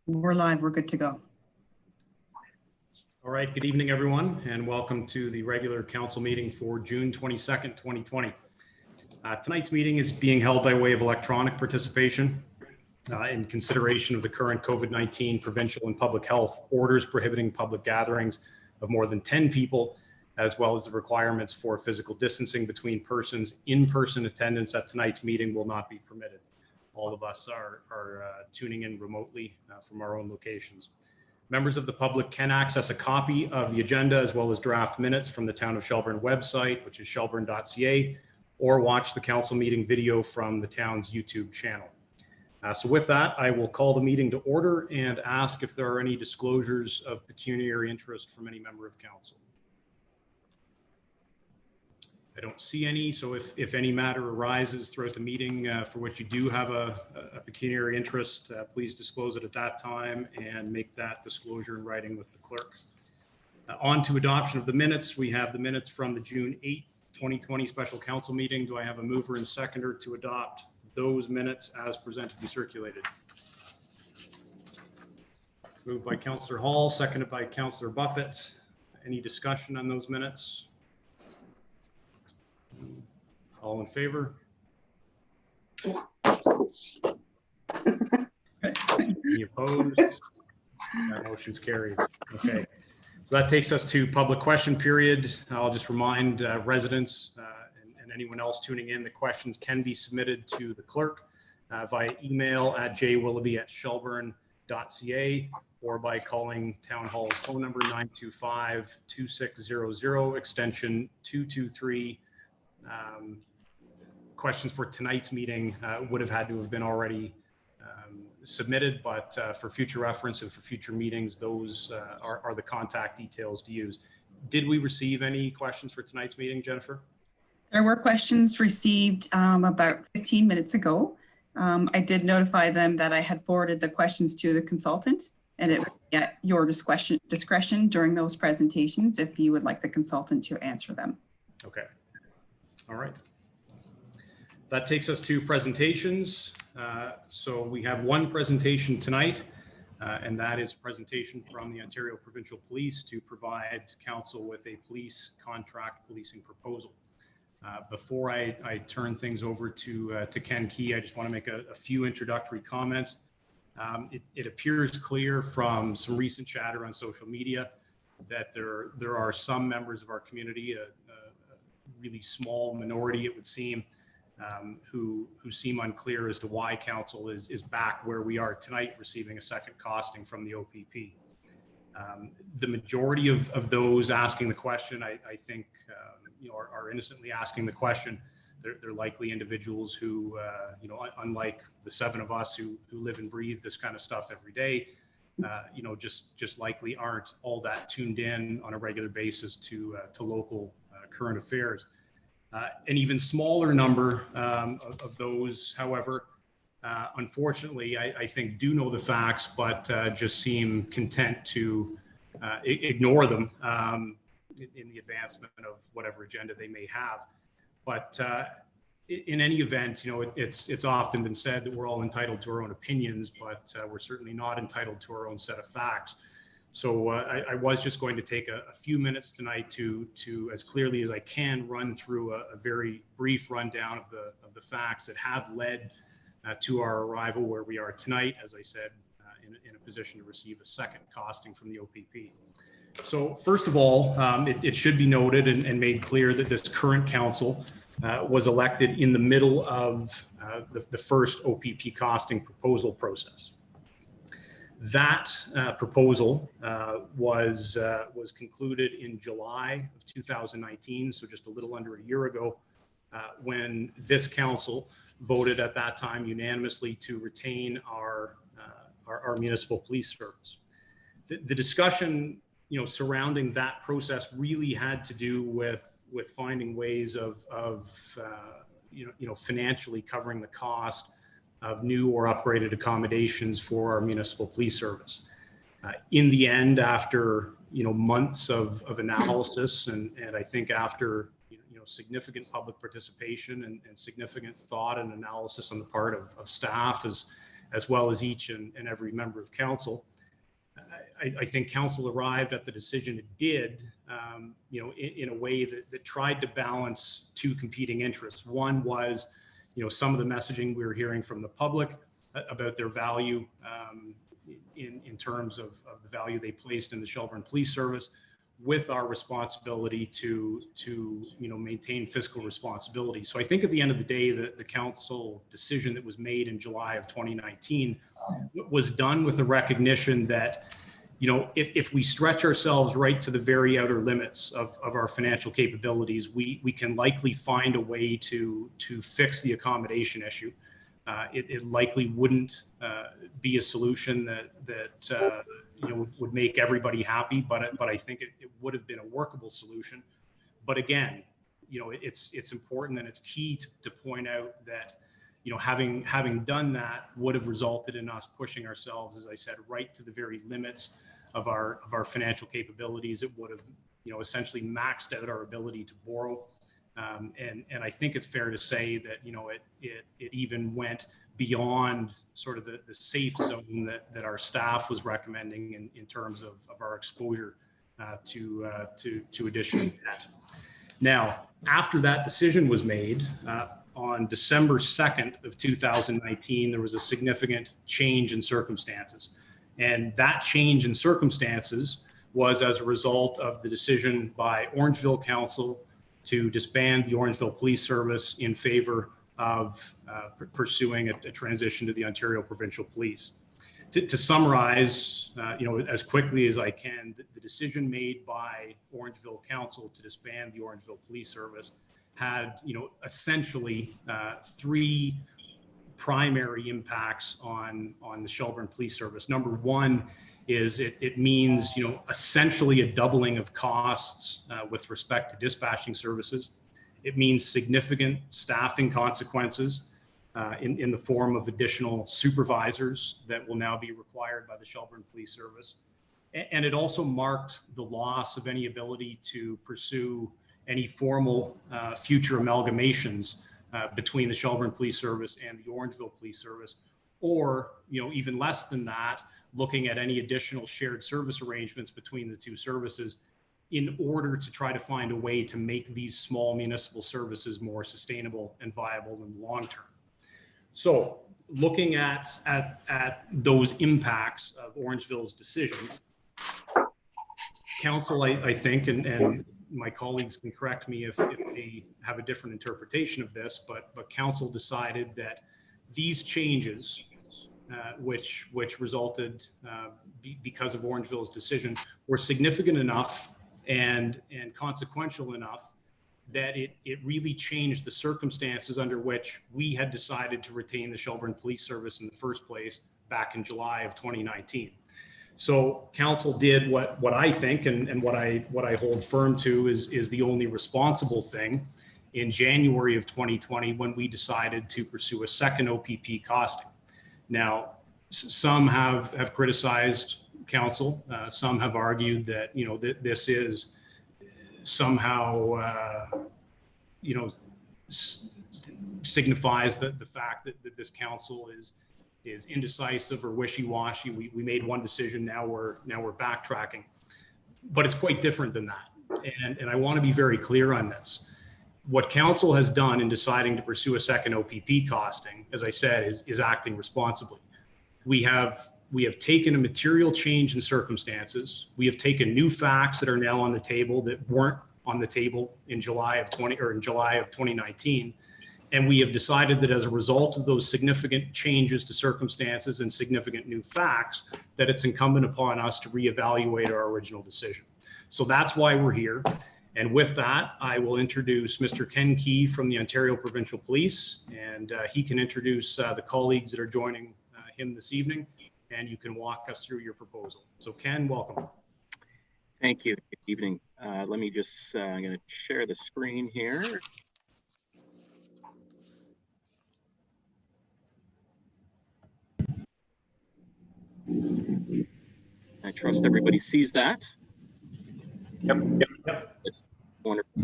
We're live, we're good to go. All right, good evening, everyone, and welcome to the regular council meeting for June 22nd, 2020. Tonight's meeting is being held by way of electronic participation in consideration of the current COVID-19 provincial and public health orders prohibiting public gatherings of more than 10 people, as well as the requirements for physical distancing between persons. In-person attendance at tonight's meeting will not be permitted. All of us are tuning in remotely from our own locations. Members of the public can access a copy of the agenda as well as draft minutes from the Town of Shelburne website, which is shelburne.ca, or watch the council meeting video from the town's YouTube channel. So with that, I will call the meeting to order and ask if there are any disclosures of pecuniary interest from any member of council. I don't see any, so if any matter arises throughout the meeting for which you do have a pecuniary interest, please disclose it at that time and make that disclosure in writing with the clerk. On to adoption of the minutes. We have the minutes from the June 8th, 2020 special council meeting. Do I have a mover and seconder to adopt those minutes as presented and circulated? Moved by Councillor Hall, seconded by Councillor Buffett. Any discussion on those minutes? All in favor? Any opposed? That motion's carried. Okay. So that takes us to public question period. I'll just remind residents and anyone else tuning in that questions can be submitted to the clerk via email at jwilloughby@shelburne.ca or by calling Town Hall phone number 925-2600 extension 223. Questions for tonight's meeting would have had to have been already submitted, but for future reference and for future meetings, those are the contact details to use. Did we receive any questions for tonight's meeting, Jennifer? There were questions received about 15 minutes ago. I did notify them that I had forwarded the questions to the consultant, and it would be at your discretion during those presentations if you would like the consultant to answer them. Okay. All right. That takes us to presentations. So we have one presentation tonight, and that is a presentation from the Ontario Provincial Police to provide council with a police contract policing proposal. Before I turn things over to Ken Key, I just want to make a few introductory comments. It appears clear from some recent chatter on social media that there are some members of our community, a really small minority, it would seem, who seem unclear as to why council is back where we are tonight, receiving a second costing from the OPP. The majority of those asking the question, I think, are innocently asking the question. They're likely individuals who, unlike the seven of us who live and breathe this kind of stuff every day, just likely aren't all that tuned in on a regular basis to local current affairs. An even smaller number of those, however, unfortunately, I think do know the facts, but just seem content to ignore them in the advancement of whatever agenda they may have. But in any event, it's often been said that we're all entitled to our own opinions, but we're certainly not entitled to our own set of facts. So I was just going to take a few minutes tonight to as clearly as I can run through a very brief rundown of the facts that have led to our arrival where we are tonight, as I said, in a position to receive a second costing from the OPP. So first of all, it should be noted and made clear that this current council was elected in the middle of the first OPP costing proposal process. That proposal was concluded in July of 2019, so just a little under a year ago, when this council voted at that time unanimously to retain our municipal police service. The discussion, surrounding that process really had to do with finding ways of financially covering the cost of new or upgraded accommodations for our municipal police service. In the end, after months of analysis and I think after significant public participation and significant thought and analysis on the part of staff as well as each and every member of council. I think council arrived at the decision it did, in a way that tried to balance two competing interests. One was, some of the messaging we were hearing from the public about their value in terms of the value they placed in the Shelburne Police Service, with our responsibility to maintain fiscal responsibility. So I think at the end of the day, the council decision that was made in July of 2019 was done with the recognition that, if we stretch ourselves right to the very outer limits of our financial capabilities, we can likely find a way to fix the accommodation issue. It likely wouldn't be a solution that would make everybody happy, but I think it would have been a workable solution. But again, it's important and it's key to point out that having done that would have resulted in us pushing ourselves, as I said, right to the very limits of our financial capabilities. It would have essentially maxed out our ability to borrow. And I think it's fair to say that it even went beyond sort of the safe zone that our staff was recommending in terms of our exposure to additional debt. Now, after that decision was made on December 2nd of 2019, there was a significant change in circumstances, and that change in circumstances was as a result of the decision by Orangeville Council to disband the Orangeville Police Service in favor of pursuing a transition to the Ontario Provincial Police. To summarize, as quickly as I can, the decision made by Orangeville Council to disband the Orangeville Police Service had, essentially three primary impacts on the Shelburne Police Service. Number one is it means, essentially a doubling of costs with respect to dispatching services. It means significant staffing consequences in the form of additional supervisors that will now be required by the Shelburne Police Service. And it also marked the loss of any ability to pursue any formal future amalgamations between the Shelburne Police Service and the Orangeville Police Service, or, even less than that, looking at any additional shared service arrangements between the two services in order to try to find a way to make these small municipal services more sustainable and viable in the long term. So looking at those impacts of Orangeville's decision, council, I think, and my colleagues can correct me if they have a different interpretation of this, but council decided that these changes, which resulted because of Orangeville's decision, were significant enough and consequential enough that it really changed the circumstances under which we had decided to retain the Shelburne Police Service in the first place back in July of 2019. So council did what I think and what I hold firm to is the only responsible thing in January of 2020, when we decided to pursue a second OPP costing. Now, some have criticized council. Some have argued that this is somehow signifies the fact that this council is indecisive or wishy-washy. We made one decision, now we're backtracking, but it's quite different than that. And I want to be very clear on this. What council has done in deciding to pursue a second OPP costing, as I said, is acting responsibly. We have taken a material change in circumstances. We have taken new facts that are now on the table that weren't on the table in July of 2019. And we have decided that as a result of those significant changes to circumstances and significant new facts, that it's incumbent upon us to reevaluate our original decision. So that's why we're here. And with that, I will introduce Mr. Ken Key from the Ontario Provincial Police, and he can introduce the colleagues that are joining him this evening, and you can walk us through your proposal. So Ken, welcome. Thank you. Good evening. Let me just, I'm going to share the screen here. I trust everybody sees that. Yep. Wonderful.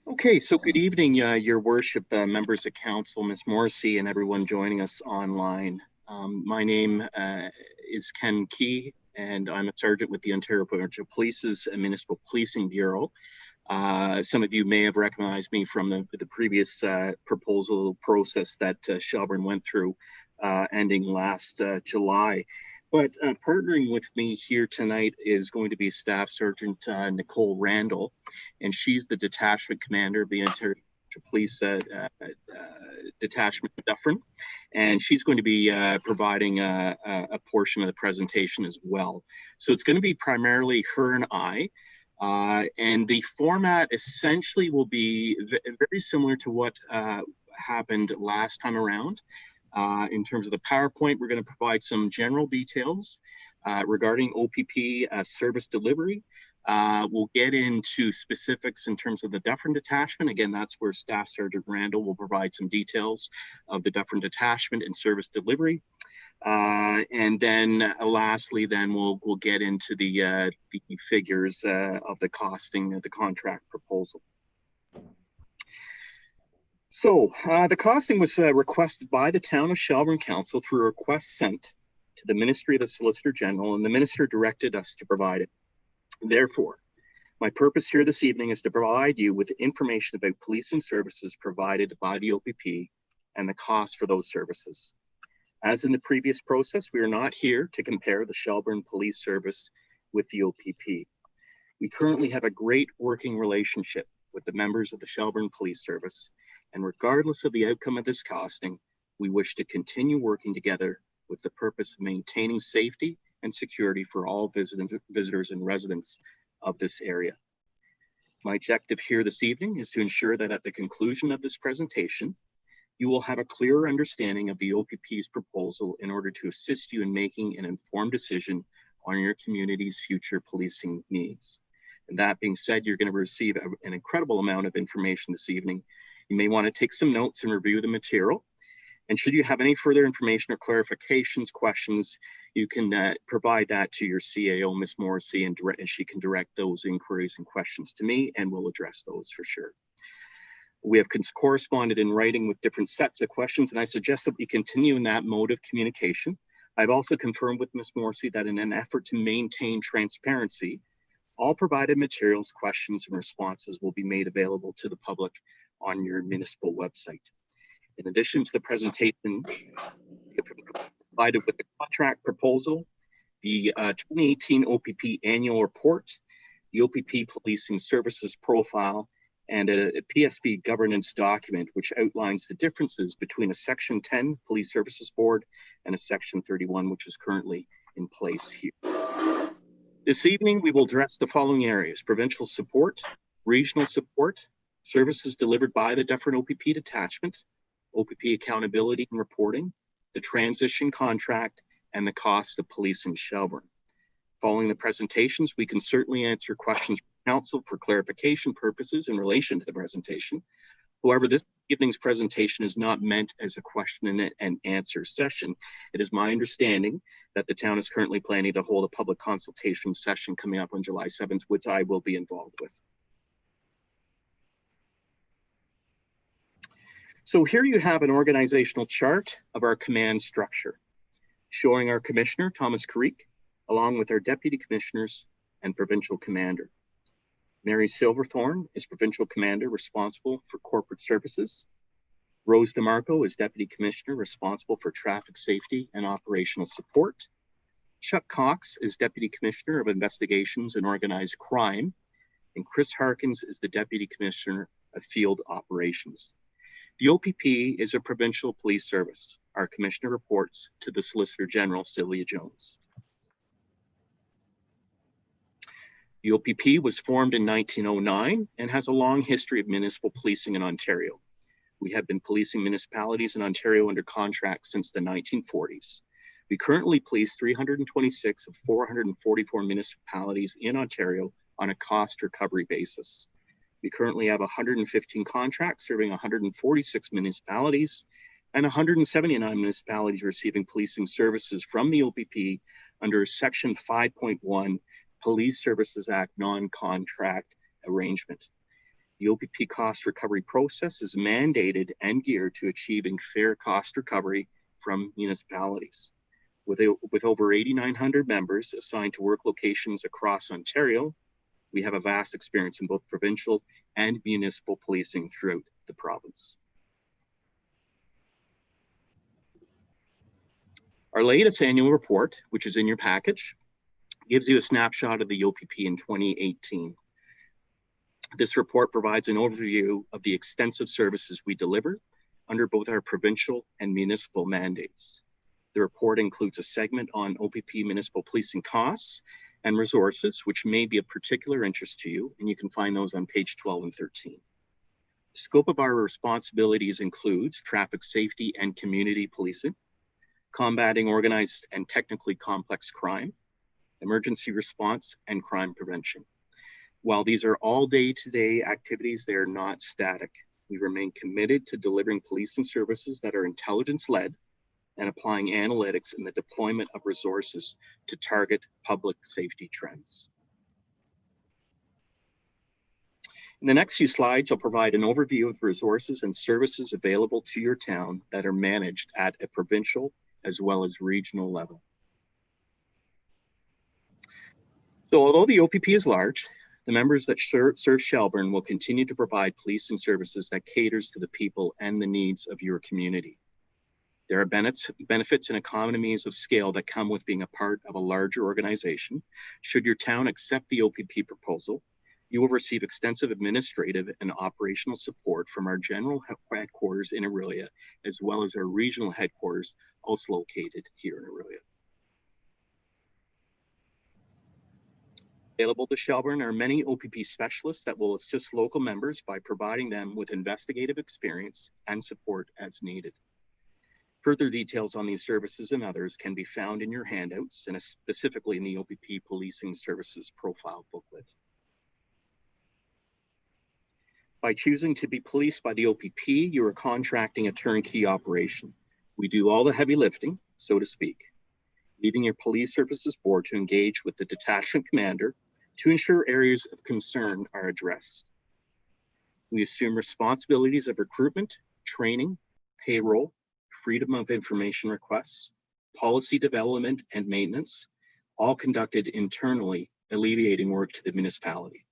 Okay. Okay, so good evening, Your Worship, members of council, Ms. Morrissey, and everyone joining us online. My name is Ken Key, and I'm a sergeant with the Ontario Provincial Police's Municipal Policing Bureau. Some of you may have recognized me from the previous proposal process that Shelburne went through, ending last July. But partnering with me here tonight is going to be Staff Sergeant Nicole Randall, and she's the detachment commander of the Ontario Police Detachment Dufferin, and she's going to be providing a portion of the presentation as well. So it's going to be primarily her and I, and the format essentially will be very similar to what happened last time around. In terms of the PowerPoint, we're going to provide some general details regarding OPP service delivery. We'll get into specifics in terms of the Dufferin Detachment. Again, that's where Staff Sergeant Randall will provide some details of the Dufferin Detachment and service delivery. And then lastly, then we'll get into the figures of the costing of the contract proposal. So the costing was requested by the Town of Shelburne Council through a request sent to the Ministry of the Solicitor General, and the Minister directed us to provide it. Therefore, my purpose here this evening is to provide you with information about policing services provided by the OPP and the cost for those services. As in the previous process, we are not here to compare the Shelburne Police Service with the OPP. We currently have a great working relationship with the members of the Shelburne Police Service, and regardless of the outcome of this costing, we wish to continue working together with the purpose of maintaining safety and security for all visitors and residents of this area. My objective here this evening is to ensure that at the conclusion of this presentation, you will have a clearer understanding of the OPP's proposal in order to assist you in making an informed decision on your community's future policing needs. And that being said, you're going to receive an incredible amount of information this evening. You may want to take some notes and review the material. And should you have any further information or clarifications, questions, you can provide that to your CAO, Ms. Morrissey, and she can direct those inquiries and questions to me, and we'll address those for sure. We have corresponded in writing with different sets of questions, and I suggest that we continue in that mode of communication. I've also confirmed with Ms. Morrissey that in an effort to maintain transparency, all provided materials, questions, and responses will be made available to the public on your municipal website. In addition to the presentation, we have provided with the contract proposal, the 2018 OPP annual report, the OPP policing services profile, and a PSB governance document, which outlines the differences between a Section 10 Police Services Board and a Section 31, which is currently in place here. This evening, we will address the following areas: provincial support, regional support, services delivered by the Dufferin OPP Detachment, OPP accountability and reporting, the transition contract, and the cost of police in Shelburne. Following the presentations, we can certainly answer questions from council for clarification purposes in relation to the presentation. However, this evening's presentation is not meant as a question and answer session. It is my understanding that the town is currently planning to hold a public consultation session coming up on July 7th, which I will be involved with. So here you have an organizational chart of our command structure, showing our commissioner, Thomas Carrique, along with our deputy commissioners and provincial commander. Mary Silverthorne is provincial commander responsible for corporate services. Rose DeMarco is deputy commissioner responsible for traffic safety and operational support. Chuck Cox is deputy commissioner of investigations and organized crime. And Chris Harkins is the deputy commissioner of field operations. The OPP is a provincial police service. Our commissioner reports to the Solicitor General, Sylvia Jones. The OPP was formed in 1909 and has a long history of municipal policing in Ontario. We have been policing municipalities in Ontario under contract since the 1940s. We currently police 326 of 444 municipalities in Ontario on a cost recovery basis. We currently have 115 contracts serving 146 municipalities and 179 municipalities receiving policing services from the OPP under Section 5.1 Police Services Act non-contract arrangement. The OPP cost recovery process is mandated and geared to achieving fair cost recovery from municipalities. With over 8,900 members assigned to work locations across Ontario, we have a vast experience in both provincial and municipal policing throughout the province. Our latest annual report, which is in your package, gives you a snapshot of the OPP in 2018. This report provides an overview of the extensive services we deliver under both our provincial and municipal mandates. The report includes a segment on OPP municipal policing costs and resources, which may be of particular interest to you, and you can find those on page 12 and 13. The scope of our responsibilities includes traffic safety and community policing, combating organized and technically complex crime, emergency response, and crime prevention. While these are all day-to-day activities, they are not static. We remain committed to delivering policing services that are intelligence-led and applying analytics in the deployment of resources to target public safety trends. In the next few slides, I'll provide an overview of the resources and services available to your town that are managed at a provincial as well as regional level. So although the OPP is large, the members that serve Shelburne will continue to provide policing services that caters to the people and the needs of your community. There are benefits and economies of scale that come with being a part of a larger organization. Should your town accept the OPP proposal, you will receive extensive administrative and operational support from our general headquarters in Orillia, as well as our regional headquarters, also located here in Orillia. Available to Shelburne are many OPP specialists that will assist local members by providing them with investigative experience and support as needed. Further details on these services and others can be found in your handouts and specifically in the OPP Policing Services Profile booklet. By choosing to be policed by the OPP, you are contracting a turnkey operation. We do all the heavy lifting, so to speak, leaving your police services board to engage with the detachment commander to ensure areas of concern are addressed. We assume responsibilities of recruitment, training, payroll, freedom of information requests, policy development and maintenance, all conducted internally, alleviating work to the municipality.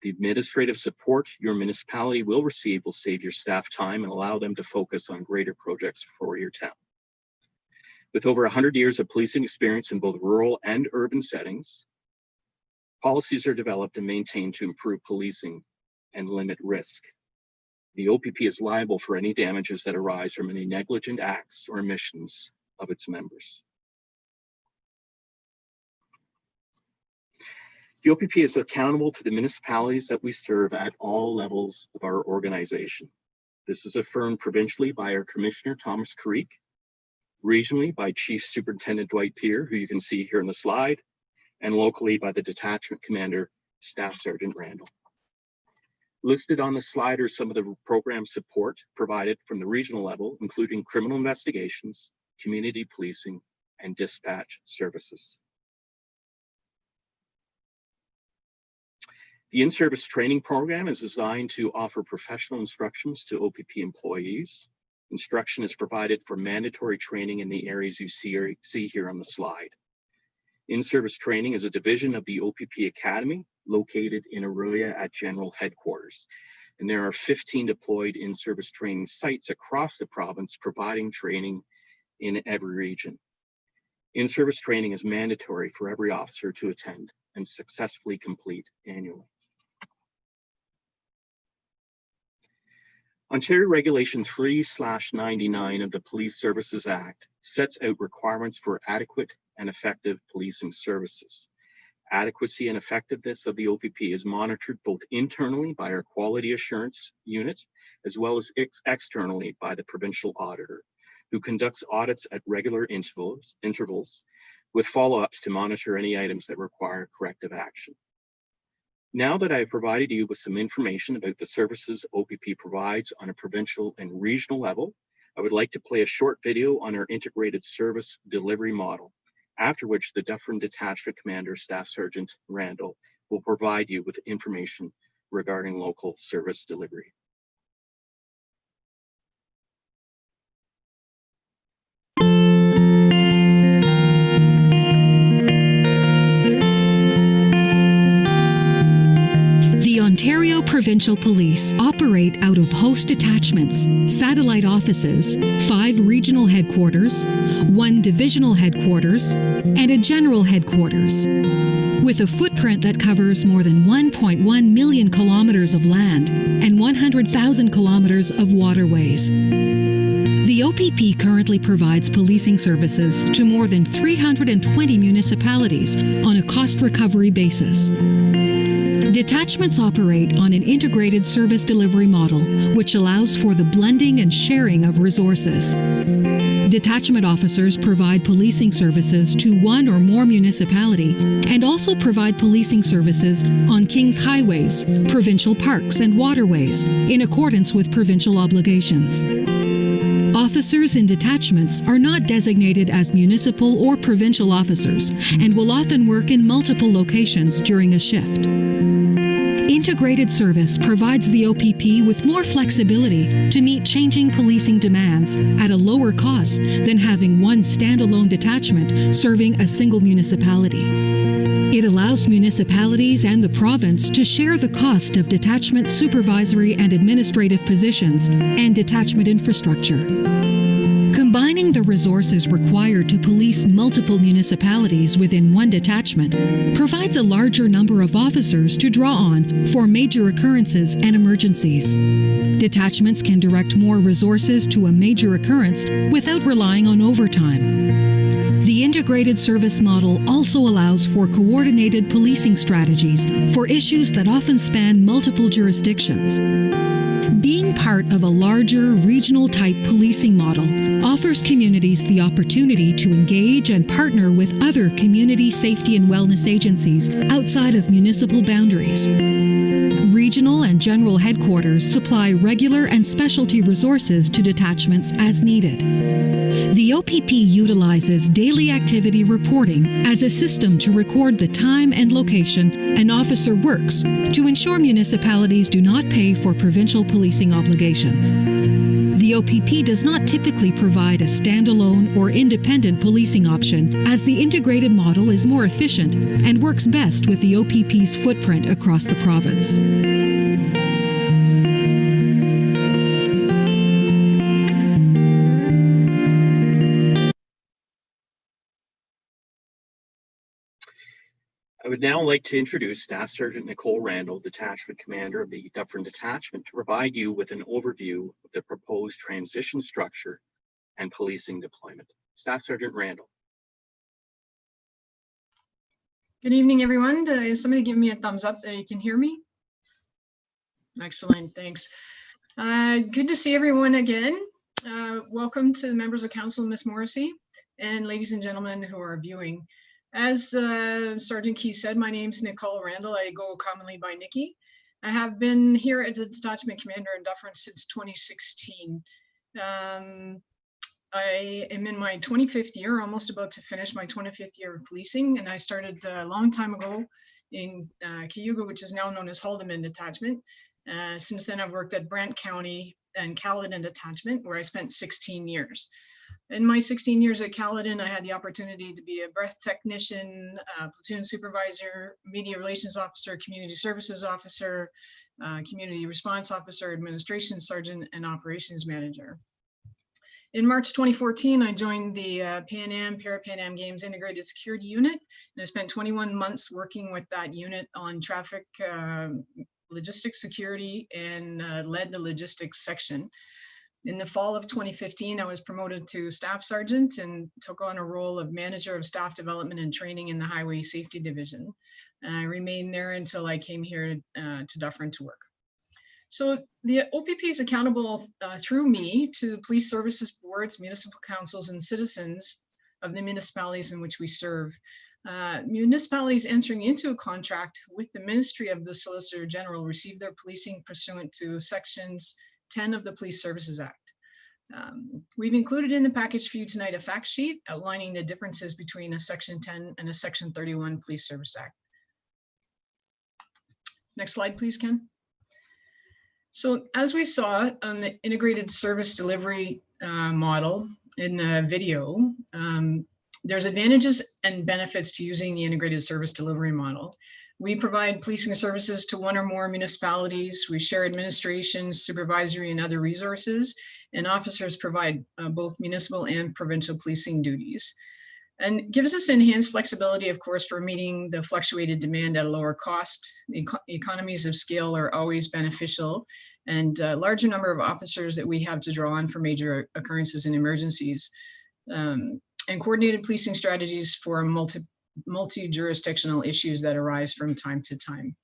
The administrative support your municipality will receive will save your staff time and allow them to focus on greater projects for your town. With over 100 years of policing experience in both rural and urban settings, policies are developed and maintained to improve policing and limit risk. The OPP is liable for any damages that arise from any negligent acts or omissions of its members. The OPP is accountable to the municipalities that we serve at all levels of our organization. This is affirmed provincially by our Commissioner, Thomas Creek, regionally by Chief Superintendent Dwight Peer, who you can see here in the slide, and locally by the Detachment Commander, Staff Sergeant Randall. Listed on the slide are some of the program support provided from the regional level, including criminal investigations, community policing, and dispatch services. The in-service training program is designed to offer professional instructions to OPP employees. Instruction is provided for mandatory training in the areas you see here on the slide. In-service training is a division of the OPP Academy located in Orillia at General Headquarters. And there are 15 deployed in-service training sites across the province providing training in every region. In-service training is mandatory for every officer to attend and successfully complete annually. Ontario Regulation 3/99 of the Police Services Act sets out requirements for adequate and effective policing services. Adequacy and effectiveness of the OPP is monitored both internally by our quality assurance unit, as well as externally by the provincial auditor, who conducts audits at regular intervals with follow-ups to monitor any items that require corrective action. Now that I've provided you with some information about the services OPP provides on a provincial and regional level, I would like to play a short video on our integrated service delivery model, after which the Dufferin Detachment Commander, Staff Sergeant Randall, will provide you with information regarding local service delivery. The Ontario Provincial Police operate out of host detachments, satellite offices, 5 regional headquarters, 1 divisional headquarters, and a general headquarters. With a footprint that covers more than 1.1 million kilometers of land and 100,000 kilometers of waterways. The OPP currently provides policing services to more than 320 municipalities on a cost recovery basis. Detachments operate on an integrated service delivery model, which allows for the blending and sharing of resources. Detachment officers provide policing services to 1 or more municipality and also provide policing services on King's highways, provincial parks, and waterways in accordance with provincial obligations. Officers in detachments are not designated as municipal or provincial officers and will often work in multiple locations during a shift. Integrated service provides the OPP with more flexibility to meet changing policing demands at a lower cost than having one standalone detachment serving a single municipality. It allows municipalities and the province to share the cost of detachment supervisory and administrative positions and detachment infrastructure. Combining the resources required to police multiple municipalities within one detachment provides a larger number of officers to draw on for major occurrences and emergencies. Detachments can direct more resources to a major occurrence without relying on overtime. The integrated service model also allows for coordinated policing strategies for issues that often span multiple jurisdictions. Being part of a larger, regional-type policing model offers communities the opportunity to engage and partner with other community safety and wellness agencies outside of municipal boundaries. Regional and general headquarters supply regular and specialty resources to detachments as needed. The OPP utilizes daily activity reporting as a system to record the time and location an officer works to ensure municipalities do not pay for provincial policing obligations. The OPP does not typically provide a standalone or independent policing option, as the integrated model is more efficient and works best with the OPP's footprint across the province. I would now like to introduce Staff Sergeant Nicole Randall, Detachment Commander of the Dufferin Detachment, to provide you with an overview of the proposed transition structure and policing deployment. Staff Sergeant Randall. Good evening, everyone. Is somebody give me a thumbs up that you can hear me? Excellent, thanks. Good to see everyone again. Welcome to the members of council, Ms. Morrissey, and ladies and gentlemen who are viewing. As Sergeant Key said, my name is Nicole Randall. I go commonly by Nikki. I have been here at the Detachment Commander in Dufferin since 2016. I am in my 25th year, almost about to finish my 25th year of policing, and I started a long time ago in Cayuga, which is now known as Haldimand Detachment. Since then, I've worked at Brant County and Caledon Detachment, where I spent 16 years. In my 16 years at Caledon, I had the opportunity to be a breath technician, platoon supervisor, media relations officer, community services officer, community response officer, administration sergeant, and operations manager. In March 2014, I joined the Para-Pan Am Games Integrated Security Unit, and I spent 21 months working with that unit on traffic logistics security and led the logistics section. In the fall of 2015, I was promoted to Staff Sergeant and took on a role of Manager of Staff Development and Training in the Highway Safety Division. And I remained there until I came here to Dufferin to work. So the OPP is accountable through me to police services boards, municipal councils, and citizens of the municipalities in which we serve. Municipalities entering into a contract with the Ministry of the Solicitor General receive their policing pursuant to sections 10 of the Police Services Act. We've included in the package for you tonight a fact sheet outlining the differences between a Section 10 and a Section 31 Police Service Act. Next slide, please, Ken. So as we saw on the integrated service delivery model in the video, there's advantages and benefits to using the integrated service delivery model. We provide policing services to one or more municipalities. We share administration, supervisory, and other resources, and officers provide both municipal and provincial policing duties. And gives us enhanced flexibility, of course, for meeting the fluctuated demand at a lower cost. Economies of scale are always beneficial, and a larger number of officers that we have to draw on for major occurrences and emergencies. And coordinated policing strategies for multi-jurisdictional issues that arise from time to time.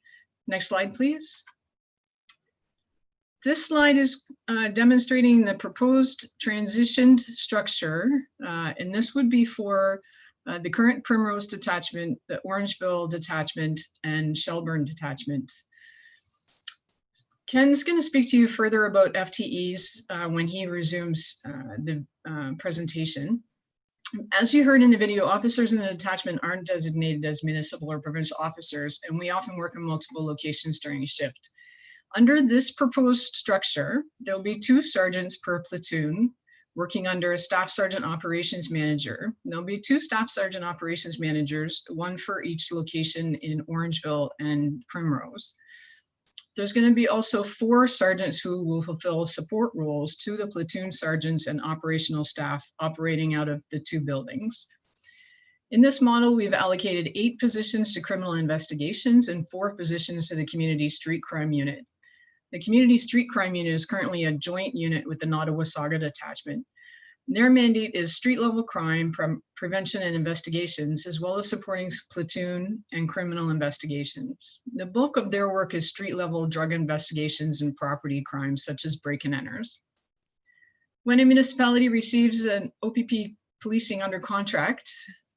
Next slide, please. This slide is demonstrating the proposed transitioned structure, and this would be for the current Primrose Detachment, the Orangeville Detachment, and Shelburne Detachment. Ken's going to speak to you further about FTEs when he resumes the presentation. As you heard in the video, officers in the detachment aren't designated as municipal or provincial officers, and we often work in multiple locations during a shift. Under this proposed structure, there'll be 2 sergeants per platoon working under a staff sergeant operations manager. There'll be 2 staff sergeant operations managers, 1 for each location in Orangeville and Primrose. There's going to be also 4 sergeants who will fulfill support roles to the platoon sergeants and operational staff operating out of the 2 buildings. In this model, we've allocated 8 positions to criminal investigations and 4 positions to the community street crime unit. The community street crime unit is currently a joint unit with the Nottawasaga Detachment. Their mandate is street level crime prevention and investigations, as well as supporting platoon and criminal investigations. The bulk of their work is street level drug investigations and property crimes, such as break and enters. When a municipality receives an OPP policing under contract,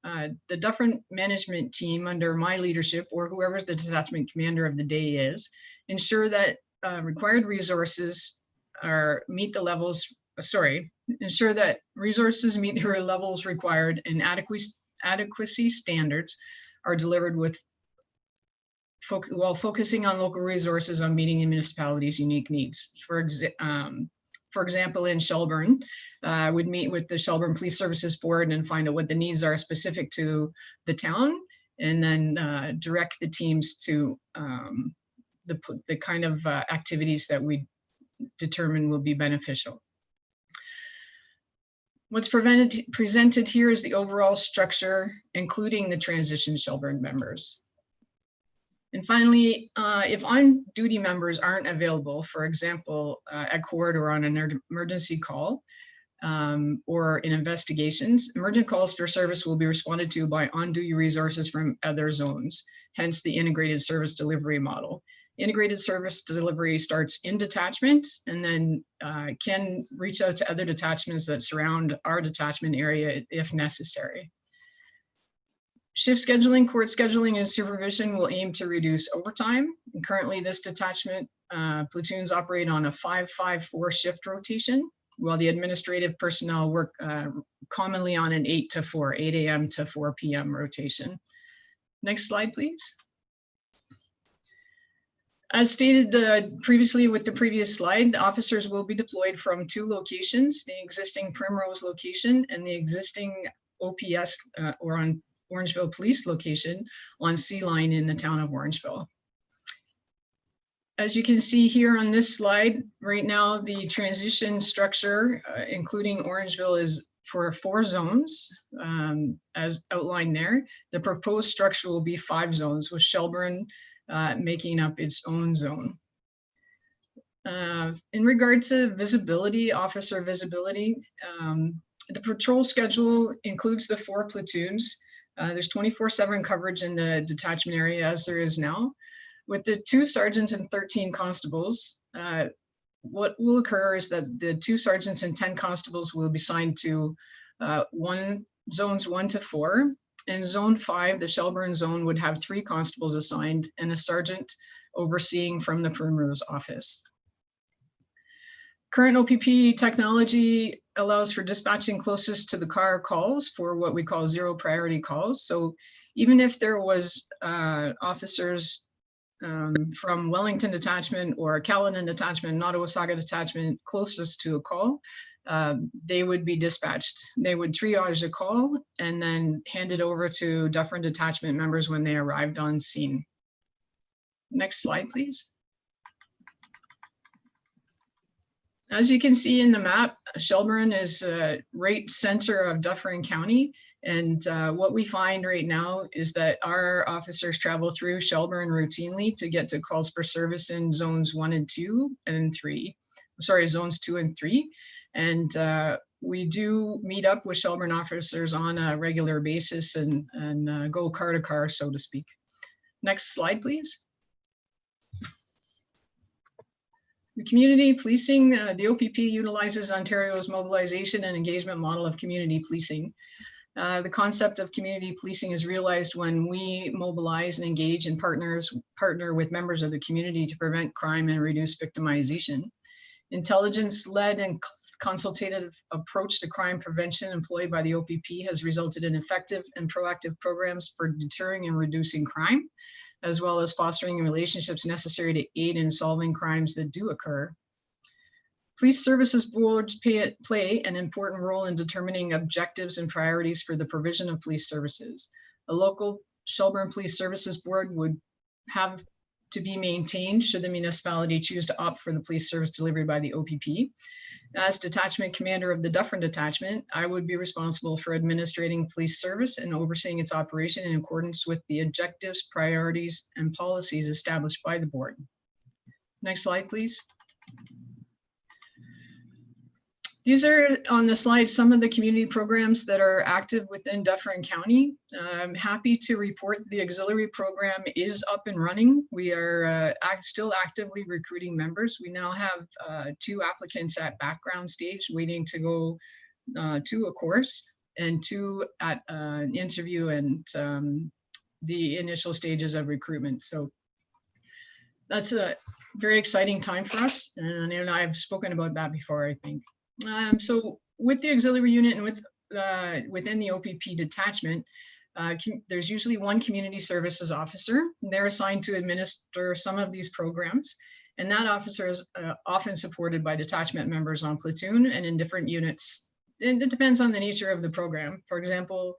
the Dufferin management team under my leadership, or whoever the detachment commander of the day is, ensure that required resources ensure that resources meet the levels required and adequacy standards are delivered while focusing on local resources on meeting the municipality's unique needs. For example, in Shelburne, we'd meet with the Shelburne Police Services Board and find out what the needs are specific to the town, and then direct the teams to the kind of activities that we determine will be beneficial. What's presented here is the overall structure, including the transition Shelburne members. And finally, if on-duty members aren't available, for example, at court or on an emergency call or in investigations, emergent calls for service will be responded to by on-duty resources from other zones, hence the integrated service delivery model. Integrated service delivery starts in detachment and then can reach out to other detachments that surround our detachment area if necessary. Shift scheduling, court scheduling, and supervision will aim to reduce overtime. And currently, this detachment platoons operate on a 5-5-4 shift rotation, while the administrative personnel work commonly on an 8 a.m. to 4 p.m. rotation. Next slide, please. As stated previously with the previous slide, the officers will be deployed from 2 locations, the existing Primrose location and the existing OPS or on Orangeville Police location on C line in the town of Orangeville. As you can see here on this slide, right now the transition structure, including Orangeville, is for 4 zones, as outlined there. The proposed structure will be 5 zones, with Shelburne making up its own zone. In regard to visibility, officer visibility, the patrol schedule includes the 4 platoons. There's 24/7 coverage in the detachment area, as there is now. With the 2 sergeants and 13 constables, what will occur is that the 2 sergeants and 10 constables will be assigned to zones 1 to 4. In zone 5, the Shelburne zone would have 3 constables assigned and a sergeant overseeing from the Primrose office. Current OPP technology allows for dispatching closest to the car calls for what we call 0 priority calls. So even if there was officers from Wellington Detachment or Caledon Detachment, Nottawasaga Detachment closest to a call, they would be dispatched. They would triage the call and then hand it over to Dufferin Detachment members when they arrived on scene. Next slide, please. As you can see in the map, Shelburne is right center of Dufferin County. And what we find right now is that our officers travel through Shelburne routinely to get to calls for service in zones 1 and 2 and 3. Sorry, zones 2 and 3. And we do meet up with Shelburne officers on a regular basis and go car to car, so to speak. Next slide, please. The community policing, the OPP utilizes Ontario's mobilization and engagement model of community policing. The concept of community policing is realized when we mobilize and engage and partner with members of the community to prevent crime and reduce victimization. Intelligence-led and consultative approach to crime prevention employed by the OPP has resulted in effective and proactive programs for deterring and reducing crime, as well as fostering relationships necessary to aid in solving crimes that do occur. Police services boards play an important role in determining objectives and priorities for the provision of police services. A local Shelburne Police Services Board would have to be maintained should the municipality choose to opt for the police service delivery by the OPP. As detachment commander of the Dufferin Detachment, I would be responsible for administrating police service and overseeing its operation in accordance with the objectives, priorities, and policies established by the board. Next slide, please. These are on the slide some of the community programs that are active within Dufferin County. I'm happy to report the auxiliary program is up and running. We are still actively recruiting members. We now have 2 applicants at background stage waiting to go to a course, and 2 at an interview and the initial stages of recruitment. So that's a very exciting time for us. And I've spoken about that before, I think. So with the auxiliary unit and within the OPP detachment, there's usually 1 community services officer. They're assigned to administer some of these programs, and that officer is often supported by detachment members on platoon and in different units. And it depends on the nature of the program. For example,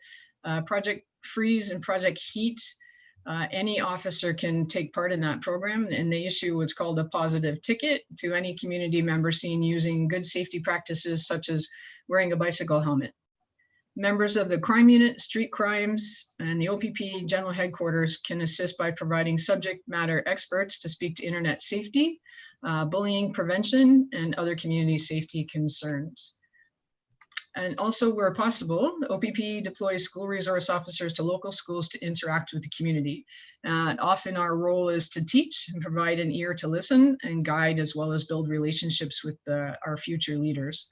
Project Freeze and Project Heat, any officer can take part in that program, and they issue what's called a positive ticket to any community member seen using good safety practices such as wearing a bicycle helmet. Members of the crime unit, street crimes, and the OPP general headquarters can assist by providing subject matter experts to speak to internet safety, bullying prevention, and other community safety concerns. And also, where possible, the OPP deploys school resource officers to local schools to interact with the community. Often our role is to teach and provide an ear to listen and guide, as well as build relationships with our future leaders.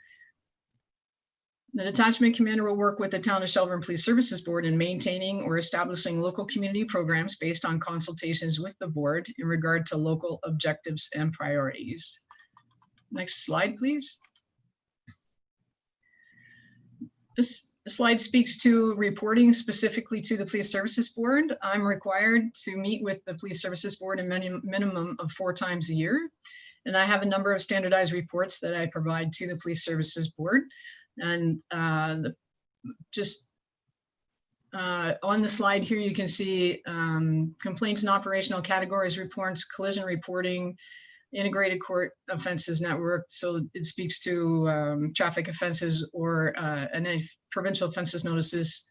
The detachment commander will work with the Town of Shelburne Police Services Board in maintaining or establishing local community programs based on consultations with the board in regard to local objectives and priorities. Next slide, please. This slide speaks to reporting specifically to the Police Services Board. I'm required to meet with the Police Services Board a minimum of 4 times a year. And I have a number of standardized reports that I provide to the Police Services Board. And on the slide here, you can see complaints and operational categories reports, collision reporting, integrated court offenses network. So it speaks to traffic offenses or any provincial offenses notices.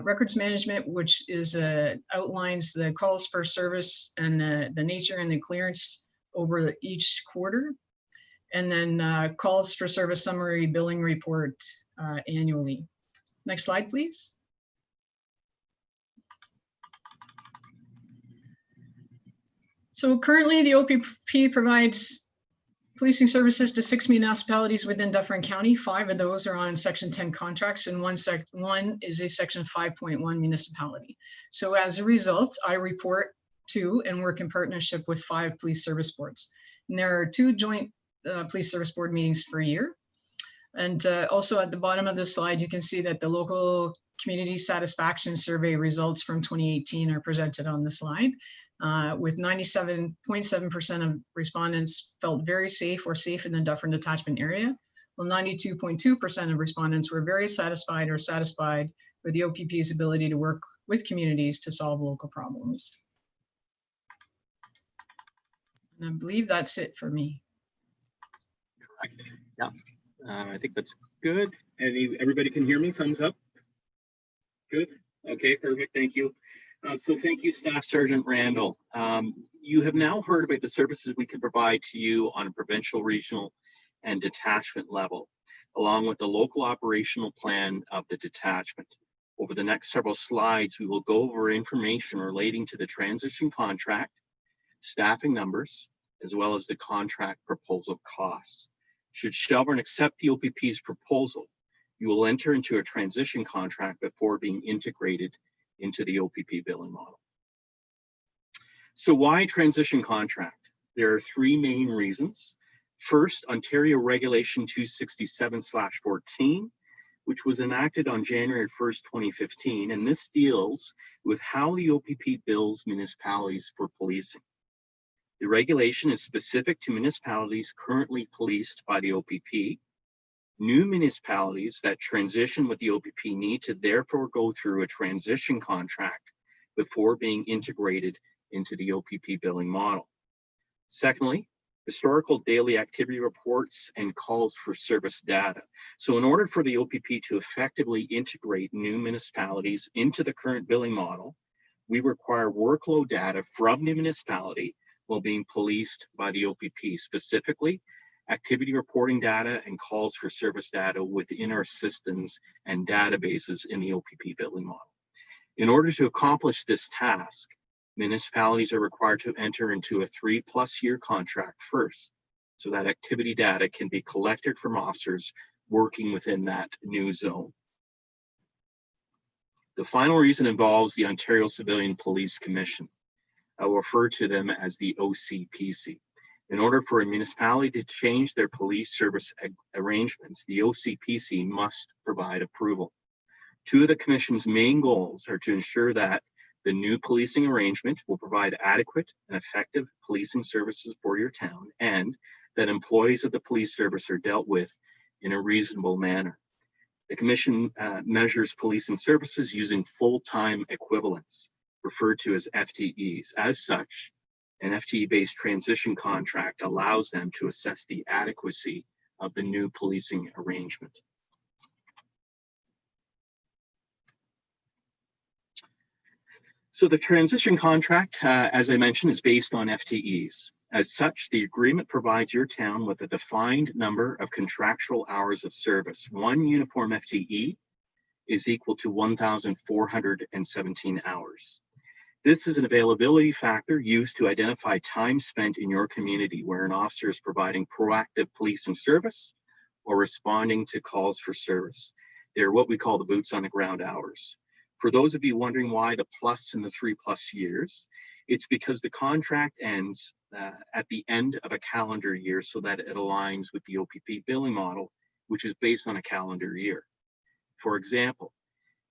Records management, which is outlines the calls for service and the nature and the clearance over each quarter. And then calls for service summary billing report annually. Next slide, please. So currently the OPP provides policing services to 6 municipalities within Dufferin County. 5 of those are on Section 10 contracts, and one is a Section 5.1 municipality. So as a result, I report to and work in partnership with 5 police service boards. And there are 2 joint police service board meetings per year. And also at the bottom of the slide, you can see that the local community satisfaction survey results from 2018 are presented on the slide. with 97.7% of respondents felt very safe or safe in the Dufferin Detachment area, while 92.2% of respondents were very satisfied or satisfied with the OPP's ability to work with communities to solve local problems. And I believe that's it for me. Correct. Yeah, I think that's good. Everybody can hear me? Thumbs up. Good. Okay, perfect. Thank you. So thank you, Staff Sergeant Randall. You have now heard about the services we can provide to you on a provincial, regional, and detachment level, along with the local operational plan of the detachment. Over the next several slides, we will go over information relating to the transition contract, staffing numbers, as well as the contract proposal costs. Should Shelburne accept the OPP's proposal, you will enter into a transition contract before being integrated into the OPP billing model. So why transition contract? There are three main reasons. First, Ontario Regulation 267/14, which was enacted on January 1st, 2015, and this deals with how the OPP bills municipalities for policing. The regulation is specific to municipalities currently policed by the OPP. New municipalities that transition with the OPP need to therefore go through a transition contract before being integrated into the OPP billing model. Secondly, historical daily activity reports and calls for service data. So in order for the OPP to effectively integrate new municipalities into the current billing model, we require workload data from the municipality while being policed by the OPP, specifically activity reporting data and calls for service data within our systems and databases in the OPP billing model. In order to accomplish this task, municipalities are required to enter into a 3+ year contract first, so that activity data can be collected from officers working within that new zone. The final reason involves the Ontario Civilian Police Commission. I will refer to them as the OCPC. In order for a municipality to change their police service arrangements, the OCPC must provide approval. Two of the Commission's main goals are to ensure that the new policing arrangement will provide adequate and effective policing services for your town, and that employees of the police service are dealt with in a reasonable manner. The Commission measures policing services using full-time equivalents, referred to as FTEs. As such, an FTE-based transition contract allows them to assess the adequacy of the new policing arrangement. So the transition contract, as I mentioned, is based on FTEs. As such, the agreement provides your town with a defined number of contractual hours of service. One uniform FTE is equal to 1,417 hours. This is an availability factor used to identify time spent in your community where an officer is providing proactive policing service or responding to calls for service. They're what we call the boots on the ground hours. For those of you wondering why the plus in the 3+ years, it's because the contract ends at the end of a calendar year so that it aligns with the OPP billing model, which is based on a calendar year. For example,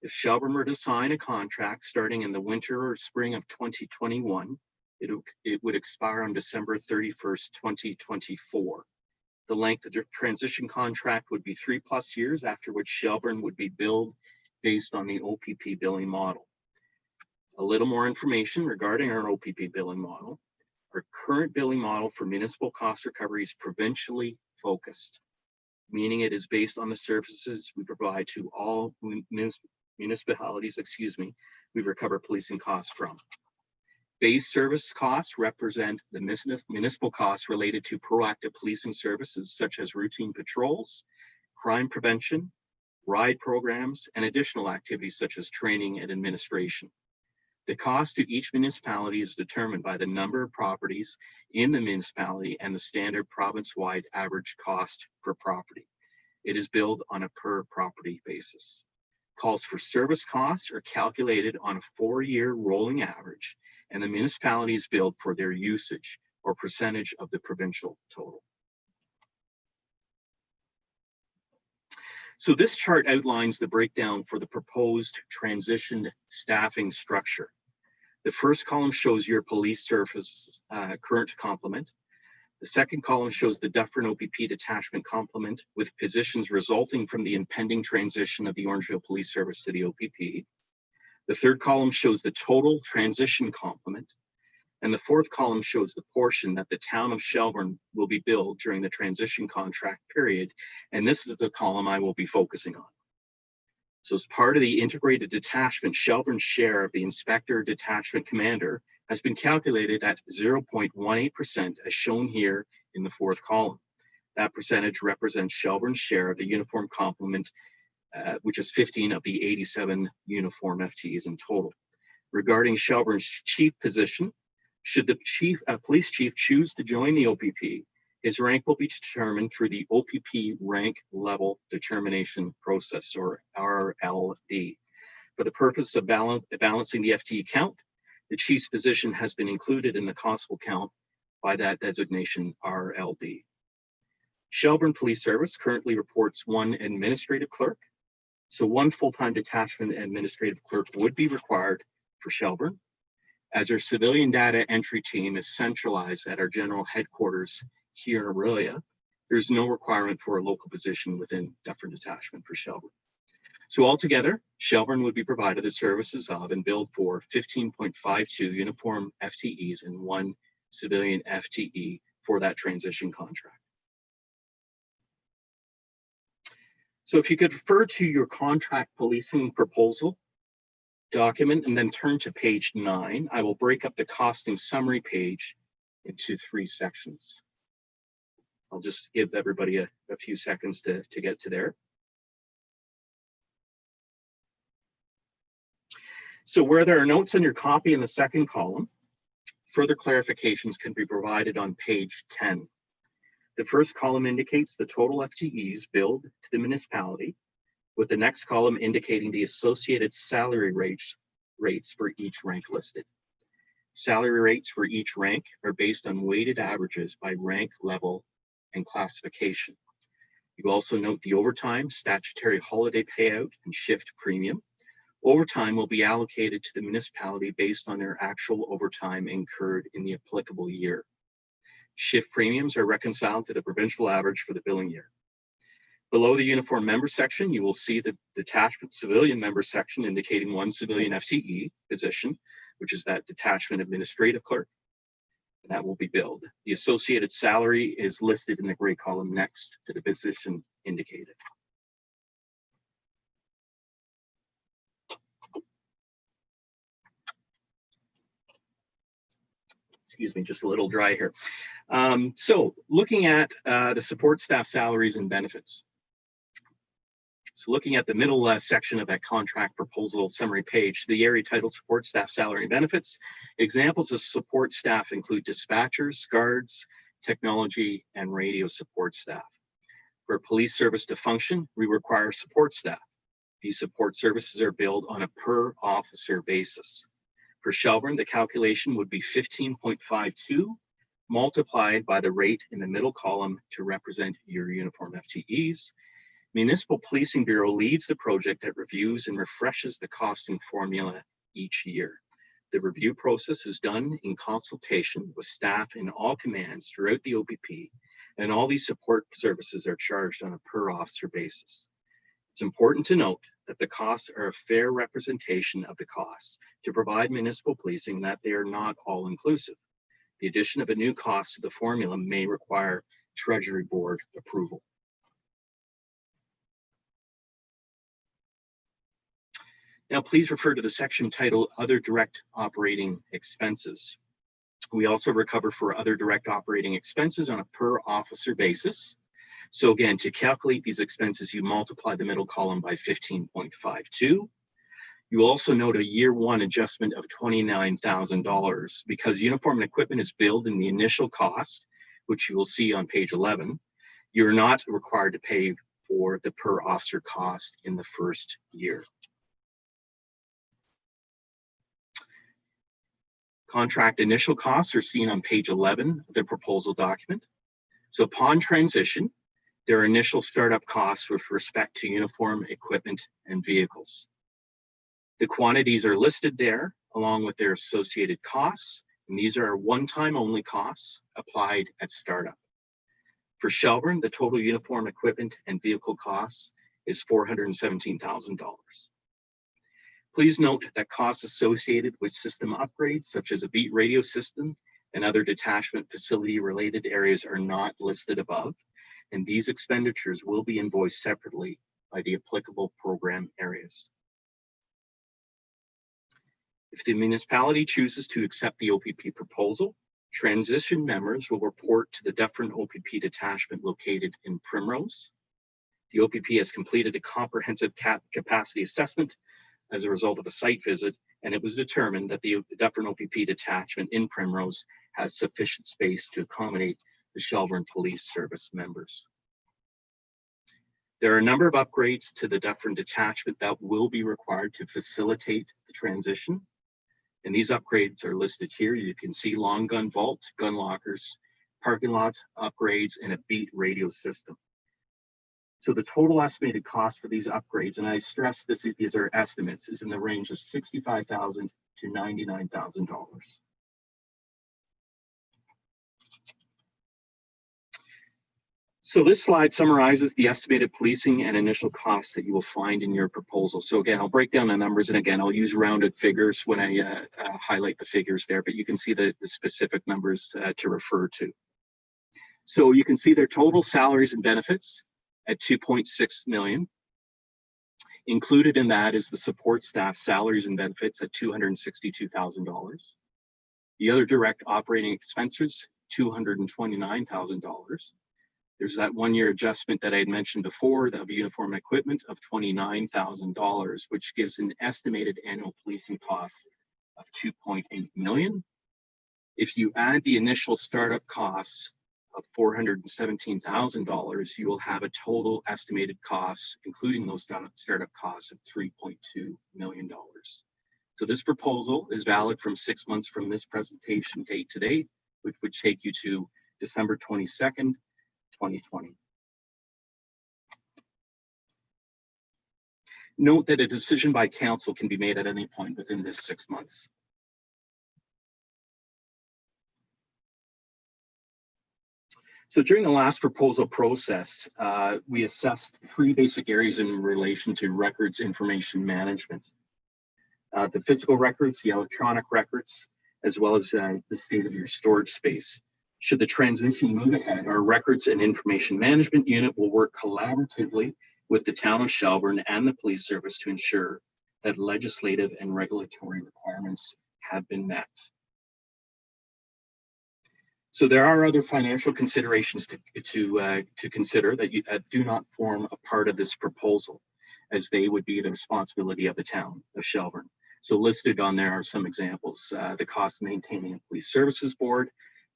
if Shelburne were to sign a contract starting in the winter or spring of 2021, it would expire on December 31st, 2024. The length of the transition contract would be 3+ years, after which Shelburne would be billed based on the OPP billing model. A little more information regarding our OPP billing model. Our current billing model for municipal cost recovery is provincially focused, meaning it is based on the services we provide to all municipalities, we recover policing costs from. Base service costs represent the municipal costs related to proactive policing services such as routine patrols, crime prevention, ride programs, and additional activities such as training and administration. The cost to each municipality is determined by the number of properties in the municipality and the standard province-wide average cost per property. It is billed on a per property basis. Calls for service costs are calculated on a 4-year rolling average, and the municipality is billed for their usage or percentage of the provincial total. So this chart outlines the breakdown for the proposed transitioned staffing structure. The first column shows your police service current complement. The second column shows the Dufferin OPP Detachment complement with positions resulting from the impending transition of the Orangeville Police Service to the OPP. The third column shows the total transition complement. And the fourth column shows the portion that the town of Shelburne will be billed during the transition contract period. And this is the column I will be focusing on. So as part of the integrated detachment, Shelburne's share of the inspector detachment commander has been calculated at 0.18% as shown here in the fourth column. That percentage represents Shelburne's share of the uniform complement, which is 15 of the 87 uniform FTEs in total. Regarding Shelburne's chief position, should the police chief choose to join the OPP, his rank will be determined through the OPP rank level determination process, or RLD. For the purpose of balancing the FTE count, the chief's position has been included in the constable count by that designation RLD. Shelburne Police Service currently reports one administrative clerk. So one full-time detachment administrative clerk would be required for Shelburne. As our civilian data entry team is centralized at our general headquarters here in Aurelia, there's no requirement for a local position within Dufferin Detachment for Shelburne. So altogether, Shelburne would be provided the services of and billed for 15.52 uniform FTEs and one civilian FTE for that transition contract. So if you could refer to your contract policing proposal document and then turn to page 9, I will break up the costing summary page into 3 sections. I'll just give everybody a few seconds to get to there. So where there are notes on your copy in the second column, further clarifications can be provided on page 10. The first column indicates the total FTEs billed to the municipality, with the next column indicating the associated salary rates for each rank listed. Salary rates for each rank are based on weighted averages by rank level and classification. You also note the overtime, statutory holiday payout, and shift premium. Overtime will be allocated to the municipality based on their actual overtime incurred in the applicable year. Shift premiums are reconciled to the provincial average for the billing year. Below the uniform member section, you will see the detachment civilian member section indicating one civilian FTE position, which is that detachment administrative clerk, and that will be billed. The associated salary is listed in the gray column next to the position indicated. Excuse me, just a little dry here. So looking at the support staff salaries and benefits. So looking at the middle section of that contract proposal summary page, the area titled support staff salary and benefits. Examples of support staff include dispatchers, guards, technology, and radio support staff. For police service to function, we require support staff. These support services are billed on a per officer basis. For Shelburne, the calculation would be 15.52 multiplied by the rate in the middle column to represent your uniform FTEs. Municipal Policing Bureau leads the project that reviews and refreshes the costing formula each year. The review process is done in consultation with staff in all commands throughout the OPP, and all these support services are charged on a per officer basis. It's important to note that the costs are a fair representation of the costs to provide municipal policing, that they are not all inclusive. The addition of a new cost to the formula may require Treasury Board approval. Now, please refer to the section titled Other Direct Operating Expenses. We also recover for other direct operating expenses on a per officer basis. So again, to calculate these expenses, you multiply the middle column by 15.52. You also note a year one adjustment of $29,000 because uniform and equipment is billed in the initial cost, which you will see on page 11. You're not required to pay for the per officer cost in the first year. Contract initial costs are seen on page 11 of the proposal document. So upon transition, there are initial startup costs with respect to uniform, equipment, and vehicles. The quantities are listed there along with their associated costs. And these are one-time only costs applied at startup. For Shelburne, the total uniform equipment and vehicle costs is $417,000. Please note that costs associated with system upgrades, such as a beat radio system and other detachment facility related areas, are not listed above, and these expenditures will be invoiced separately by the applicable program areas. If the municipality chooses to accept the OPP proposal, transition members will report to the Dufferin OPP Detachment located in Primrose. The OPP has completed a comprehensive capacity assessment as a result of a site visit, and it was determined that the Dufferin OPP Detachment in Primrose has sufficient space to accommodate the Shelburne Police Service members. There are a number of upgrades to the Dufferin Detachment that will be required to facilitate the transition. And these upgrades are listed here. You can see long gun vaults, gun lockers, parking lot upgrades, and a beat radio system. So the total estimated cost for these upgrades, and I stress this, these are estimates, is in the range of $65,000 to $99,000. So this slide summarizes the estimated policing and initial costs that you will find in your proposal. So again, I'll break down the numbers, and again, I'll use rounded figures when I highlight the figures there, but you can see the specific numbers to refer to. So you can see their total salaries and benefits at $2.6 million. Included in that is the support staff salaries and benefits at $262,000. The other direct operating expenses, $229,000. There's that 1-year adjustment that I had mentioned before of uniform equipment of $29,000, which gives an estimated annual policing cost of $2.8 million. If you add the initial startup costs of $417,000, you will have a total estimated cost, including those startup costs, of $3.2 million. So this proposal is valid from 6 months from this presentation date to date, which would take you to December 22nd, 2020. Note that a decision by council can be made at any point within this 6 months. So during the last proposal process, we assessed 3 basic areas in relation to records information management. The physical records, the electronic records, as well as the state of your storage space. Should the transition move ahead, our records and information management unit will work collaboratively with the town of Shelburne and the police service to ensure that legislative and regulatory requirements have been met. So there are other financial considerations to consider that do not form a part of this proposal, as they would be the responsibility of the town of Shelburne. So listed on there are some examples: the cost of maintaining a police services board,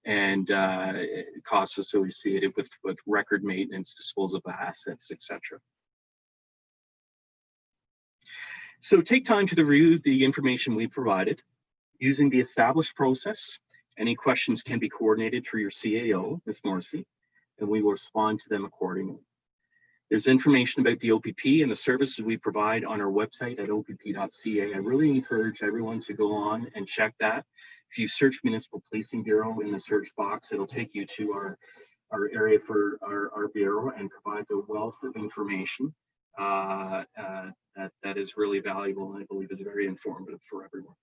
and costs associated with record maintenance, disposal of assets, etc. So take time to review the information we provided. Using the established process, any questions can be coordinated through your CAO, Ms. Morrissey, and we will respond to them accordingly. There's information about the OPP and the services we provide on our website at opp.ca. I really encourage everyone to go on and check that. If you search Municipal Policing Bureau in the search box, it'll take you to our area for our bureau and provides a wealth of information that is really valuable, and I believe is very informative for everyone.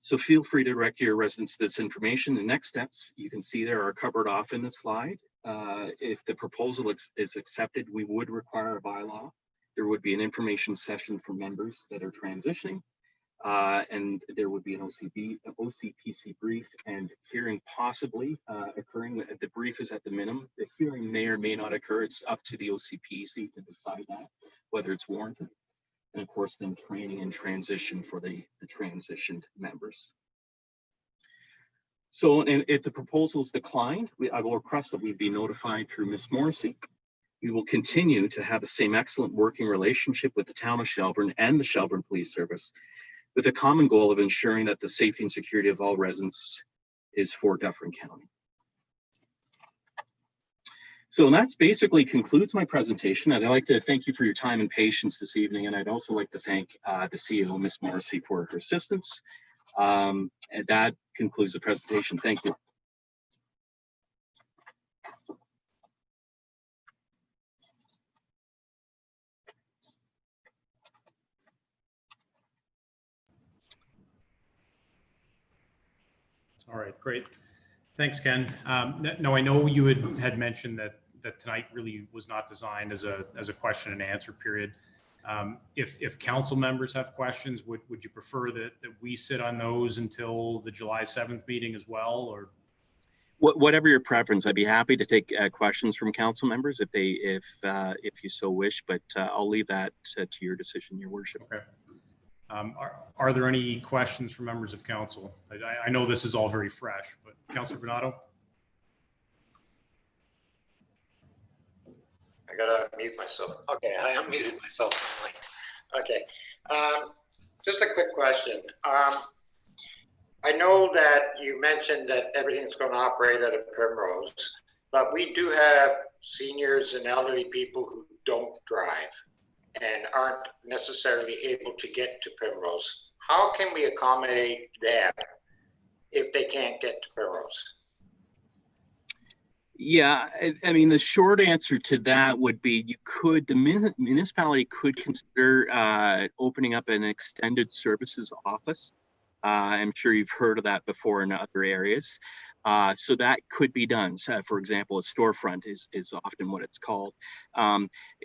So feel free to direct your residents to this information. The next steps you can see there are covered off in the slide. If the proposal is accepted, we would require a bylaw. There would be an information session for members that are transitioning. And there would be an OCPC brief and hearing possibly occurring. The brief is at the minimum. The hearing may or may not occur. It's up to the OCPC to decide that, whether it's warranted. And of course, then training and transition for the transitioned members. So, and if the proposal is declined, I will request that we be notified through Ms. Morrissey. We will continue to have the same excellent working relationship with the town of Shelburne and the Shelburne Police Service, with a common goal of ensuring that the safety and security of all residents is for Dufferin County. So that's basically concludes my presentation. I'd like to thank you for your time and patience this evening. And I'd also like to thank the CEO, Ms. Morrissey, for her assistance. And that concludes the presentation. Thank you. All right, great. Thanks, Ken. No, I know you had mentioned that tonight really was not designed as a question and answer period. If council members have questions, would you prefer that we sit on those until the July 7th meeting as well, or? Whatever your preference, I'd be happy to take questions from council members if you so wish, but I'll leave that to your decision, Your Worship. Okay. Are there any questions from members of council? I know this is all very fresh, but Councillor Bernardo? I gotta unmute myself. Okay, I unmuted myself. Okay, just a quick question. I know that you mentioned that everything's going to operate at a Primrose, but we do have seniors and elderly people who don't drive and aren't necessarily able to get to Primrose. How can we accommodate them if they can't get to Primrose? Yeah, I mean, the short answer to that would be the municipality could consider opening up an extended services office. I'm sure you've heard of that before in other areas. So that could be done. So, for example, a storefront is often what it's called.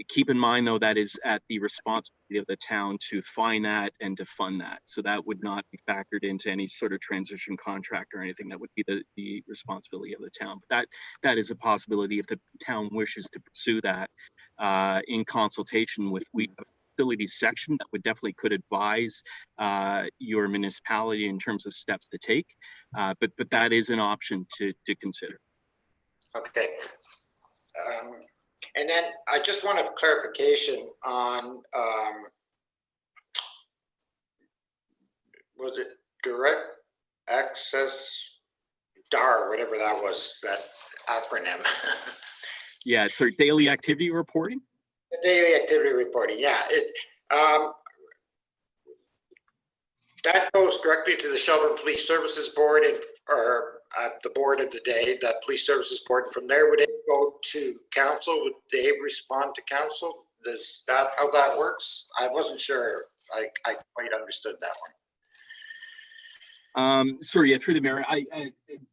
Keep in mind, though, that is at the responsibility of the town to find that and to fund that. So that would not be factored into any sort of transition contract or anything. That would be the responsibility of the town. But that is a possibility if the town wishes to pursue that in consultation with facilities section that would definitely could advise your municipality in terms of steps to take, but that is an option to consider. Okay, and then I just want a clarification on was it direct access DAR, whatever that was, that acronym. Yeah, it's our daily activity reporting. The daily activity reporting, yeah. That goes directly to the Shelburne Police Services Board or the board of the day, the Police Services Board, and from there would it go to council? Would they respond to council? Is that how that works? I wasn't sure. I quite understood that one. Sorry, yeah, through the mayor.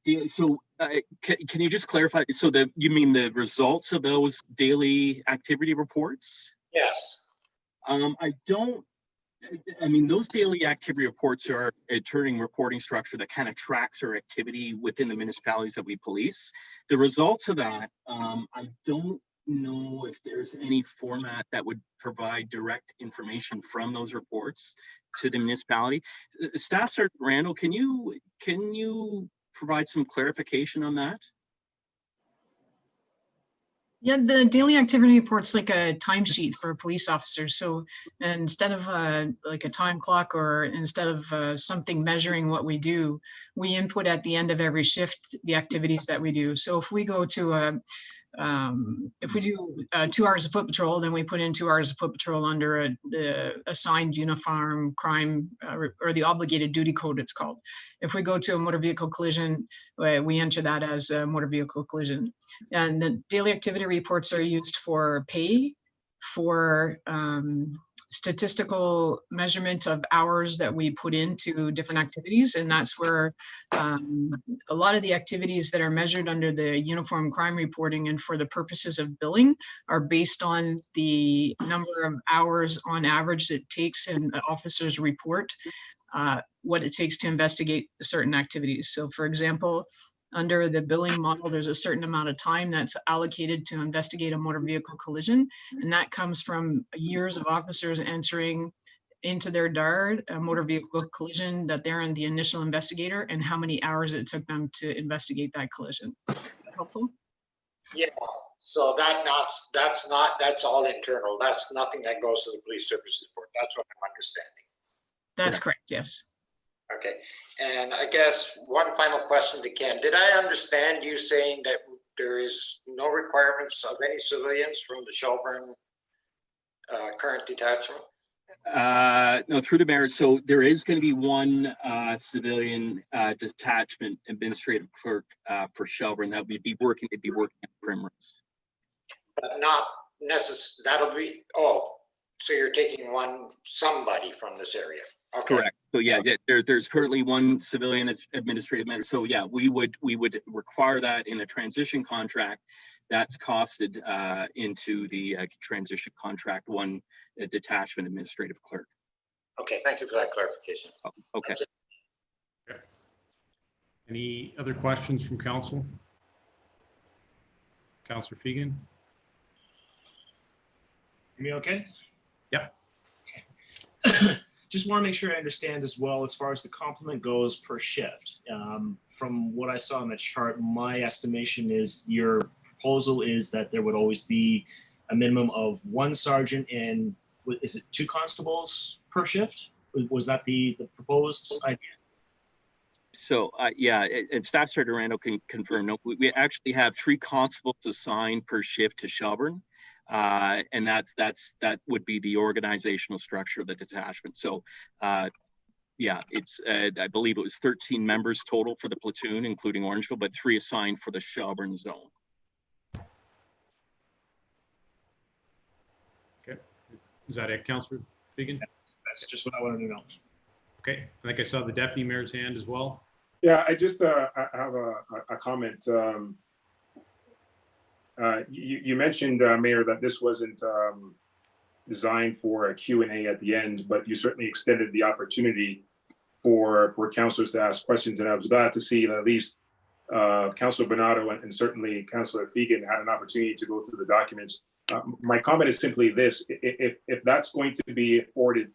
Can you just clarify? So you mean the results of those daily activity reports? Yes. I mean, those daily activity reports are a turning reporting structure that kind of tracks our activity within the municipalities that we police. The results of that, I don't know if there's any format that would provide direct information from those reports to the municipality. Staff Sergeant Randall, can you provide some clarification on that? Yeah, the daily activity report's like a timesheet for police officers. So instead of like a time clock or instead of something measuring what we do, we input at the end of every shift the activities that we do. So if we go to if we do 2 hours of foot patrol, then we put in 2 hours of foot patrol under the assigned uniform crime or the obligated duty code, it's called. If we go to a motor vehicle collision, we enter that as a motor vehicle collision. And the daily activity reports are used for pay, for statistical measurement of hours that we put into different activities. And that's where a lot of the activities that are measured under the uniform crime reporting and for the purposes of billing are based on the number of hours on average it takes in the officer's report, what it takes to investigate certain activities. So for example, under the billing model, there's a certain amount of time that's allocated to investigate a motor vehicle collision. And that comes from years of officers entering into their DAR, a motor vehicle collision, that they're in the initial investigator and how many hours it took them to investigate that collision. Is that helpful? Yeah, so that's all internal. That's nothing that goes to the Police Services Board. That's what I'm understanding. That's correct, yes. Okay, and I guess one final question to Ken. Did I understand you saying that there is no requirements of any civilians from the Shelburne current detachment? No, through the mayor. So there is going to be one civilian detachment administrative clerk for Shelburne that would be working. They'd be working at Primrose. But not necessarily, that'll be, so you're taking somebody from this area. Okay. Correct. So yeah, there's currently one civilian administrative manager. So yeah, we would require that in a transition contract. That's costed into the transition contract, one detachment administrative clerk. Okay, thank you for that clarification. Oh, okay. Okay. Any other questions from council? Councillor Fegan? Hear me okay? Yep. Just want to make sure I understand as well as far as the complement goes per shift. From what I saw on the chart, my estimation is your proposal is that there would always be a minimum of one sergeant and is it 2 constables per shift? Was that the proposed idea? So yeah, and Staff Sergeant Randall can confirm. No, we actually have 3 constables assigned per shift to Shelburne. And that would be the organizational structure of the detachment. So yeah, it's I believe it was 13 members total for the platoon, including Orangeville, but 3 assigned for the Shelburne zone. Okay, is that it, Councillor Fegan? That's just what I wanted to know. Okay, I think I saw the deputy mayor's hand as well. Yeah, I just I have a comment. You mentioned, Mayor, that this wasn't designed for a Q&A at the end, but you certainly extended the opportunity for councillors to ask questions. And I was glad to see that at least Councillor Bernardo and certainly Councillor Fegan had an opportunity to go through the documents. My comment is simply this: if that's going to be forwarded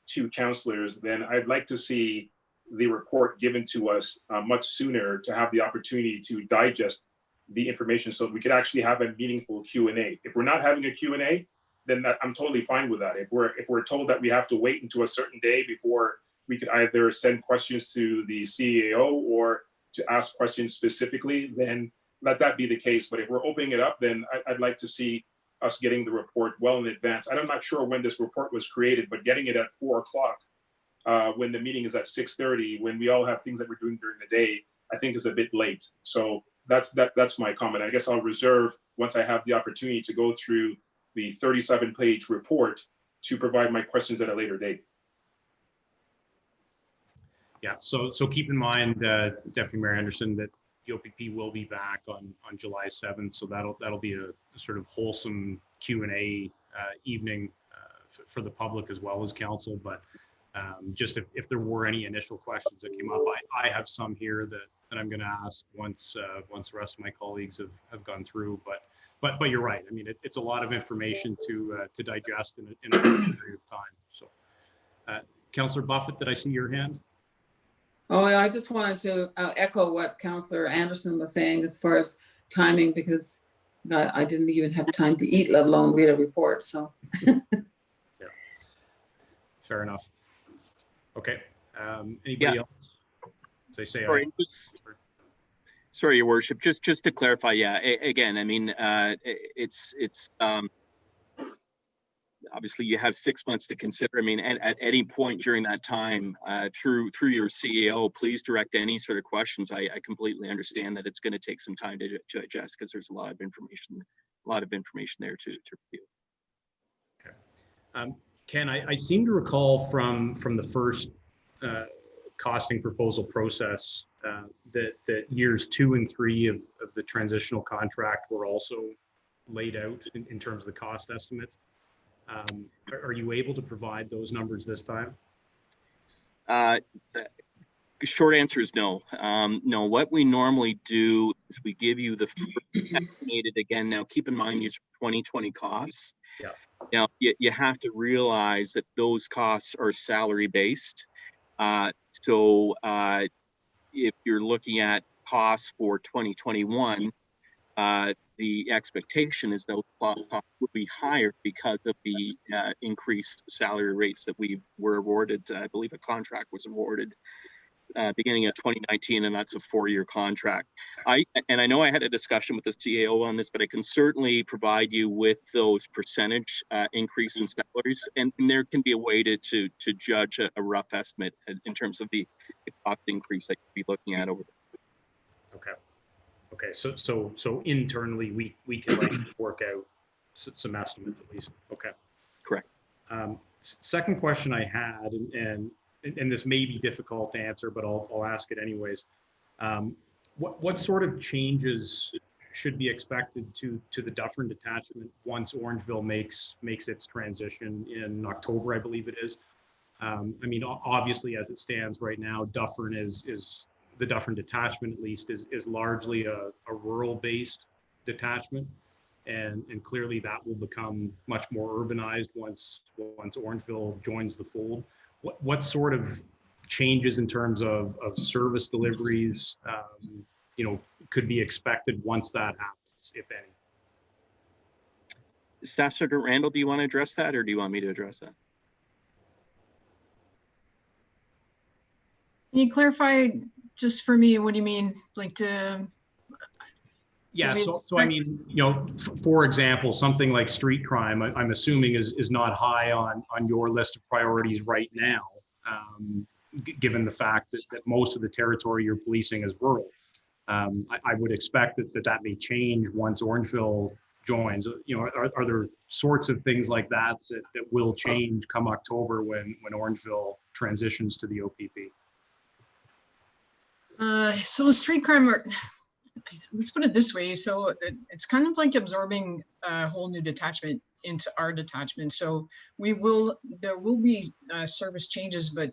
to councillors, then I'd like to see the report given to us much sooner to have the opportunity to digest the information so we could actually have a meaningful Q&A. If we're not having a Q&A, then I'm totally fine with that. If we're told that we have to wait until a certain day before we could either send questions to the CAO or to ask questions specifically, then let that be the case. But if we're opening it up, then I'd like to see us getting the report well in advance. And I'm not sure when this report was created, but getting it at 4 o'clock when the meeting is at 6:30, when we all have things that we're doing during the day, I think is a bit late. So that's my comment. I guess I'll reserve, once I have the opportunity to go through the 37-page report, to provide my questions at a later date. Yeah, so keep in mind, Deputy Mayor Anderson, that the OPP will be back on July 7th, so that'll be a sort of wholesome Q&A evening for the public as well as council. But just if there were any initial questions that came up, I have some here that I'm going to ask once the rest of my colleagues have gone through. But you're right. I mean, it's a lot of information to digest in a short period of time. So, Councillor Buffett, did I see your hand? Oh, I just wanted to echo what Councillor Anderson was saying as far as timing, because I didn't even have time to eat, let alone read a report. So, yeah, fair enough. Okay. Anybody else? They say Sorry, Your Worship. Just to clarify, yeah. Again, I mean, it's obviously you have 6 months to consider. I mean, at any point during that time, through your CEO, please direct any sort of questions. I completely understand that it's going to take some time to adjust, because there's a lot of information there to review. Okay. Ken, I seem to recall from the first costing proposal process that years 2 and 3 of the transitional contract were also laid out in terms of the cost estimates. Are you able to provide those numbers this time? Short answer is no. No, what we normally do is we give you the estimated, again, now keep in mind these are 2020 costs. Yeah. Now, you have to realize that those costs are salary based. So if you're looking at costs for 2021, the expectation is those costs will be higher because of the increased salary rates that we were awarded. I believe a contract was awarded beginning of 2019, and that's a 4-year contract. I know I had a discussion with the CAO on this, but I can certainly provide you with those percentage increase in salaries, and there can be a way to judge a rough estimate in terms of the cost increase that you'd be looking at over. Okay. Okay. So internally, we can like work out some estimates at least. Okay. Correct. Second question I had, and this may be difficult to answer, but I'll ask it anyways. What sort of changes should be expected to the Dufferin Detachment once Orangeville makes its transition in October, I believe it is? I mean, obviously, as it stands right now, Dufferin is the Dufferin Detachment, at least, is largely a rural-based detachment. And clearly that will become much more urbanized once Orangeville joins the fold. What sort of changes in terms of service deliveries, could be expected once that happens, if any? Staff Sergeant Randall, do you want to address that, or do you want me to address that? Can you clarify just for me, what do you mean? Like to... Yeah, so I mean, for example, something like street crime, I'm assuming is not high on your list of priorities right now, given the fact that most of the territory you're policing is rural. I would expect that may change once Orangeville joins. Are there sorts of things like that will change come October when Orangeville transitions to the OPP? So street crime, let's put it this way. So it's kind of like absorbing a whole new detachment into our detachment. So there will be service changes, but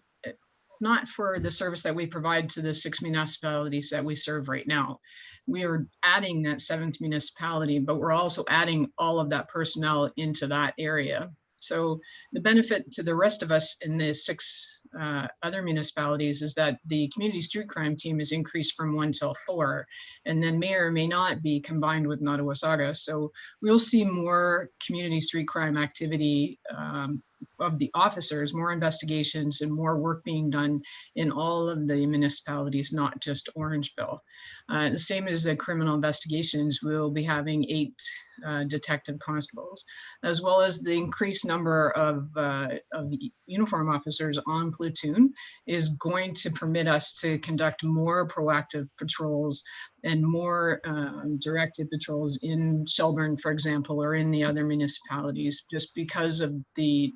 not for the service that we provide to the 6 municipalities that we serve right now. We are adding that 7th municipality, but we're also adding all of that personnel into that area. So the benefit to the rest of us in the 6 other municipalities is that the community street crime team is increased from 1 till 4, and then may or may not be combined with Nottawasaga. So we'll see more community street crime activity of the officers, more investigations and more work being done in all of the municipalities, not just Orangeville. The same as the criminal investigations, we'll be having 8 detective constables, as well as the increased number of uniform officers on platoon is going to permit us to conduct more proactive patrols and more directed patrols in Shelburne, for example, or in the other municipalities, just because of the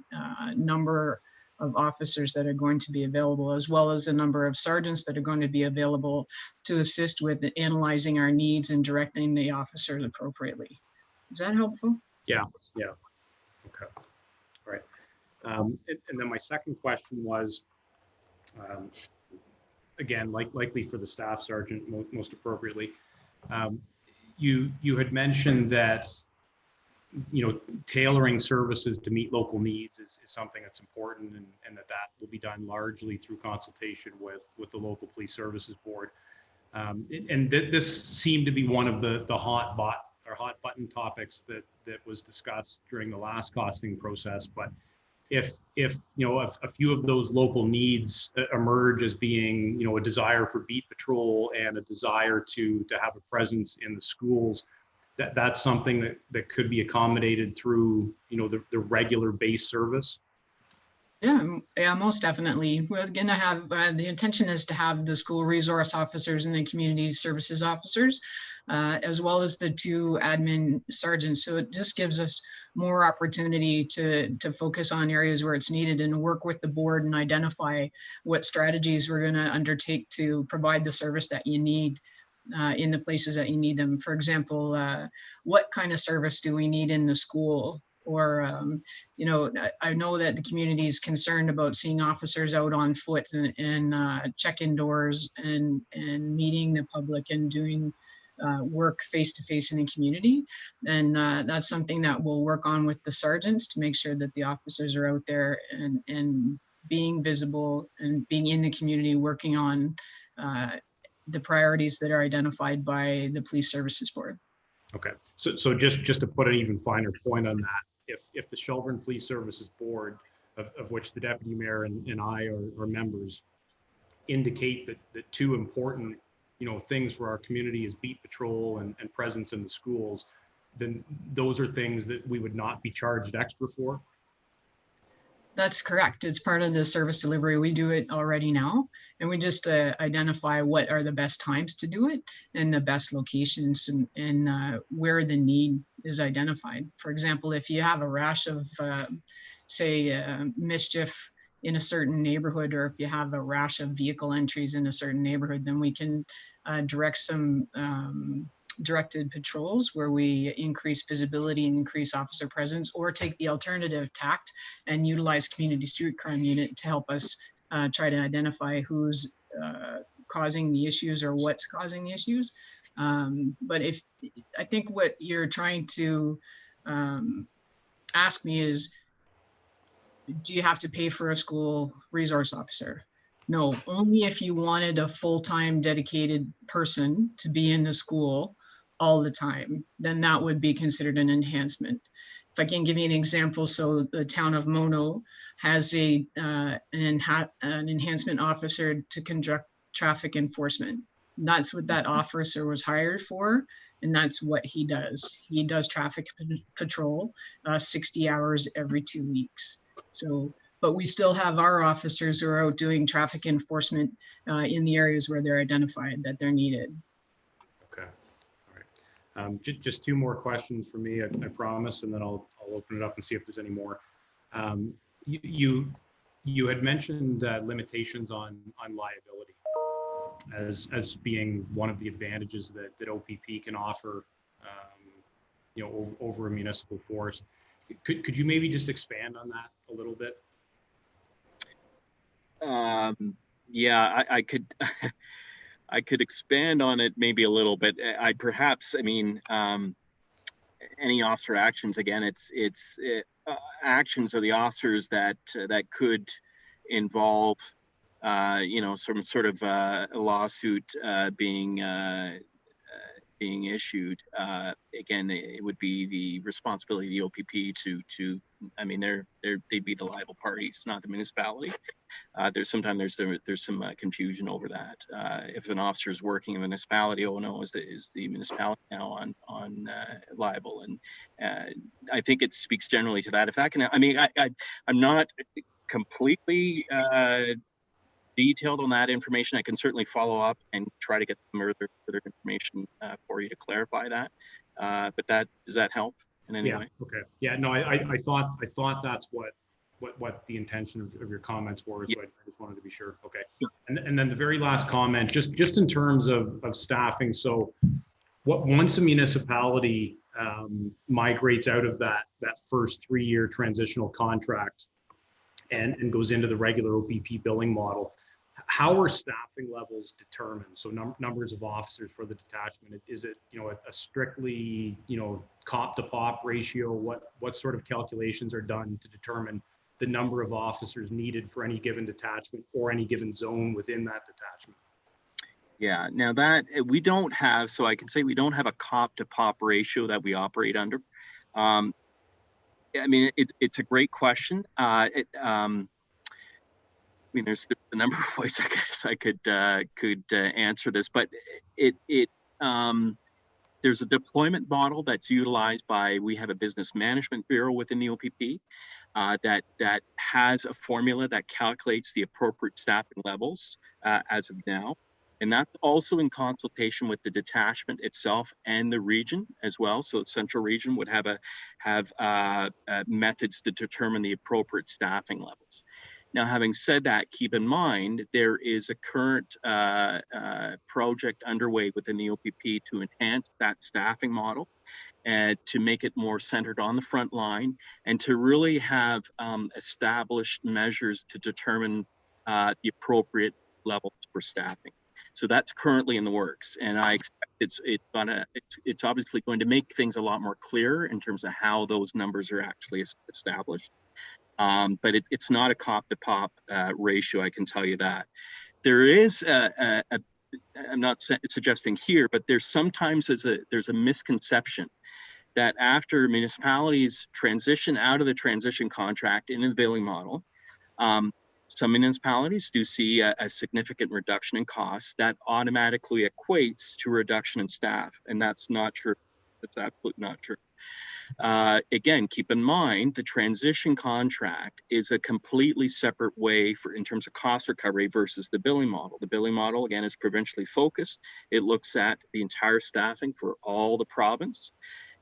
number of officers that are going to be available, as well as the number of sergeants that are going to be available to assist with analyzing our needs and directing the officers appropriately. Is that helpful? Yeah. Okay. All right. And then my second question was, again, likely for the staff sergeant, most appropriately, you had mentioned that tailoring services to meet local needs is something that's important, and that will be done largely through consultation with the local police services board. And this seemed to be one of the hot button topics that was discussed during the last costing process. But if a few of those local needs emerge as being a desire for beat patrol and a desire to have a presence in the schools, that's something that could be accommodated through the regular base service. Yeah, most definitely. We're going to have the intention is to have the school resource officers and the community services officers, as well as the 2 admin sergeants. So it just gives us more opportunity to focus on areas where it's needed and work with the board and identify what strategies we're going to undertake to provide the service that you need in the places that you need them. For example, what kind of service do we need in the school? Or, I know that the community is concerned about seeing officers out on foot and check-in doors and meeting the public and doing work face-to-face in the community. And that's something that we'll work on with the sergeants to make sure that the officers are out there and being visible and being in the community, working on the priorities that are identified by the police services board. Okay, so just to put an even finer point on that, if the Shelburne Police Services Board, of which the deputy mayor and I are members, indicate that two important, things for our community is beat patrol and presence in the schools, then those are things that we would not be charged extra for. That's correct. It's part of the service delivery. We do it already now, and we just identify what are the best times to do it and the best locations and where the need is identified. For example, if you have a rash of, say, mischief in a certain neighborhood, or if you have a rash of vehicle entries in a certain neighborhood, then we can direct some directed patrols where we increase visibility and increase officer presence, or take the alternative tact and utilize community street crime unit to help us try to identify who's causing the issues or what's causing the issues. But I think what you're trying to ask me is, do you have to pay for a school resource officer? No, only if you wanted a full-time dedicated person to be in the school all the time, then that would be considered an enhancement. If I can give you an example, so the town of Mono has an enhancement officer to conduct traffic enforcement. That's what that officer was hired for, and that's what he does. He does traffic patrol 60 hours every 2 weeks. So, but we still have our officers who are out doing traffic enforcement in the areas where they're identified that they're needed. Okay, all right. Just two more questions for me, I promise, and then I'll open it up and see if there's any more. You had mentioned limitations on liability as being one of the advantages that OPP can offer, over a municipal force. Could you maybe just expand on that a little bit? Yeah, I could. I could expand on it maybe a little bit. Any officer actions, again, it's actions of the officers that could involve, some sort of a lawsuit being issued. Again, it would be the responsibility of the OPP to they'd be the liable parties, not the municipality. There's some confusion over that. If an officer is working in a municipality, is the municipality now on liable? And I think it speaks generally to that. If that can, I'm not completely detailed on that information. I can certainly follow up and try to get further information for you to clarify that. But does that help in any way? Okay. Yeah. No, I thought that's what the intention of your comments were. So yeah. I just wanted to be sure. Okay. And then the very last comment, just in terms of staffing. So once a municipality migrates out of that first 3-year transitional contract and goes into the regular OPP billing model, how are staffing levels determined? So numbers of officers for the detachment, is it, a strictly, cop to pop ratio? What sort of calculations are done to determine the number of officers needed for any given detachment or any given zone within that detachment? Yeah, now that we don't have, so I can say we don't have a cop to pop ratio that we operate under. It's a great question. There's a number of ways I guess I could answer this, but there's a deployment model that's utilized we have a business management bureau within the OPP that has a formula that calculates the appropriate staffing levels as of now. And that's also in consultation with the detachment itself and the region as well. So the central region would have methods to determine the appropriate staffing levels. Now, having said that, keep in mind, there is a current project underway within the OPP to enhance that staffing model and to make it more centered on the front line and to really have established measures to determine the appropriate levels for staffing. So that's currently in the works, and I expect it's obviously going to make things a lot more clear in terms of how those numbers are actually established. But it's not a cop to pop ratio, I can tell you that. There is I'm not suggesting here, but there's sometimes there's a misconception that after municipalities transition out of the transition contract into the billing model, Some municipalities do see a significant reduction in costs that automatically equates to a reduction in staff, and that's not true. That's absolutely not true. Again, keep in mind the transition contract is a completely separate way in terms of cost recovery versus the billing model. The billing model, again, is provincially focused. It looks at the entire staffing for all the province.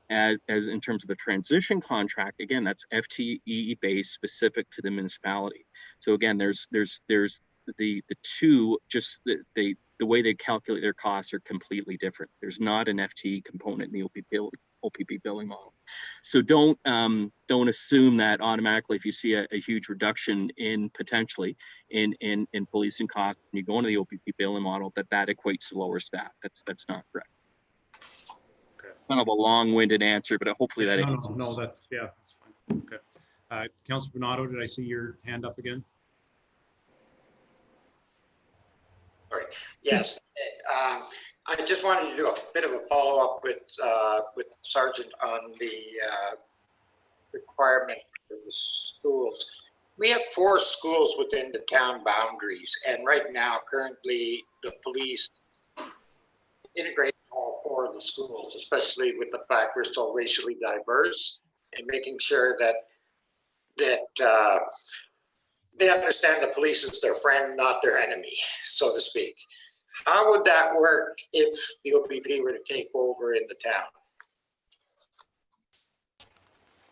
As in terms of the transition contract, again, that's FTE based, specific to the municipality. So again, there's the two, just the way they calculate their costs are completely different. There's not an FTE component in the OPP billing model. So don't assume that automatically if you see a huge reduction in potentially in policing costs when you go into the OPP billing model that equates to lower staff. That's not correct. Kind of a long-winded answer, but hopefully that answers. No, that's fine. Okay. Councilor Bernardo, did I see your hand up again? Sorry. Yes. I just wanted to do a bit of a follow-up with Sergeant on the requirement for the schools. We have 4 schools within the town boundaries, and right now, currently, the police integrate all 4 of the schools, especially with the fact we're so racially diverse, and making sure that they understand the police is their friend, not their enemy, so to speak. How would that work if the OPP were to take over in the town?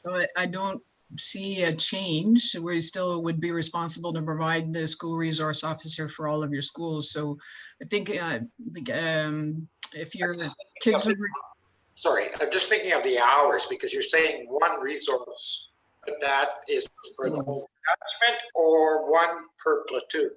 So I don't see a change. We still would be responsible to provide the school resource officer for all of your schools. So I think if your kids are... Sorry, I'm just thinking of the hours, because you're saying 1 resource, but that is for the whole detachment or 1 per platoon?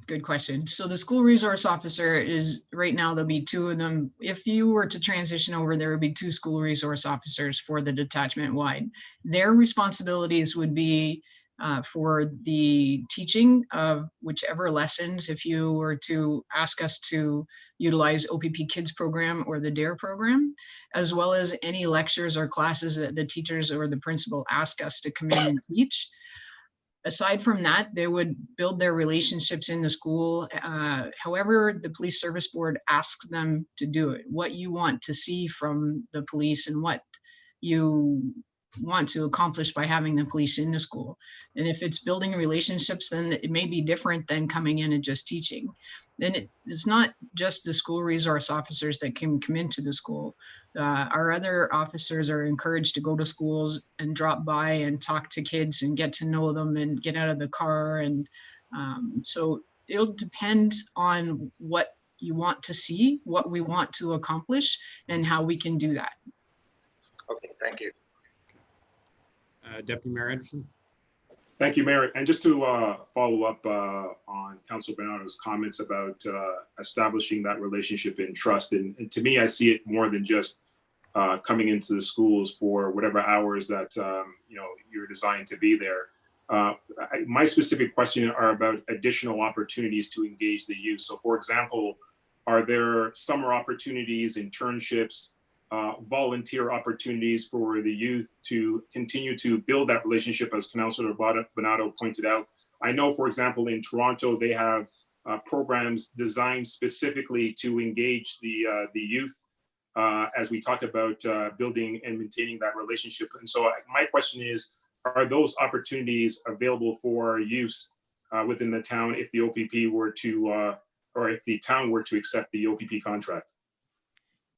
Good question. So the school resource officer is, right now there'll be 2 of them. If you were to transition over, there would be 2 school resource officers for the detachment wide. Their responsibilities would be for the teaching of whichever lessons, if you were to ask us to utilize OPP Kids program or the DARE program, as well as any lectures or classes that the teachers or the principal ask us to come in and teach. Aside from that, they would build their relationships in the school, however the police service board asks them to do it, what you want to see from the police and what you want to accomplish by having the police in the school. And if it's building relationships, then it may be different than coming in and just teaching. Then it's not just the school resource officers that can come into the school. Our other officers are encouraged to go to schools and drop by and talk to kids and get to know them and get out of the car. And so it'll depend on what you want to see, what we want to accomplish, and how we can do that. Okay, thank you. Deputy Mayor Anderson. Thank you, Mayor. And just to follow up on Councilor Bernardo's comments about establishing that relationship and trust. And to me, I see it more than just coming into the schools for whatever hours that you're designed to be there. My specific question are about additional opportunities to engage the youth. So, for example, are there summer opportunities, internships, volunteer opportunities for the youth to continue to build that relationship, as Councilor Bernardo pointed out? I know, for example, in Toronto, they have programs designed specifically to engage the youth as we talk about building and maintaining that relationship. And so my question is, are those opportunities available for youth within the town if the OPP were to, or if the town were to accept the OPP contract?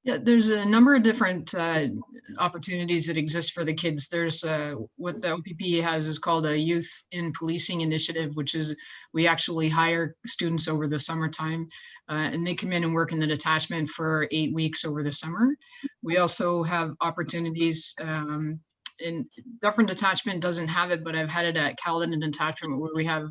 Yeah, there's a number of different opportunities that exist for the kids. There's what the OPP has is called a Youth in Policing initiative, which is we actually hire students over the summertime and they come in and work in the detachment for 8 weeks over the summer. We also have opportunities in Dufferin Detachment doesn't have it, but I've had it at Caledon Detachment where we have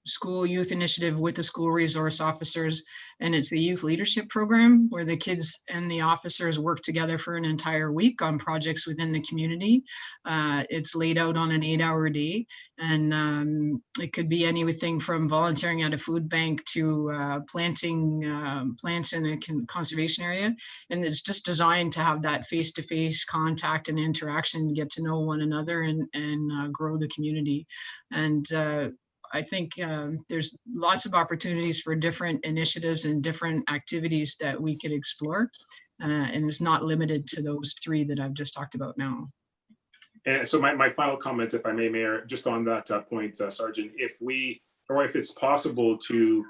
school youth initiative with the school resource officers, and it's a youth leadership program where the kids and the officers work together for an entire week on projects within the community. It's laid out on an 8-hour day, and it could be anything from volunteering at a food bank to planting plants in a conservation area. And it's just designed to have that face-to-face contact and interaction, get to know one another and grow the community. And I think there's lots of opportunities for different initiatives and different activities that we could explore. And it's not limited to those 3 that I've just talked about now. And so my final comment, if I may, Mayor, just on that point, Sergeant, if it's possible to,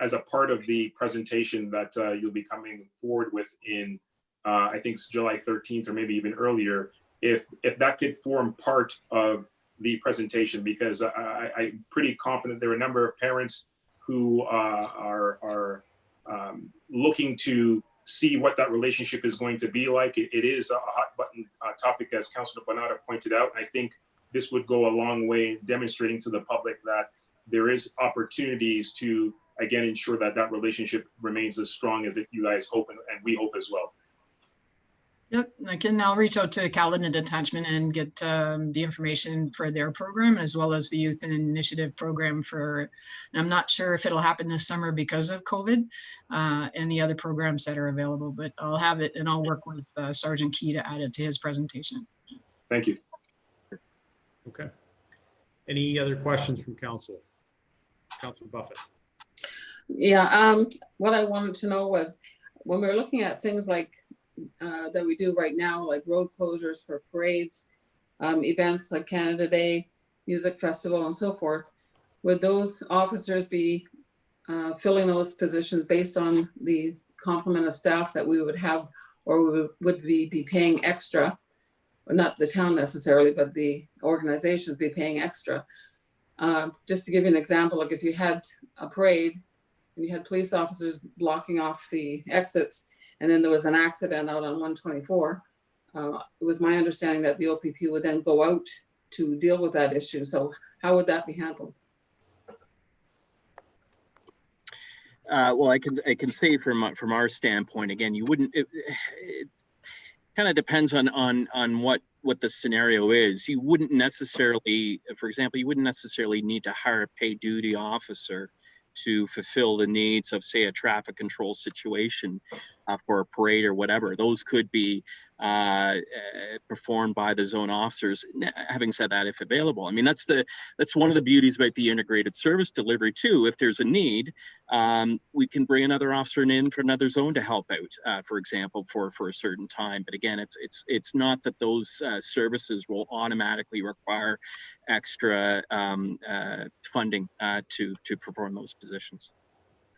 as a part of the presentation that you'll be coming forward with in, I think it's July 13th or maybe even earlier, if that could form part of the presentation, because I'm pretty confident there are a number of parents who are looking to see what that relationship is going to be like. It is a hot button topic, as Councillor Bonata pointed out. I think this would go a long way in demonstrating to the public that there is opportunities to, again, ensure that that relationship remains as strong as you guys hope and we hope as well. Yep, I'll reach out to Caledon Detachment and get the information for their program, as well as the Youth Initiative program and I'm not sure if it'll happen this summer because of COVID and the other programs that are available, but I'll have it and I'll work with Sergeant Key to add it to his presentation. Thank you. Okay. Any other questions from Council? Councilor Buffett. Yeah, what I wanted to know was, when we're looking at things like that we do right now, like road closures for parades, events like Canada Day, music festival, and so forth, would those officers be filling those positions based on the complement of staff that we would have, or would we be paying extra? Not the town necessarily, but the organizations be paying extra. Just to give you an example, like if you had a parade and you had police officers blocking off the exits, and then there was an accident out on 124, it was my understanding that the OPP would then go out to deal with that issue. So how would that be handled? Well, I can say from our standpoint, again, you wouldn't. It kind of depends on what the scenario is. You wouldn't necessarily, for example, you wouldn't necessarily need to hire a paid duty officer to fulfill the needs of, say, a traffic control situation for a parade or whatever. Those could be performed by the zone officers. Having said that, if available, I mean, that's one of the beauties about the integrated service delivery too. If there's a need, we can bring another officer in from another zone to help out, for example, for a certain time. But again, it's not that those services will automatically require extra funding to perform those positions.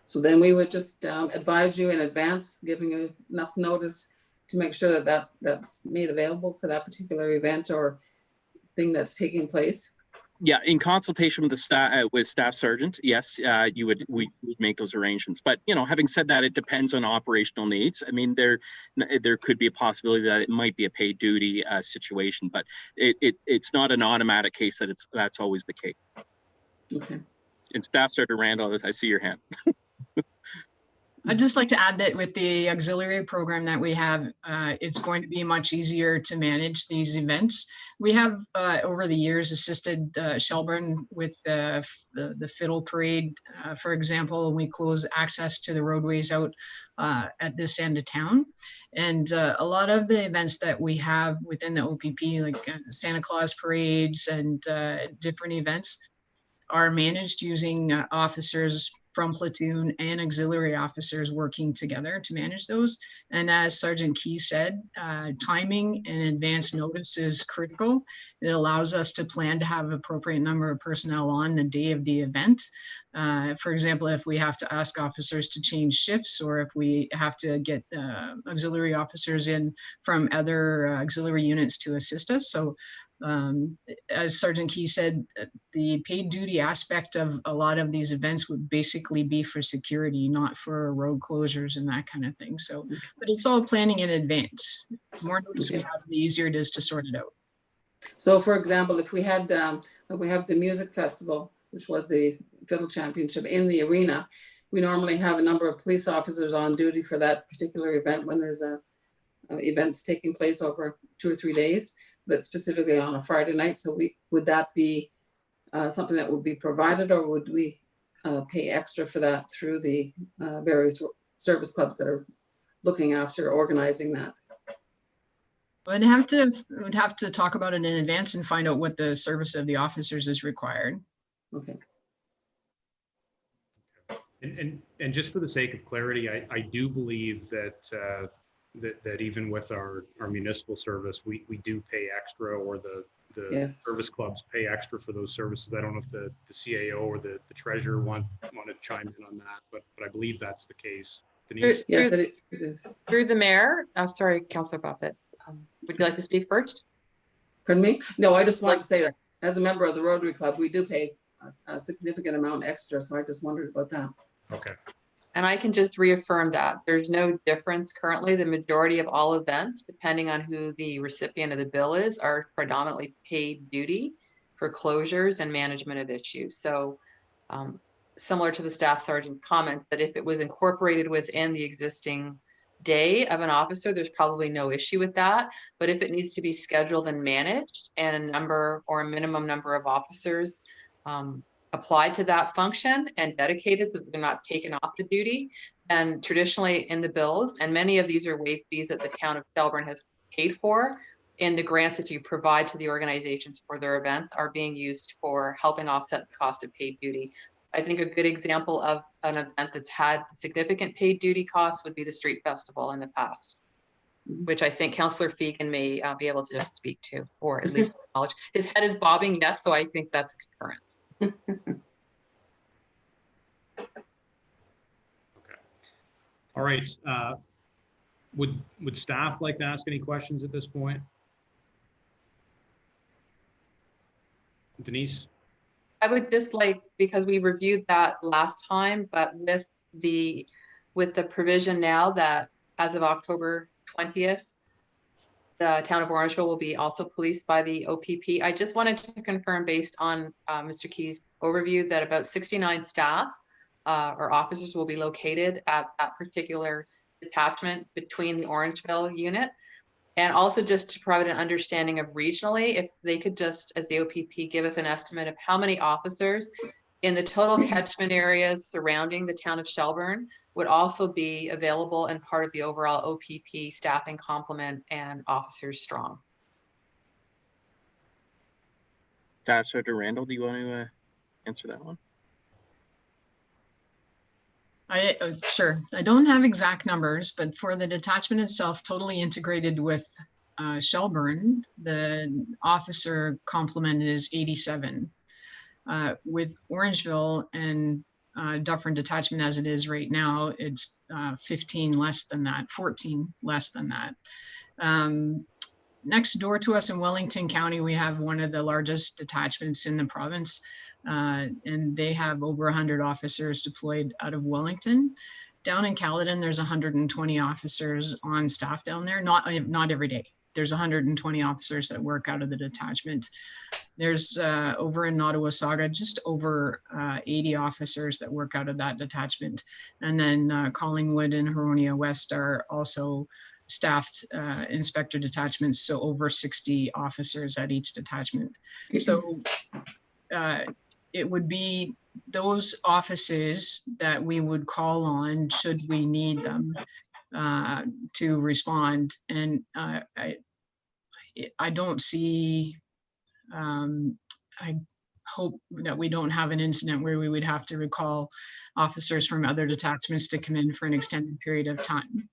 So then we would just advise you in advance, giving you enough notice to make sure that's made available for that particular event or thing that's taking place. Yeah, in consultation with the staff sergeant, yes, we would make those arrangements. But having said that, it depends on operational needs. I mean, there could be a possibility that it might be a paid duty situation, but it's not an automatic case that that's always the case. Okay. And Staff Sergeant Randall, I see your hand. I'd just like to add that with the auxiliary program that we have, it's going to be much easier to manage these events. We have over the years assisted Shelburne with the fiddle parade, for example, and we close access to the roadways out at this end of town. And a lot of the events that we have within the OPP, like Santa Claus parades and different events, are managed using officers from platoon and auxiliary officers working together to manage those. And as Sergeant Key said, timing and advance notice is critical. It allows us to plan to have an appropriate number of personnel on the day of the event. For example, if we have to ask officers to change shifts, or if we have to get auxiliary officers in from other auxiliary units to assist us. So as Sergeant Key said, the paid duty aspect of a lot of these events would basically be for security, not for road closures and that kind of thing. So, but it's all planning in advance. The more notice we have, the easier it is to sort it out. So for example, if we had, we have the music festival which was the Fiddle Championship in the arena. We normally have a number of police officers on duty for that particular event when there's events taking place over 2 or 3 days, but specifically on a Friday night. So would that be something that would be provided, or would we pay extra for that through the various service clubs that are looking after organizing that? We'd have to talk about it in advance and find out what the service of the officers is required. Okay. And just for the sake of clarity, I do believe that that even with our municipal service, we do pay extra, or the Yes. service clubs pay extra for those services. I don't know if the CAO or the treasurer want to chime in on that, but I believe that's the case. Denise? Yes, it is. Through the mayor. Oh, sorry, Councillor Buffett. Would you like to speak first? Pardon me? No, I just wanted to say that as a member of the Rotary Club, we do pay a significant amount extra. So I just wondered about that. Okay. And I can just reaffirm that there's no difference currently. The majority of all events, depending on who the recipient of the bill is, are predominantly paid duty for closures and management of issues. So similar to the staff sergeant's comments, that if it was incorporated within the existing day of an officer, there's probably no issue with that. But if it needs to be scheduled and managed, and a number or a minimum number of officers applied to that function and dedicated so that they're not taken off the duty, and traditionally in the bills, and many of these are waived fees that the town of Shelburne has paid for, in the grants that you provide to the organizations for their events, are being used for helping offset the cost of paid duty. I think a good example of an event that's had significant paid duty costs would be the street festival in the past, which I think Councillor Fegan may be able to just speak to, or at least acknowledge. His head is bobbing, yes, so I think that's a concurrence. Okay. All right. Would staff like to ask any questions at this point? Denise? I would just like, because we reviewed that last time, but with the provision now that as of October 20th, the town of Orangeville will be also policed by the OPP. I just wanted to confirm, based on Mr. Key's overview, that about 69 staff or officers will be located at that particular detachment between the Orangeville unit. And also just to provide an understanding of regionally, if they could just, as the OPP, give us an estimate of how many officers in the total catchment areas surrounding the town of Shelburne would also be available and part of the overall OPP staffing complement and officers strong. Sergeant Randall, do you want to answer that one? Sure. I don't have exact numbers, but for the detachment itself, totally integrated with Shelburne, the officer complement is 87. With Orangeville and Dufferin Detachment as it is right now, it's 15 less than that, 14 less than that. Next door to us in Wellington County, we have one of the largest detachments in the province. And they have over 100 officers deployed out of Wellington. Down in Caledon, there's 120 officers on staff down there, not every day. There's 120 officers that work out of the detachment. There's over in Nottawasaga, just over 80 officers that work out of that detachment. And then Collingwood and Huronia West are also staffed inspector detachments, so over 60 officers at each detachment. So it would be those offices that we would call on should we need them to respond. And I don't see, I hope that we don't have an incident where we would have to recall officers from other detachments to come in for an extended period of time.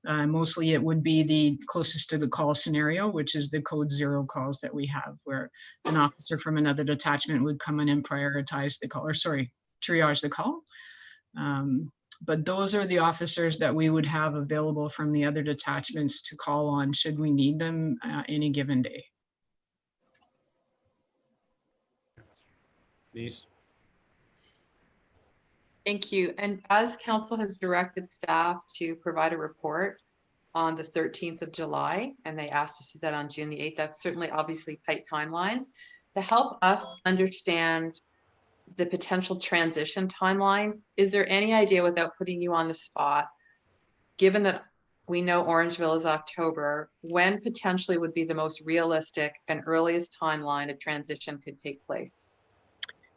Mostly it would be the closest to the call scenario, which is the code 0 calls that we have, where an officer from another detachment would come in and prioritize the call, or sorry, triage the call. But those are the officers that we would have available from the other detachments to call on should we need them any given day. Denise? Thank you. And as council has directed staff to provide a report on the 13th of July, and they asked us to do that on June the 8th, that's certainly obviously tight timelines, to help us understand the potential transition timeline. Is there any idea, without putting you on the spot, given that we know Orangeville is October, when potentially would be the most realistic and earliest timeline a transition could take place?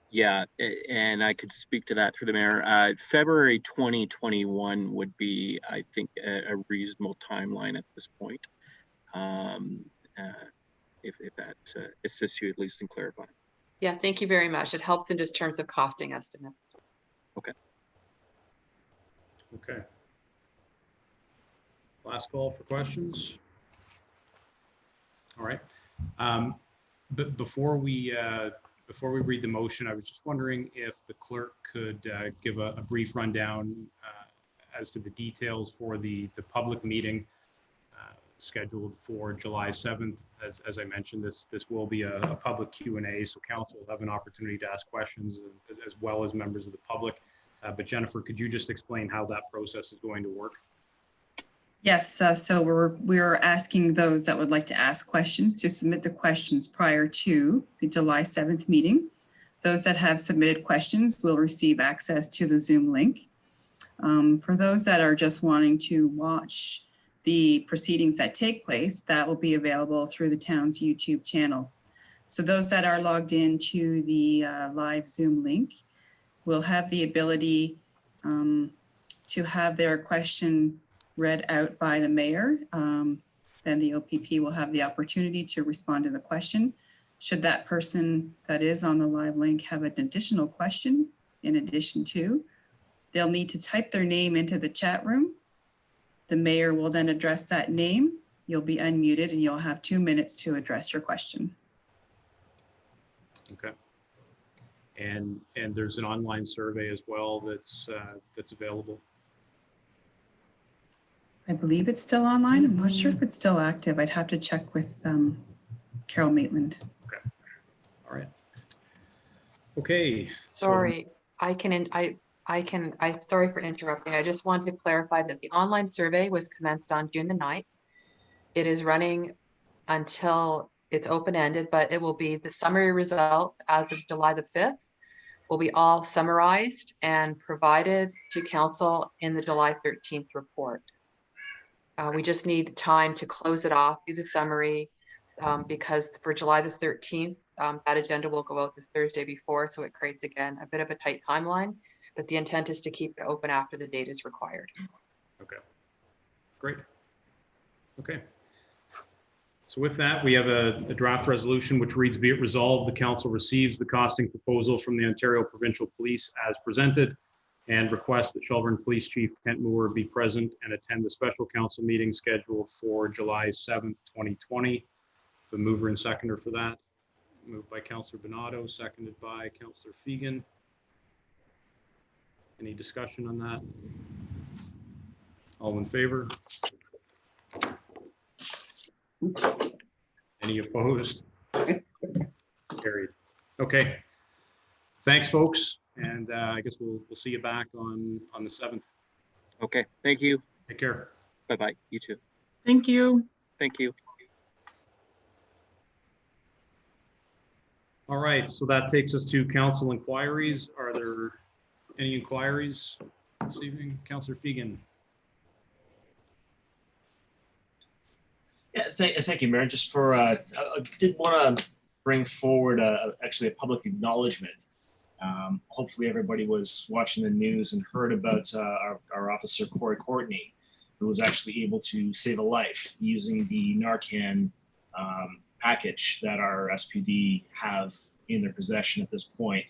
Yeah, and I could speak to that through the mayor. February 2021 would be, I think, a reasonable timeline at this point. If that assists you at least in clarifying. Yeah, thank you very much. It helps in just terms of costing estimates. Okay. Okay. Last call for questions. All right. But before we read the motion, I was just wondering if the clerk could give a brief rundown as to the details for the public meeting scheduled for July 7th. As I mentioned, this will be a public Q&A, so council will have an opportunity to ask questions as well as members of the public. But Jennifer, could you just explain how that process is going to work? Yes, so we're asking those that would like to ask questions to submit the questions prior to the July 7th meeting. Those that have submitted questions will receive access to the Zoom link. For those that are just wanting to watch the proceedings that take place, that will be available through the town's YouTube channel. So those that are logged into the live Zoom link will have the ability to have their question read out by the mayor. Then the OPP will have the opportunity to respond to the question. Should that person that is on the live link have an additional question in addition to, they'll need to type their name into the chat room. The mayor will then address that name. You'll be unmuted and you'll have 2 minutes to address your question. Okay. And there's an online survey as well that's available. I believe it's still online. I'm not sure if it's still active. I'd have to check with Carol Maitland. Okay. All right. Okay. Sorry, sorry for interrupting. I just wanted to clarify that the online survey was commenced on June the 9th. It is running until it's open-ended, but it will be the summary results as of July the 5th will be all summarized and provided to council in the July 13th report. We just need time to close it off, do the summary, because for July the 13th, that agenda will go out the Thursday before, so it creates, again, a bit of a tight timeline, but the intent is to keep it open after the date is required. Okay, great. Okay. So with that, we have a draft resolution which reads, be it resolved, the council receives the costing proposal from the Ontario Provincial Police as presented and request that Shelburne Police Chief Kent Moore be present and attend the special council meeting scheduled for July 7th, 2020. The mover and seconder for that. Moved by Councillor Bonato, seconded by Councillor Fegan. Any discussion on that? All in favor? Any opposed? Carried. Okay. Thanks, folks. And I guess we'll see you back on the 7th. Okay. Thank you. Take care. Bye-bye. You too. Thank you. Thank you. All right. So that takes us to council inquiries. Are there any inquiries this evening? Councillor Fegan. Yeah, thank you, Mayor. Just for, I did want to bring forward actually a public acknowledgement. Hopefully everybody was watching the news and heard about our officer, Corey Courtney, who was actually able to save a life using the Narcan package that our SPD have in their possession at this point.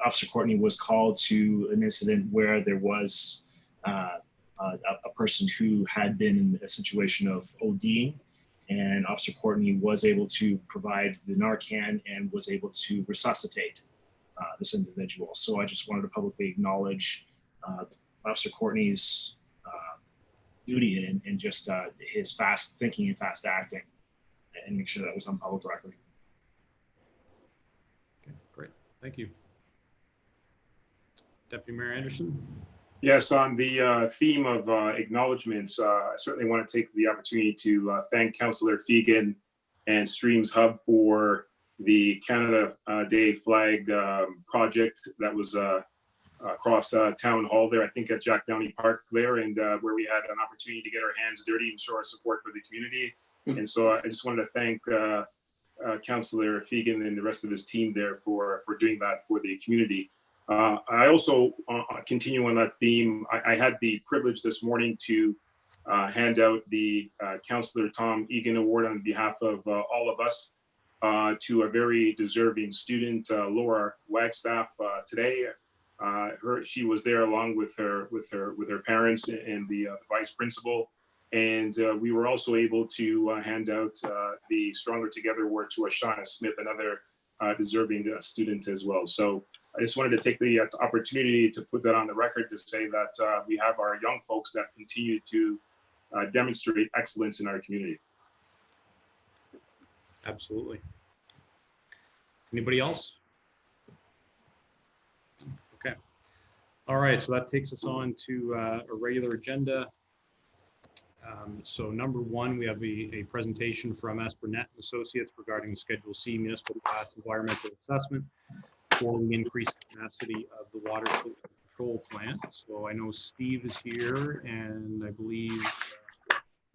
Officer Courtney was called to an incident where there was a person who had been in a situation of ODing, and Officer Courtney was able to provide the Narcan and was able to resuscitate this individual. So I just wanted to publicly acknowledge Officer Courtney's duty and just his fast thinking and fast acting, and make sure that was on public record. Okay, great. Thank you. Deputy Mayor Anderson. Yes, on the theme of acknowledgements, I certainly want to take the opportunity to thank Councillor Fegan and Streams Hub for the Canada Day flag project that was across Town Hall there, I think at Jack Downey Park there, and where we had an opportunity to get our hands dirty and show our support for the community. And so I just wanted to thank Councillor Fegan and the rest of his team there for doing that for the community. I also continue on that theme. I had the privilege this morning to hand out the Councillor Tom Egan Award on behalf of all of us to a very deserving student, Laura Wagstaff, today. She was there along with her parents and the vice principal, and we were also able to hand out the Stronger Together Award to Ashana Smith, another deserving student as well. So I just wanted to take the opportunity to put that on the record to say that we have our young folks that continue to demonstrate excellence in our community. Absolutely. Anybody else? Okay. All right, so that takes us on to a regular agenda. So number one, we have a presentation from Espernette Associates regarding the Schedule C municipal class environmental assessment for the increased capacity of the water control plant. So I know Steve is here, and I believe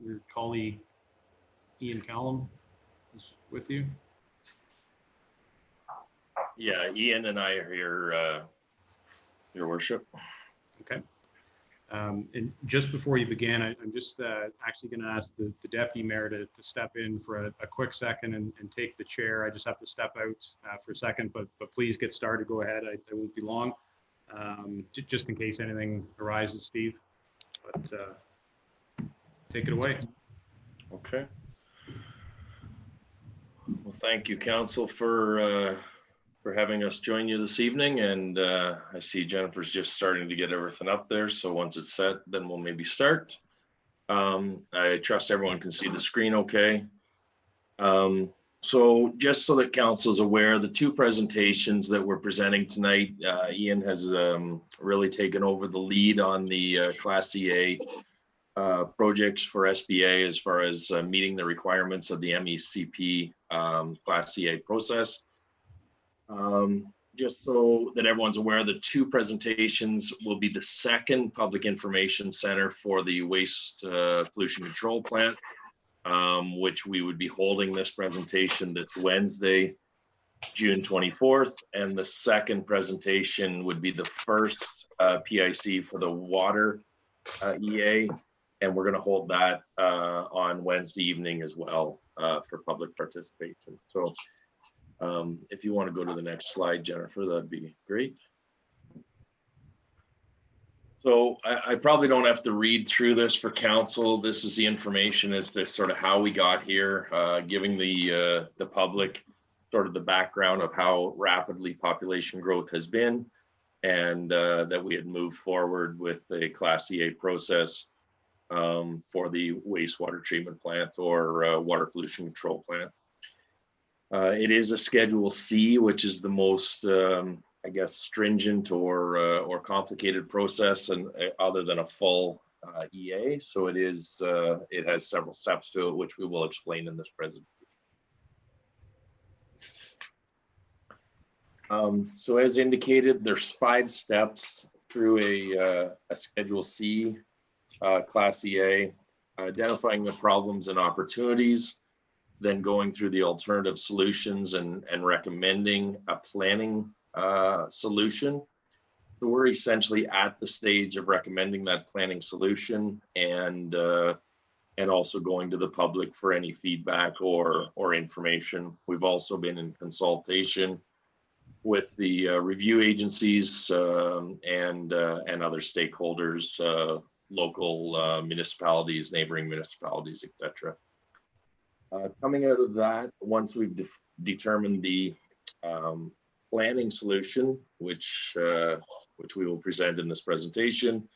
your colleague Ian Callum is with you. Yeah, Ian and I are here, Your Worship. Okay. And just before you begin, I'm just actually going to ask the deputy mayor to step in for a quick second and take the chair. I just have to step out for a second, but please get started. Go ahead. I won't be long, just in case anything arises, Steve. But take it away. Okay. Well, thank you, Council, for having us join you this evening. And I see Jennifer's just starting to get everything up there. So once it's set, then we'll maybe start. I trust everyone can see the screen okay. So just so that Council's aware, the two presentations that we're presenting tonight, Ian has really taken over the lead on the Class EA projects for SBA as far as meeting the requirements of the MECP Class EA process. Just so that everyone's aware, the two presentations will be the second public information center for the waste pollution control plant, which we would be holding this presentation this Wednesday, June 24th. And the second presentation would be the first PIC for the water EA. And we're going to hold that on Wednesday evening as well for public participation. So if you want to go to the next slide, Jennifer, that'd be great. So I probably don't have to read through this for council. This is the information as to sort of how we got here, giving the public sort of the background of how rapidly population growth has been, and that we had moved forward with a Class EA process for the wastewater treatment plant or water pollution control plant. It is a Schedule C, which is the most, I guess, stringent or complicated process, and other than a full EA. So it is. It has several steps to it, which we will explain in this presentation. So as indicated, there's 5 steps through a Schedule C Class EA, identifying the problems and opportunities, then going through the alternative solutions and recommending a planning solution. So we're essentially at the stage of recommending that planning solution and also going to the public for any feedback or information. We've also been in consultation with the review agencies and other stakeholders, local municipalities, neighboring municipalities, etc. Coming out of that, once we've determined the planning solution, which we will present in this presentation,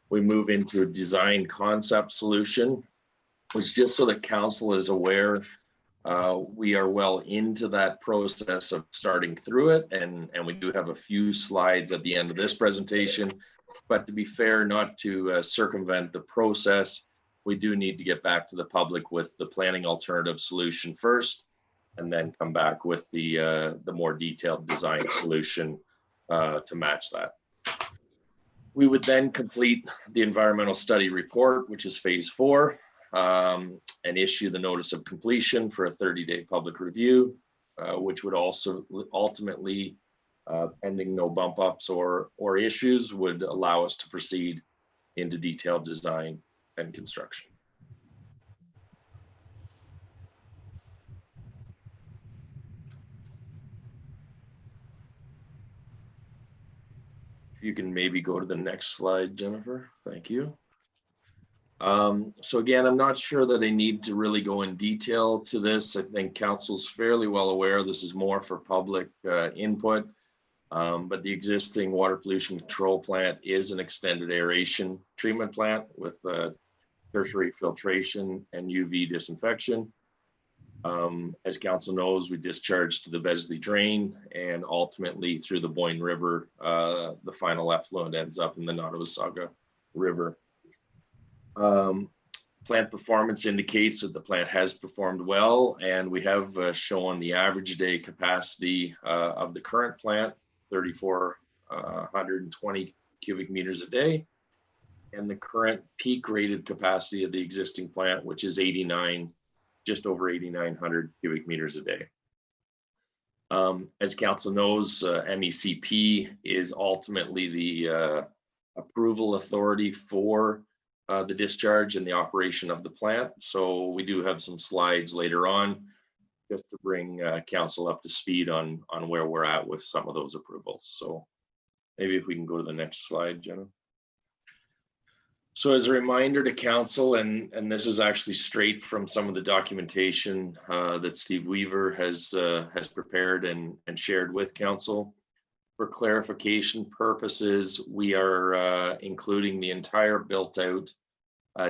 we move into a design concept solution, which, just so that council is aware, we are well into that process of starting through it, and we do have a few slides at the end of this presentation. But to be fair, not to circumvent the process, we do need to get back to the public with the planning alternative solution first, and then come back with the more detailed design solution to match that. We would then complete the environmental study report, which is phase 4, and issue the notice of completion for a 30-day public review, which would also ultimately, pending no bump ups or issues, would allow us to proceed into detailed design and construction. If you can maybe go to the next slide, Jennifer, thank you. So again, I'm not sure that I need to really go in detail to this. I think council's fairly well aware this is more for public input, but the existing water pollution control plant is an extended aeration treatment plant with tertiary filtration and UV disinfection. As council knows, we discharge to the Besley drain, and ultimately through the Boyne River, the final effluent ends up in the Nottawasaga River. Plant performance indicates that the plant has performed well, and we have shown the average day capacity of the current plant, 3,420 cubic meters a day, and the current peak rated capacity of the existing plant, which is just over 8,900 cubic meters a day. As council knows, MECP is ultimately the approval authority for the discharge and the operation of the plant. So we do have some slides later on just to bring council up to speed on where we're at with some of those approvals. So maybe if we can go to the next slide, Jenna. So as a reminder to council, and this is actually straight from some of the documentation that Steve Weaver has prepared and shared with council. For clarification purposes, we are including the entire built out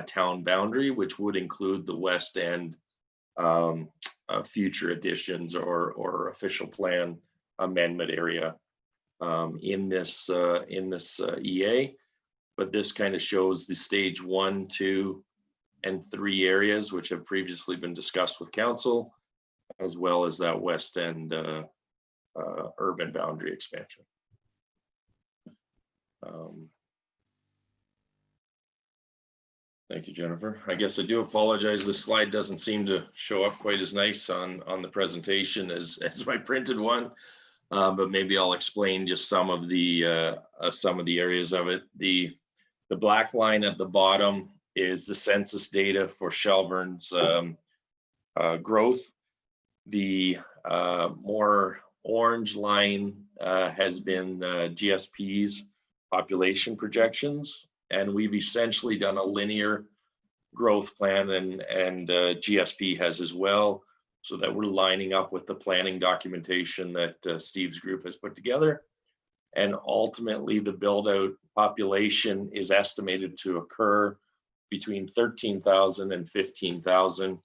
town boundary, which would include the west end future additions or official plan amendment area in this EA. But this kind of shows the stage 1, 2, and 3 areas, which have previously been discussed with council, as well as that west end urban boundary expansion. Thank you, Jennifer. I guess I do apologize. This slide doesn't seem to show up quite as nice on the presentation as my printed one, but maybe I'll explain just some of the areas of it. The black line at the bottom is the census data for Shelburne's growth. The more orange line has been GSP's population projections, and we've essentially done a linear growth plan, and GSP has as well, so that we're lining up with the planning documentation that Steve's group has put together. And ultimately, the build-out population is estimated to occur between 13,000 and 15,000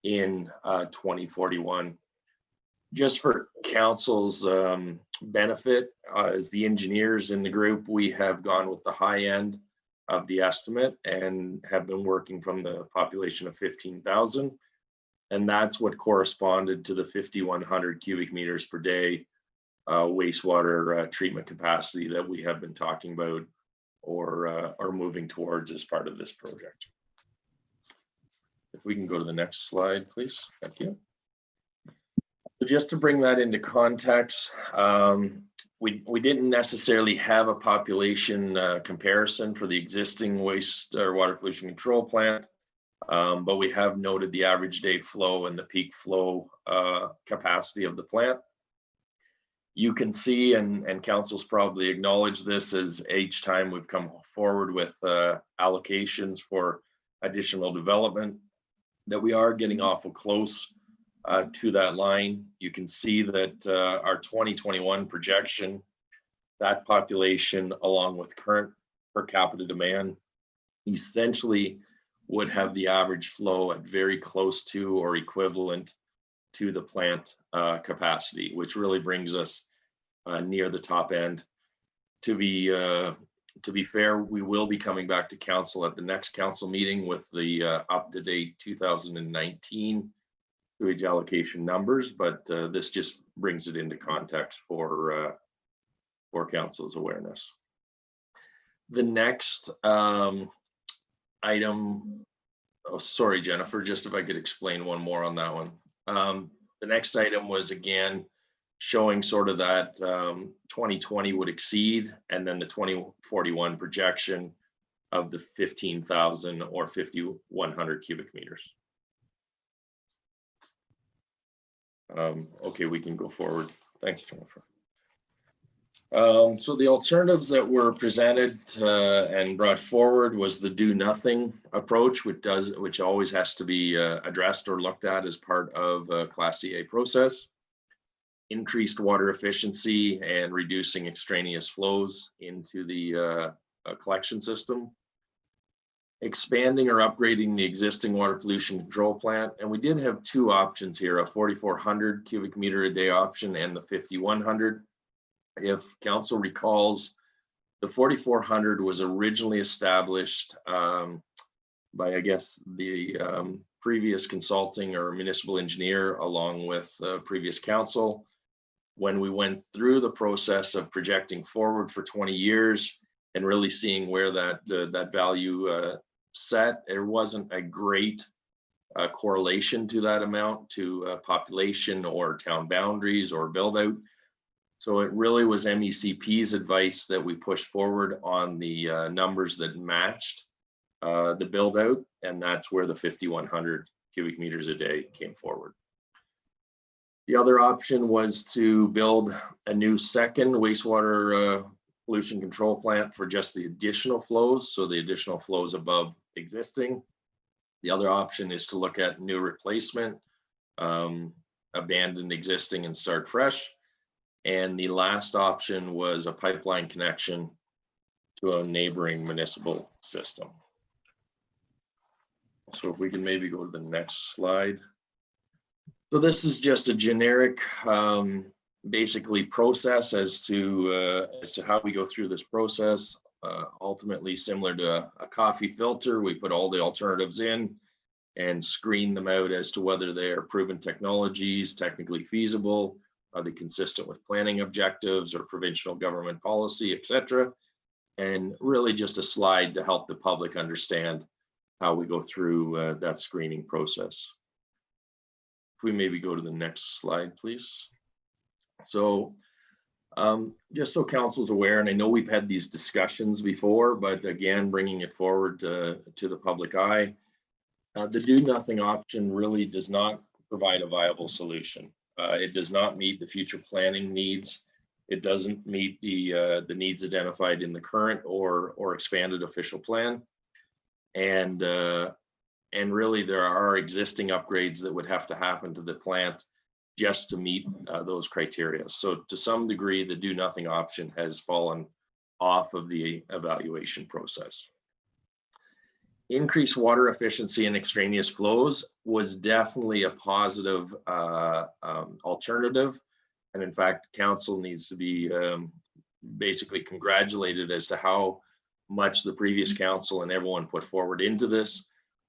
in 2041. Just for council's benefit, as the engineers in the group, we have gone with the high end of the estimate and have been working from the population of 15,000. And that's what corresponded to the 5,100 cubic meters per day wastewater treatment capacity that we have been talking about or are moving towards as part of this project. If we can go to the next slide, please. Thank you. So just to bring that into context, we didn't necessarily have a population comparison for the existing waste or water pollution control plant, but we have noted the average day flow and the peak flow capacity of the plant. You can see, and council's probably acknowledged this, as each time we've come forward with allocations for additional development, that we are getting awful close to that line. You can see that our 2021 projection, that population, along with current per capita demand, essentially would have the average flow at very close to or equivalent to the plant capacity, which really brings us near the top end. To be fair, we will be coming back to council at the next council meeting with the up-to-date 2019 sewage allocation numbers, but this just brings it into context for council's awareness. The next item, oh, sorry, Jennifer, just if I could explain one more on that one. The next item was again showing sort of that 2020 would exceed, and then the 2041 projection of the 15,000 or 5,100 cubic meters. Okay, we can go forward. Thanks, Jennifer. So the alternatives that were presented and brought forward was the do nothing approach, which always has to be addressed or looked at as part of a Class CA process. Increased water efficiency and reducing extraneous flows into the collection system. Expanding or upgrading the existing water pollution control plant. And we did have two options here, a 4,400 cubic meter a day option and the 5,100. If council recalls, the 4,400 was originally established by, I guess, the previous consulting or municipal engineer along with previous council. When we went through the process of projecting forward for 20 years and really seeing where that value set, there wasn't a great correlation to that amount to population or town boundaries or build out. So it really was MECP's advice that we pushed forward on the numbers that matched the build out, and that's where the 5,100 cubic meters a day came forward. The other option was to build a new second wastewater pollution control plant for just the additional flows, so the additional flows above existing. The other option is to look at new replacement, abandon existing and start fresh. And the last option was a pipeline connection to a neighboring municipal system. So if we can maybe go to the next slide. So this is just a generic, basically process as to how we go through this process. Ultimately similar to a coffee filter, we put all the alternatives in and screen them out as to whether they are proven technologies, technically feasible, are they consistent with planning objectives or provincial government policy, etc. And really just a slide to help the public understand how we go through that screening process. If we maybe go to the next slide, please. So just so council's aware, and I know we've had these discussions before, but again, bringing it forward to the public eye, the do nothing option really does not provide a viable solution. It does not meet the future planning needs. It doesn't meet the needs identified in the current or expanded official plan. And really there are existing upgrades that would have to happen to the plant just to meet those criteria. So to some degree, the do nothing option has fallen off of the evaluation process. Increased water efficiency and extraneous flows was definitely a positive alternative. And in fact, council needs to be basically congratulated as to how much the previous council and everyone put forward into this.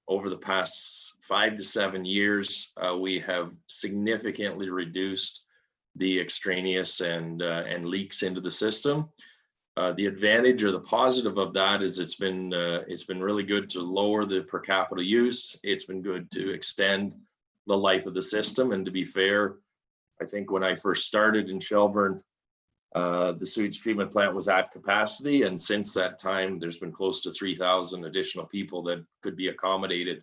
Over the past 5 to 7 years, we have significantly reduced the extraneous and leaks into the system. The advantage or the positive of that is it's been really good to lower the per capita use. It's been good to extend the life of the system. And to be fair, I think when I first started in Shelburne, the sewage treatment plant was at capacity, and since that time there's been close to 3,000 additional people that could be accommodated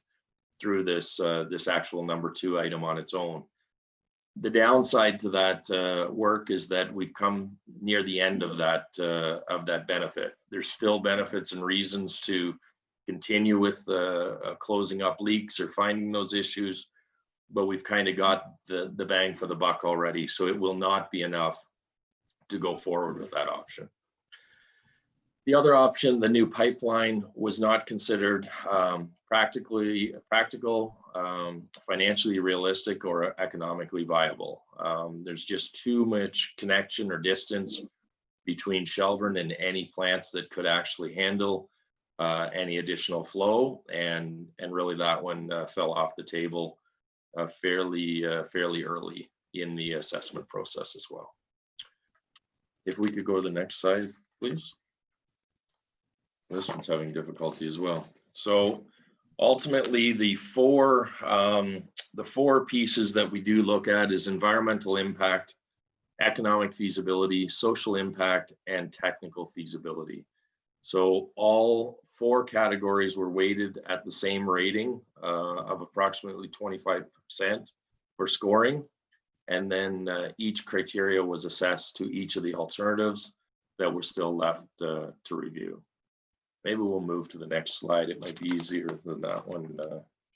through this actual number 2 item on its own. The downside to that work is that we've come near the end of that benefit. There's still benefits and reasons to continue with closing up leaks or finding those issues, but we've kind of got the bang for the buck already, so it will not be enough to go forward with that option. The other option, the new pipeline, was not considered practical, financially realistic, or economically viable. There's just too much connection or distance between Shelburne and any plants that could actually handle any additional flow, and really that one fell off the table fairly early in the assessment process as well. If we could go to the next slide, please. This one's having difficulty as well. So ultimately, the four pieces that we do look at is environmental impact, economic feasibility, social impact, and technical feasibility. So all four categories were weighted at the same rating of approximately 25% for scoring. And then each criteria was assessed to each of the alternatives that were still left to review. Maybe we'll move to the next slide. It might be easier than that one,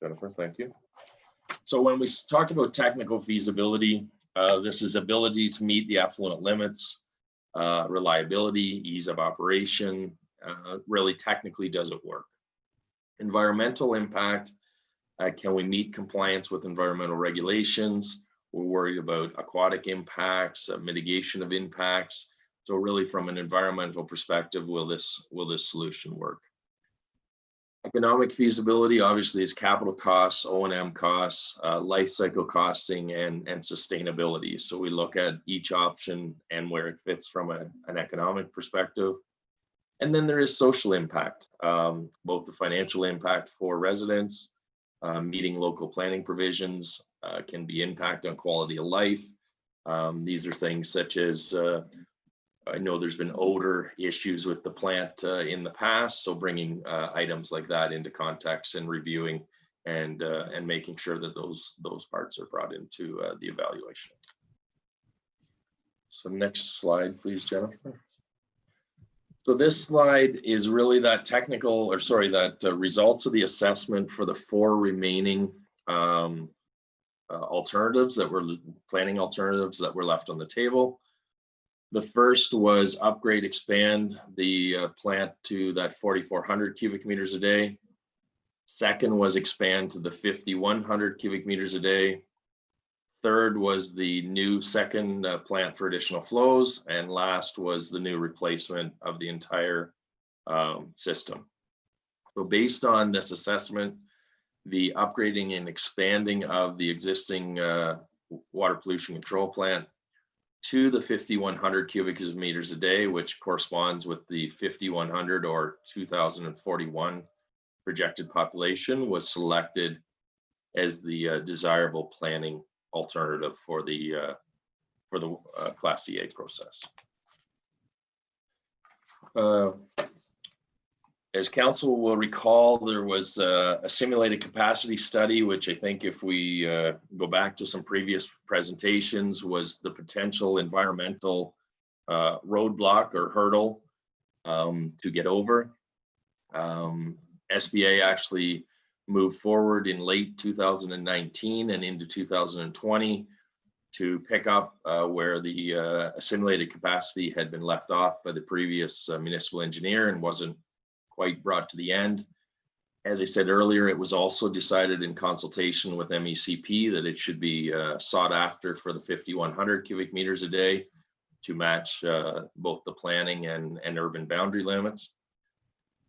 Jennifer, thank you. So when we talked about technical feasibility, this is ability to meet the effluent limits, reliability, ease of operation, really technically does it work. Environmental impact, can we meet compliance with environmental regulations? We're worried about aquatic impacts, mitigation of impacts. So really from an environmental perspective, will this solution work? Economic feasibility obviously is capital costs, O&M costs, life cycle costing, and sustainability. So we look at each option and where it fits from an economic perspective. And then there is social impact, both the financial impact for residents, meeting local planning provisions, can be impact on quality of life. These are things such as, I know there's been odor issues with the plant in the past, so bringing items like that into context and reviewing and making sure that those parts are brought into the evaluation. So next slide, please, Jennifer. So this slide is really that results of the assessment for the four remaining alternatives planning alternatives that were left on the table. The first was upgrade, expand the plant to that 4,400 cubic meters a day. Second was expand to the 5,100 cubic meters a day. Third was the new second plant for additional flows. And last was the new replacement of the entire system. So based on this assessment, the upgrading and expanding of the existing water pollution control plant to the 5,100 cubic meters a day, which corresponds with the 5,100 or 2,041 projected population, was selected as the desirable planning alternative for the Class EA process. As council will recall, there was a simulated capacity study, which I think if we go back to some previous presentations, was the potential environmental roadblock or hurdle to get over. SBA actually moved forward in late 2019 and into 2020 to pick up where the simulated capacity had been left off by the previous municipal engineer and wasn't quite brought to the end. As I said earlier, it was also decided in consultation with MECP that it should be sought after for the 5,100 cubic meters a day to match both the planning and urban boundary limits.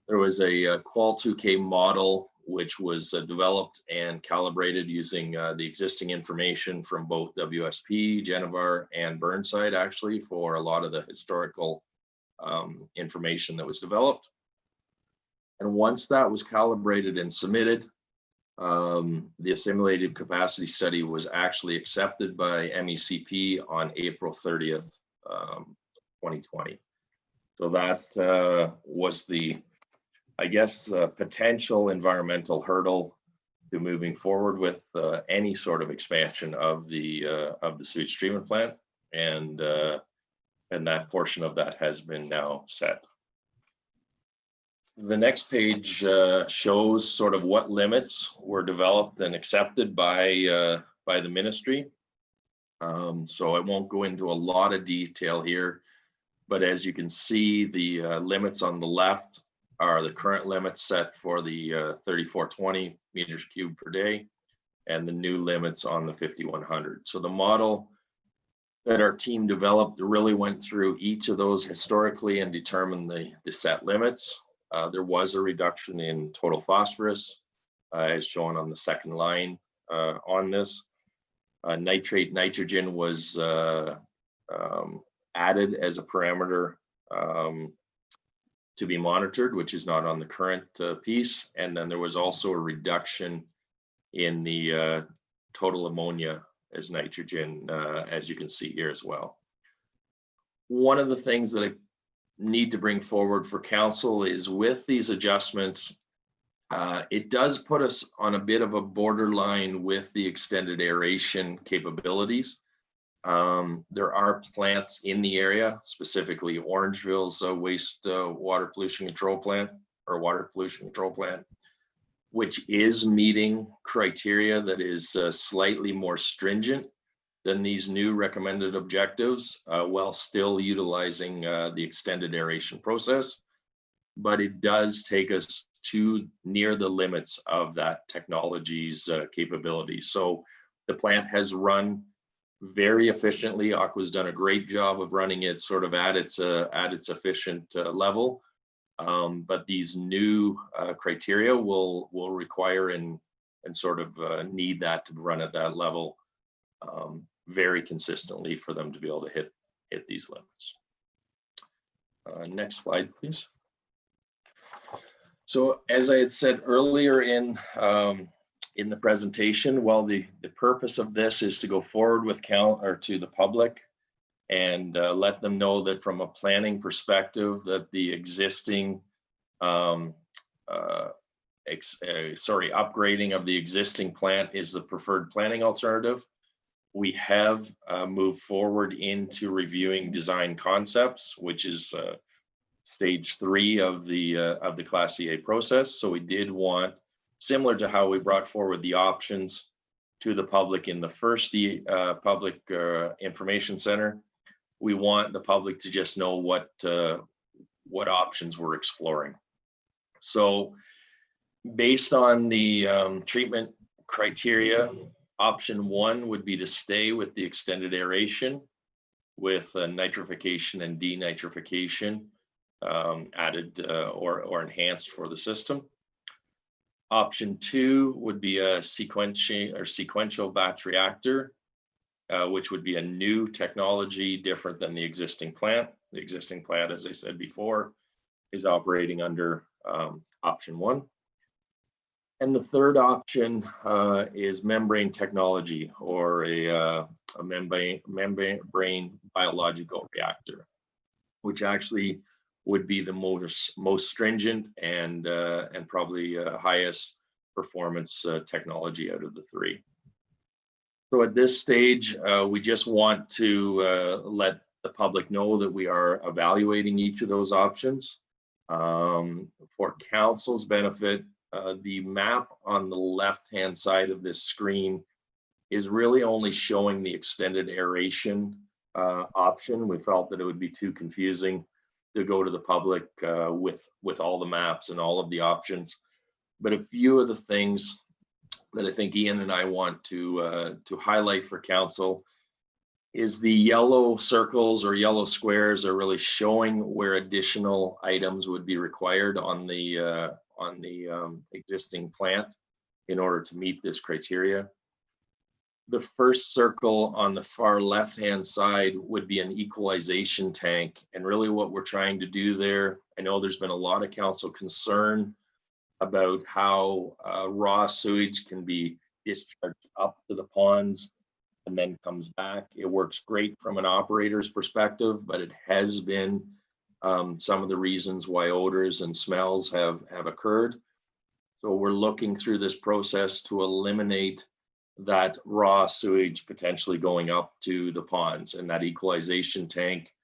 There was a Qual 2K model which was developed and calibrated using the existing information from both WSP, Genevar, and Burnside actually for a lot of the historical information that was developed. And once that was calibrated and submitted, the simulated capacity study was actually accepted by MECP on April 30th, 2020. So that was the, I guess, potential environmental hurdle to moving forward with any sort of expansion of the sewage treatment plant, and that portion of that has been now set. The next page shows sort of what limits were developed and accepted by the ministry. So I won't go into a lot of detail here, but as you can see, the limits on the left are the current limits set for the 3,420 meters cubed per day, and the new limits on the 5,100. So the model that our team developed really went through each of those historically and determined the set limits. There was a reduction in total phosphorus, as shown on the second line, on this. Nitrate nitrogen was added as a parameter to be monitored, which is not on the current piece. And then there was also a reduction in the total ammonia as nitrogen, as you can see here as well. One of the things that I need to bring forward for council is with these adjustments, it does put us on a bit of a borderline with the extended aeration capabilities. There are plants in the area, specifically Orangeville's water pollution control plant or water pollution control plant, which is meeting criteria that is slightly more stringent than these new recommended objectives, while still utilizing the extended aeration process. But it does take us to near the limits of that technology's capability. So the plant has run very efficiently. Aqua's done a great job of running it sort of at its efficient level. But these new criteria will require and sort of need that to run at that level very consistently for them to be able to hit these limits. Next slide, please. So as I had said earlier in the presentation, well, the purpose of this is to go forward with to the update and let them know that from a planning perspective that the existing upgrading of the existing plant is the preferred planning alternative. We have moved forward into reviewing design concepts, which is stage 3 of the Class EA process. So we did want, similar to how we brought forward the options to the public in the first public information center, we want the public to just know what options we're exploring. So based on the treatment criteria, option 1 would be to stay with the extended aeration with nitrification and denitrification added or enhanced for the system. Option 2 would be a sequential batch reactor, which would be a new technology different than the existing plant. The existing plant, as I said before, is operating under option 1. And the third option is membrane technology, or a membrane biological reactor, which actually would be the most stringent and probably highest performance technology out of the 3. So at this stage, we just want to let the public know that we are evaluating each of those options. For council's benefit, the map on the left-hand side of this screen is really only showing the extended aeration option. We felt that it would be too confusing to go to the public with all the maps and all of the options. But a few of the things that I think Ian and I want to highlight for council is the yellow circles or yellow squares are really showing where additional items would be required on the existing plant in order to meet this criteria. The first circle on the far left-hand side would be an equalization tank. And really what we're trying to do there, I know there's been a lot of council concern about how raw sewage can be discharged up to the ponds and then comes back. It works great from an operator's perspective, but it has been some of the reasons why odors and smells have occurred. So we're looking through this process to eliminate that raw sewage potentially going up to the ponds, and that equalization tank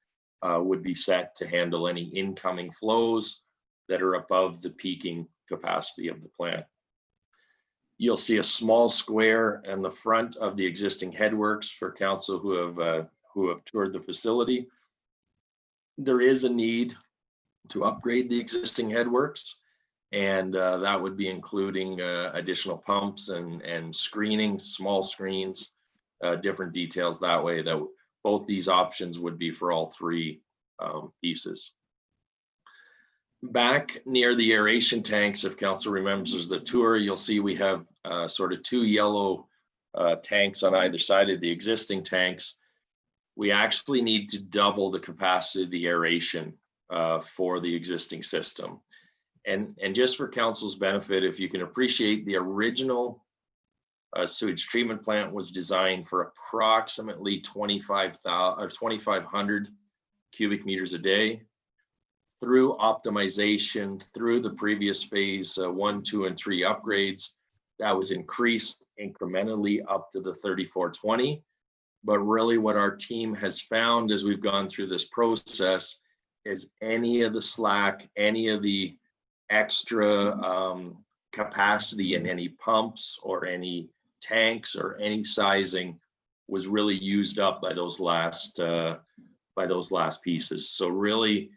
would be set to handle any incoming flows that are above the peaking capacity of the plant. You'll see a small square in the front of the existing headworks for council who have toured the facility. There is a need to upgrade the existing headworks, and that would be including additional pumps and screening, small screens, different details that way. That both these options would be for all 3 pieces. Back near the aeration tanks, if council remembers the tour, you'll see we have sort of 2 yellow tanks on either side of the existing tanks, we actually need to double the capacity of the aeration for the existing system. And just for council's benefit, if you can appreciate, the original sewage treatment plant was designed for approximately 2,500 cubic meters a day. Through optimization, through the previous phase 1, 2, and 3 upgrades, that was increased incrementally up to the 3,420. But really what our team has found as we've gone through this process is any of the slack, any of the extra capacity in any pumps or any tanks or any sizing was really used up by those last pieces. So really,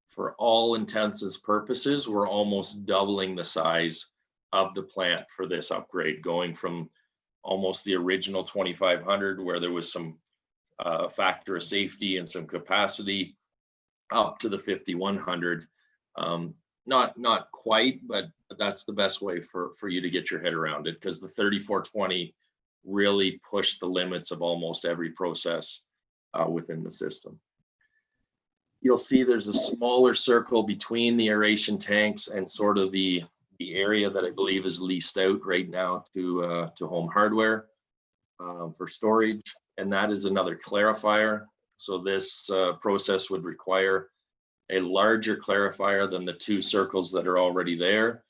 for all intents and purposes, we're almost doubling the size of the plant for this upgrade, going from almost the original 2,500, where there was some factor of safety and some capacity, up to the 5,100. Not quite, but that's the best way for you to get your head around it, because the 3,420 really pushed the limits of almost every process within the system. You'll see there's a smaller circle between the aeration tanks and sort of the area that I believe is leased out right now to Home Hardware for storage, and that is another clarifier. So this process would require a larger clarifier than the 2 circles that are already there,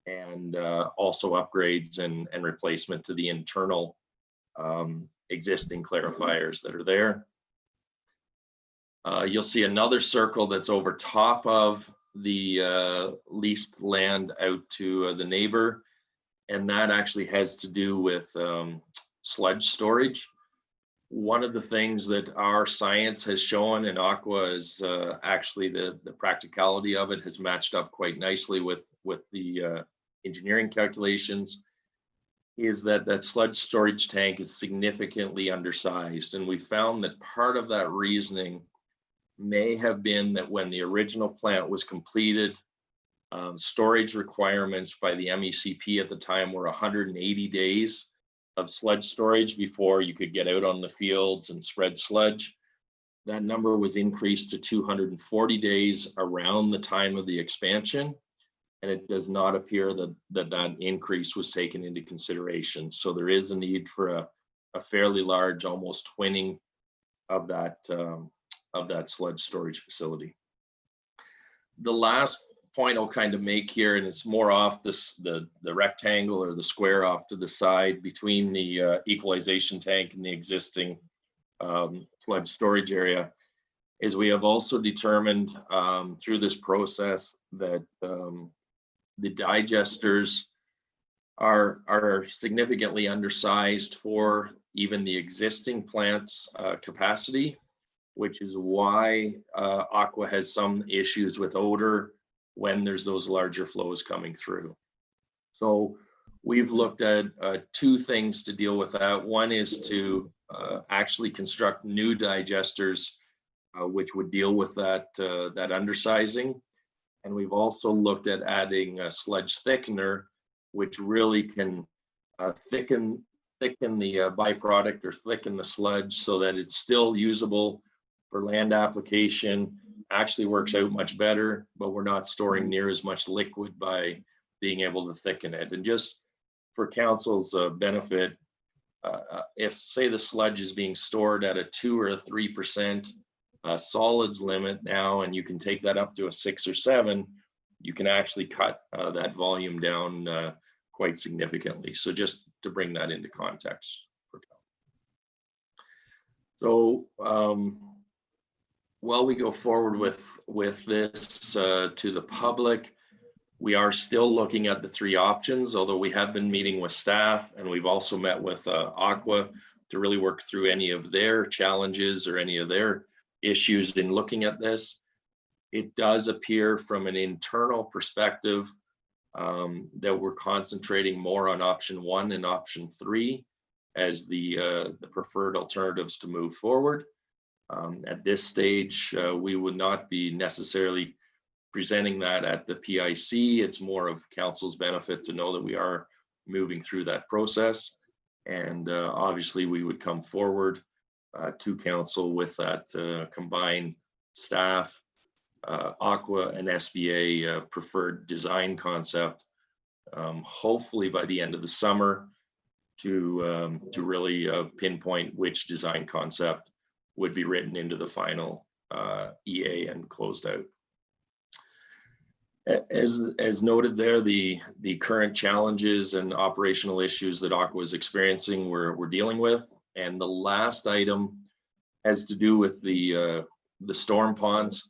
and also upgrades and replacement to the internal existing clarifiers that are there. You'll see another circle that's over top of the leased land out to the neighbor, and that actually has to do with sludge storage. One of the things that our science has shown, and Aqua is actually the practicality of it has matched up quite nicely with the engineering calculations, is that sludge storage tank is significantly undersized. And we found that part of that reasoning may have been that when the original plant was completed, storage requirements by the MECP at the time were 180 days of sludge storage before you could get out on the fields and spread sludge. That number was increased to 240 days around the time of the expansion, and it does not appear that increase was taken into consideration. So there is a need for a fairly large, almost twinning of that sludge storage facility. The last point I'll kind of make here, and it's more off the rectangle or the square off to the side between the equalization tank and the existing sludge storage area, is we have also determined through this process that the digesters are significantly undersized for even the existing plant's capacity, which is why Aqua has some issues with odor when there's those larger flows coming through. So we've looked at 2 things to deal with that. One is to actually construct new digesters, which would deal with that undersizing. And we've also looked at adding a sludge thickener, which really can thicken the byproduct or thicken the sludge so that it's still usable for land application. Actually works out much better, but we're not storing near as much liquid by being able to thicken it. And just for council's benefit, if say the sludge is being stored at a 2 or a 3% solids limit now, and you can take that up to a 6 or 7, you can actually cut that volume down quite significantly. So just to bring that into context. So while we go forward with this to the public, we are still looking at the 3 options, although we have been meeting with staff, and we've also met with Aqua to really work through any of their challenges or any of their issues in looking at this. It does appear from an internal perspective that we're concentrating more on option 1 and option 3 as the preferred alternatives to move forward. At this stage, we would not be necessarily presenting that at the PIC. It's more of council's benefit to know that we are moving through that process. And obviously we would come forward to council with that combined staff, Aqua and SBA preferred design concept, hopefully by the end of the summer, to really pinpoint which design concept would be written into the final EA and closed out. As noted there, the current challenges and operational issues that Aqua is experiencing, we're dealing with. And the last item has to do with the storm ponds.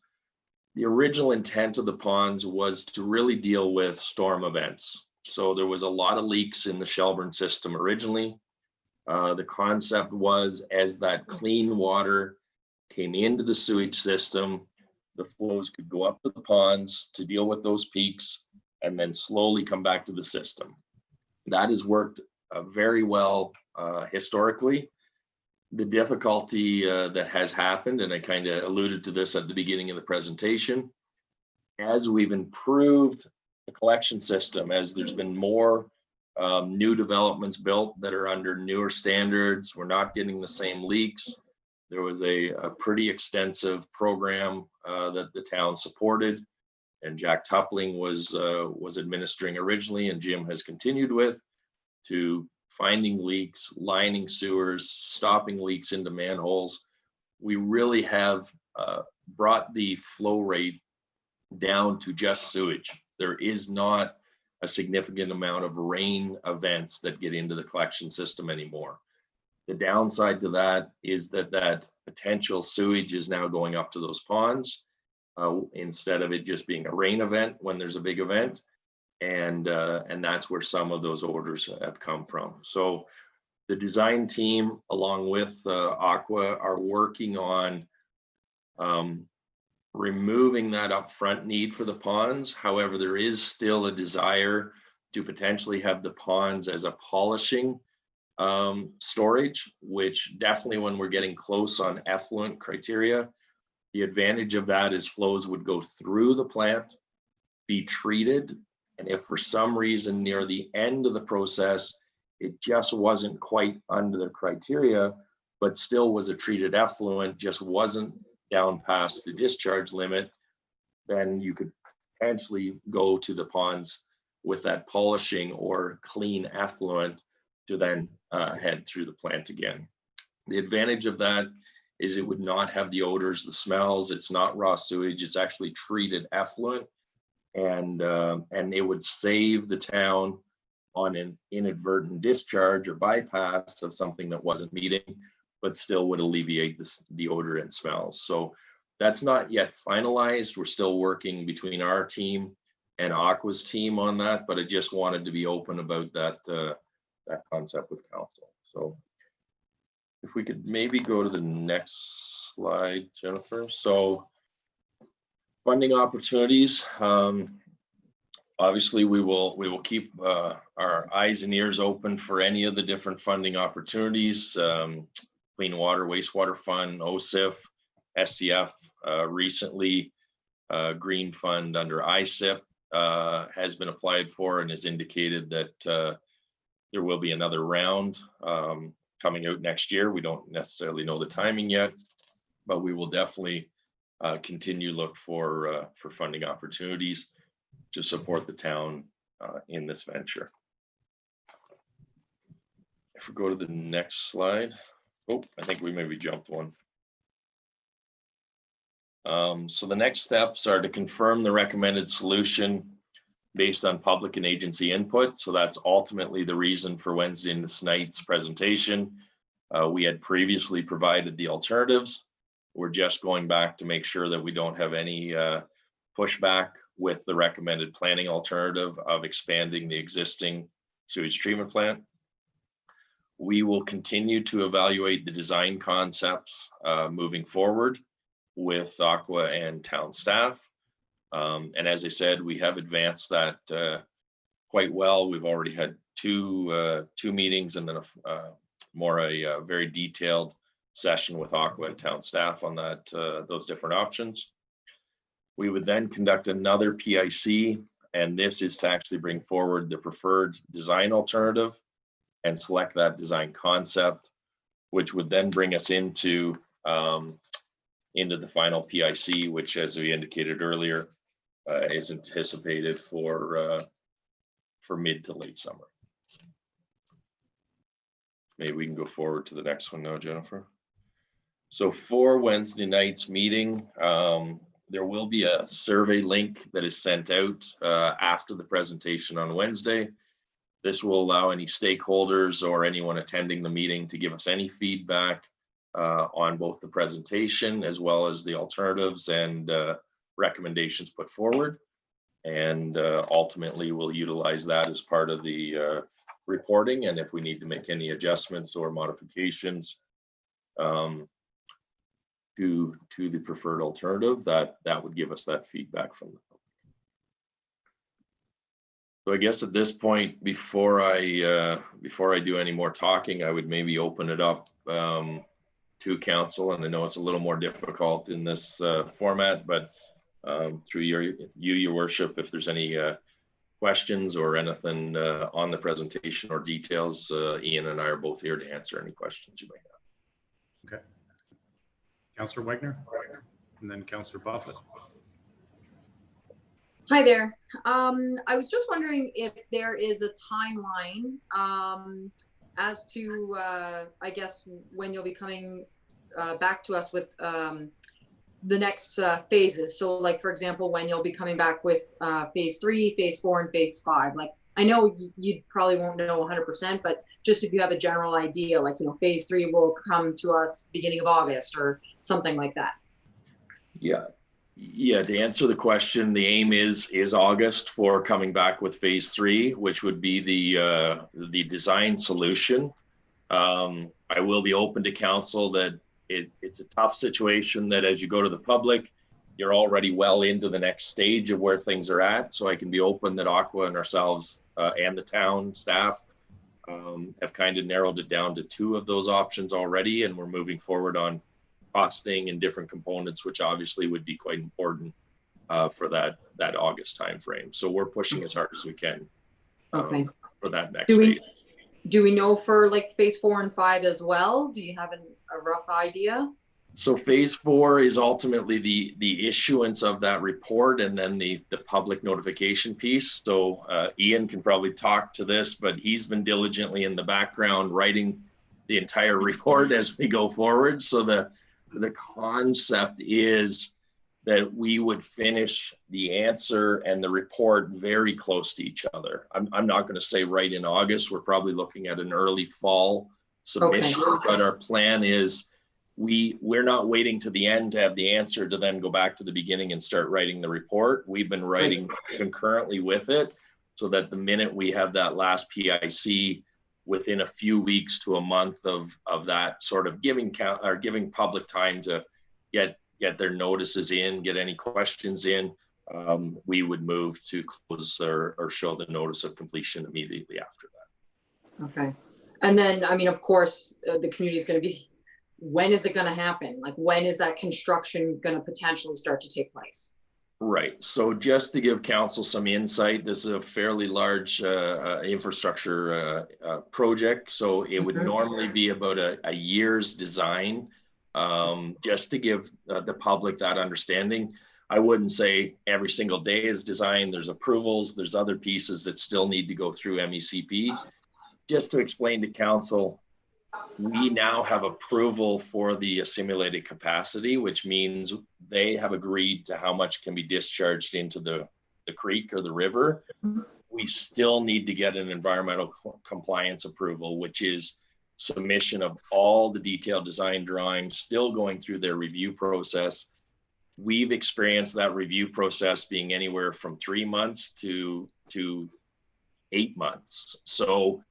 The original intent of the ponds was to really deal with storm events. So there was a lot of leaks in the Shelburne system originally. The concept was, as that clean water came into the sewage system, the flows could go up to the ponds to deal with those peaks and then slowly come back to the system. That has worked very well historically. The difficulty that has happened, and I kind of alluded to this at the beginning of the presentation, as we've improved the collection system, as there's been more new developments built that are under newer standards, we're not getting the same leaks. There was a pretty extensive program that the town supported, and Jack Tupling was administering originally, and Jim has continued with, to finding leaks, lining sewers, stopping leaks into manholes. We really have brought the flow rate down to just sewage. There is not a significant amount of rain events that get into the collection system anymore. The downside to that is that potential sewage is now going up to those ponds instead of it just being a rain event when there's a big event. And that's where some of those orders have come from. So the design team, along with Aqua, are working on removing that upfront need for the ponds. However, there is still a desire to potentially have the ponds as a polishing storage, which definitely, when we're getting close on effluent criteria, the advantage of that is flows would go through the plant, be treated, and if for some reason near the end of the process it just wasn't quite under the criteria, but still was a treated effluent, just wasn't down past the discharge limit, then you could potentially go to the ponds with that polishing or clean effluent to then head through the plant again. The advantage of that is it would not have the odors, the smells. It's not raw sewage. It's actually treated effluent, and it would save the town on an inadvertent discharge or bypass of something that wasn't meeting, but still would alleviate the odor and smells. So that's not yet finalized. We're still working between our team and Aqua's team on that, but I just wanted to be open about that concept with council. So if we could maybe go to the next slide, Jennifer. So funding opportunities. Obviously, we will keep our eyes and ears open for any of the different funding opportunities. Clean Water, Wastewater Fund, OSIF, SCF, recently Green Fund under ISIP has been applied for and has indicated that there will be another round coming out next year. We don't necessarily know the timing yet, but we will definitely continue to look for funding opportunities to support the town in this venture. If we go to the next slide. Oh, I think we maybe jumped one. So the next steps are to confirm the recommended solution based on public and agency input. So that's ultimately the reason for Wednesday night's presentation. We had previously provided the alternatives. We're just going back to make sure that we don't have any pushback with the recommended planning alternative of expanding the existing sewage treatment plant. We will continue to evaluate the design concepts moving forward with Aqua and town staff. And as I said, we have advanced that quite well. We've already had two meetings and then a very detailed session with Aqua and town staff on that those different options. We would then conduct another PIC, and this is to actually bring forward the preferred design alternative and select that design concept, which would then bring us into the final PIC, which, as we indicated earlier, is anticipated for mid to late summer. Maybe we can go forward to the next one now, Jennifer. So for Wednesday night's meeting, there will be a survey link that is sent out after the presentation on Wednesday. This will allow any stakeholders or anyone attending the meeting to give us any feedback on both the presentation as well as the alternatives and recommendations put forward. And ultimately, we'll utilize that as part of the reporting. And if we need to make any adjustments or modifications to the preferred alternative, that would give us that feedback from the public. So I guess at this point, before I do any more talking, I would maybe open it up to council. And I know it's a little more difficult in this format, but through your worship, if there's any questions or anything on the presentation or details, Ian and I are both here to answer any questions you may have. Okay. Councillor Wagner, and then Councillor Buffett. Hi there. I was just wondering if there is a timeline as to, I guess, when you'll be coming back to us with the next phases. So like, for example, when you'll be coming back with phase 3, phase 4, and phase 5. Like, I know you probably won't know 100%, but just if you have a general idea, like, phase 3 will come to us beginning of August or something like that. Yeah. To answer the question, the aim is August for coming back with phase 3, which would be the design solution. I will be open to council that it's a tough situation that as you go to the public, you're already well into the next stage of where things are at. So I can be open that Aqua and ourselves and the town staff have kind of narrowed it down to 2 of those options already. And we're moving forward on costing and different components, which obviously would be quite important for that August timeframe. So we're pushing as hard as we can for that next phase. Do we know for like phase 4 and 5 as well? Do you have a rough idea? So phase 4 is ultimately the issuance of that report and then the public notification piece. So Ian can probably talk to this, but he's been diligently in the background writing the entire report as we go forward. So the concept is that we would finish the answer and the report very close to each other. I'm not going to say right in August. We're probably looking at an early fall submission, but our plan is we're not waiting to the end to have the answer to then go back to the beginning and start writing the report. We've been writing concurrently with it so that the minute we have that last PIC within a few weeks to a month of that sort of giving public time to get their notices in, get any questions in, we would move to close or show the notice of completion immediately after that. Okay. And then, I mean, of course, the community is going to be, when is it going to happen? Like, when is that construction going to potentially start to take place? Right. So just to give council some insight, this is a fairly large infrastructure project. So it would normally be about a year's design. Just to give the public that understanding, I wouldn't say every single day is design. There's approvals, there's other pieces that still need to go through MECP. Just to explain to council, we now have approval for the simulated capacity, which means they have agreed to how much can be discharged into the creek or the river. We still need to get an environmental compliance approval, which is submission of all the detailed design drawings, still going through their review process. We've experienced that review process being anywhere from 3 months to 8 months. So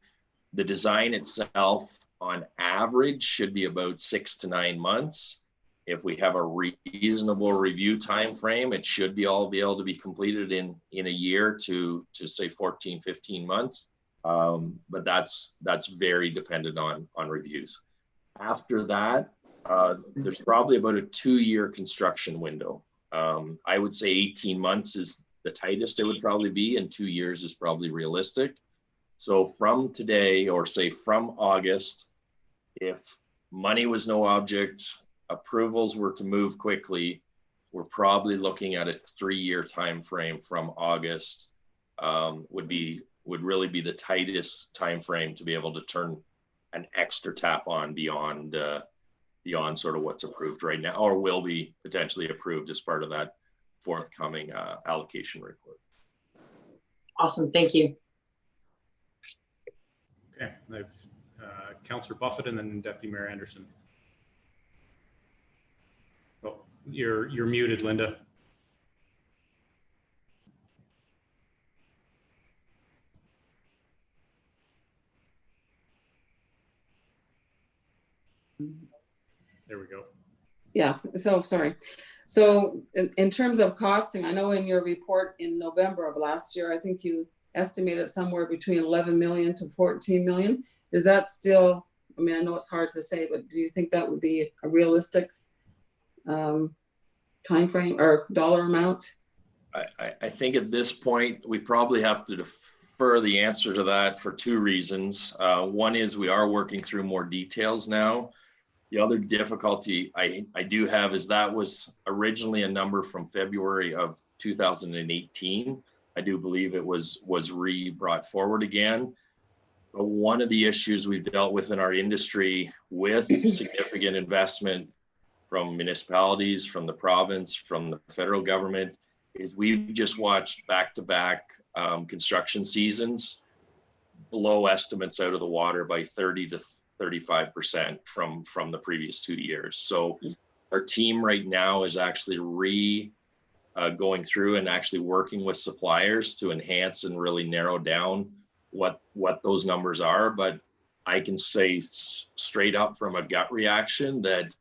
the design itself on average should be about 6 to 9 months. If we have a reasonable review time frame, it should be able to be completed in a year to say 14, 15 months. But that's very dependent on reviews. After that, there's probably about a 2-year construction window. I would say 18 months is the tightest it would probably be, and 2 years is probably realistic. So from today, or say from August, if money was no object, approvals were to move quickly, we're probably looking at a 3-year time frame from August. Would really be the tightest time frame to be able to turn an extra tap on beyond sort of what's approved right now, or will be potentially approved as part of that forthcoming allocation report. Awesome, thank you. Okay, I've Councillor Buffett and then Deputy Mayor Anderson. Oh, you're muted, Linda. There we go. Yeah, so sorry. So in terms of costing, I know in your report in November of last year, I think you estimated somewhere between 11 million to 14 million. Is that still, I mean, I know it's hard to say, but do you think that would be a realistic time frame or dollar amount? I think at this point, we probably have to defer the answer to that for 2 reasons. One is we are working through more details now. The other difficulty I do have is that was originally a number from February of 2018. I do believe it was brought forward again. But one of the issues we've dealt with in our industry with significant investment from municipalities, from the province, from the federal government, is we've just watched back-to-back construction seasons blow estimates out of the water by 30 to 35% from the previous 2 years. So our team right now is actually going through and actually working with suppliers to enhance and really narrow down what those numbers are. But I can say straight up from a gut reaction that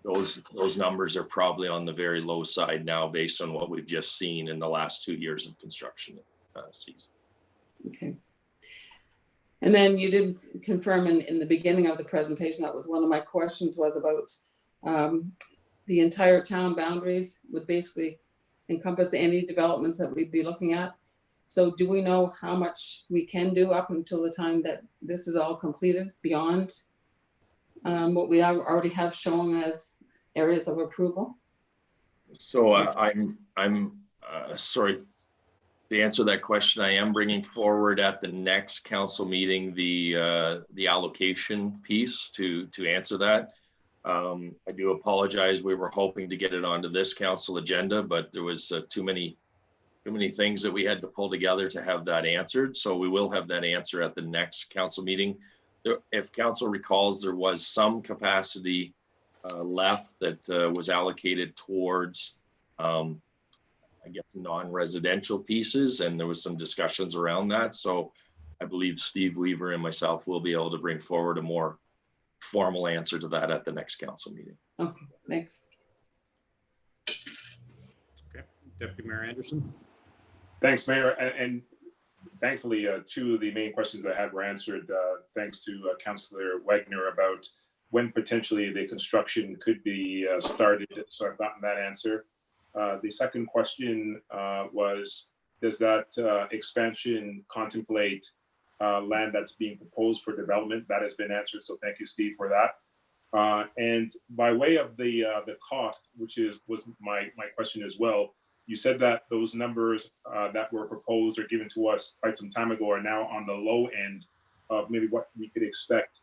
those numbers are probably on the very low side now based on what we've just seen in the last 2 years of construction season. Okay. And then you did confirm in the beginning of the presentation, that was one of my questions, was about the entire town boundaries would basically encompass any developments that we'd be looking at. So do we know how much we can do up until the time that this is all completed beyond what we already have shown as areas of approval? So I'm sorry. To answer that question, I am bringing forward at the next council meeting the allocation piece to answer that. I do apologize. We were hoping to get it onto this council agenda, but there was too many things that we had to pull together to have that answered. So we will have that answer at the next council meeting. If council recalls, there was some capacity left that was allocated towards I guess non-residential pieces, and there was some discussions around that. So I believe Steve Weaver and myself will be able to bring forward a more formal answer to that at the next council meeting. Okay, thanks. Okay, Deputy Mayor Anderson. Thanks, Mayor. And thankfully, 2 of the main questions I had were answered thanks to Councillor Wagner about when potentially the construction could be started. So I've gotten that answer. The second question was, does that expansion contemplate land that's being proposed for development? That has been answered, so thank you, Steve, for that. And by way of the cost, which was my question as well, you said that those numbers that were proposed or given to us quite some time ago are now on the low end of maybe what we could expect.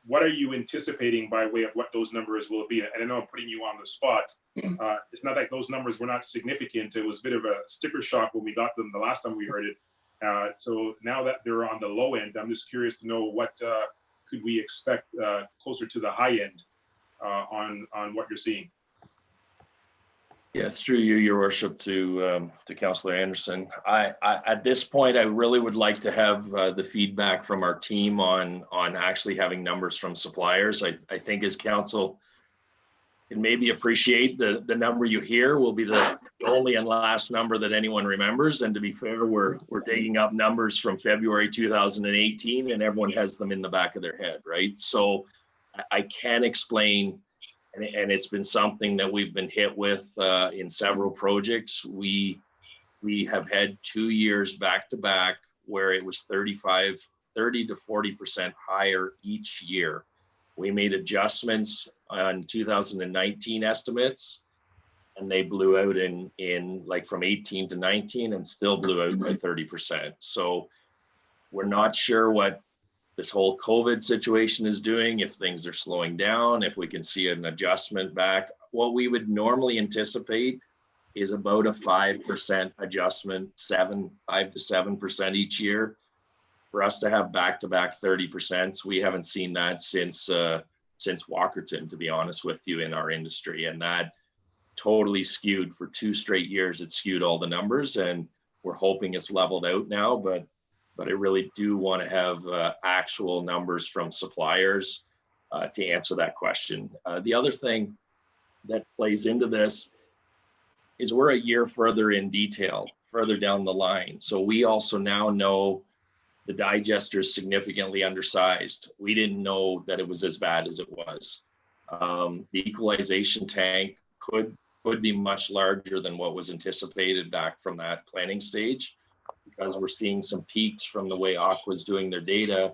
What are you anticipating by way of what those numbers will be? And I know I'm putting you on the spot. It's not like those numbers were not significant. It was a bit of a sticker shock when we got them the last time we heard it. So now that they're on the low end, I'm just curious to know what could we expect closer to the high end on what you're seeing. Yes, through you, Your Worship, to Councillor Anderson. I at this point, I really would like to have the feedback from our team on actually having numbers from suppliers. I think as council can maybe appreciate the number you hear will be the only and last number that anyone remembers. And to be fair, we're digging up numbers from February 2018, and everyone has them in the back of their head, right? So I can explain. And it's been something that we've been hit with in several projects. We have had 2 years back to back where it was 30 to 40% higher each year. We made adjustments on 2019 estimates, and they blew out in like from 18 to 19 and still blew out by 30%. So we're not sure what this whole COVID situation is doing, if things are slowing down, if we can see an adjustment back. What we would normally anticipate is about a 5% adjustment, 5 to 7% each year. For us to have back-to-back 30%, we haven't seen that since Walkerton, to be honest with you, in our industry. And that totally skewed for 2 straight years. It skewed all the numbers, and we're hoping it's leveled out now, but I really do want to have actual numbers from suppliers to answer that question. The other thing that plays into this is we're a year further in detail, further down the line. So we also now know the digester is significantly undersized. We didn't know that it was as bad as it was. The equalization tank could be much larger than what was anticipated back from that planning stage, because we're seeing some peaks from the way Aqua's doing their data,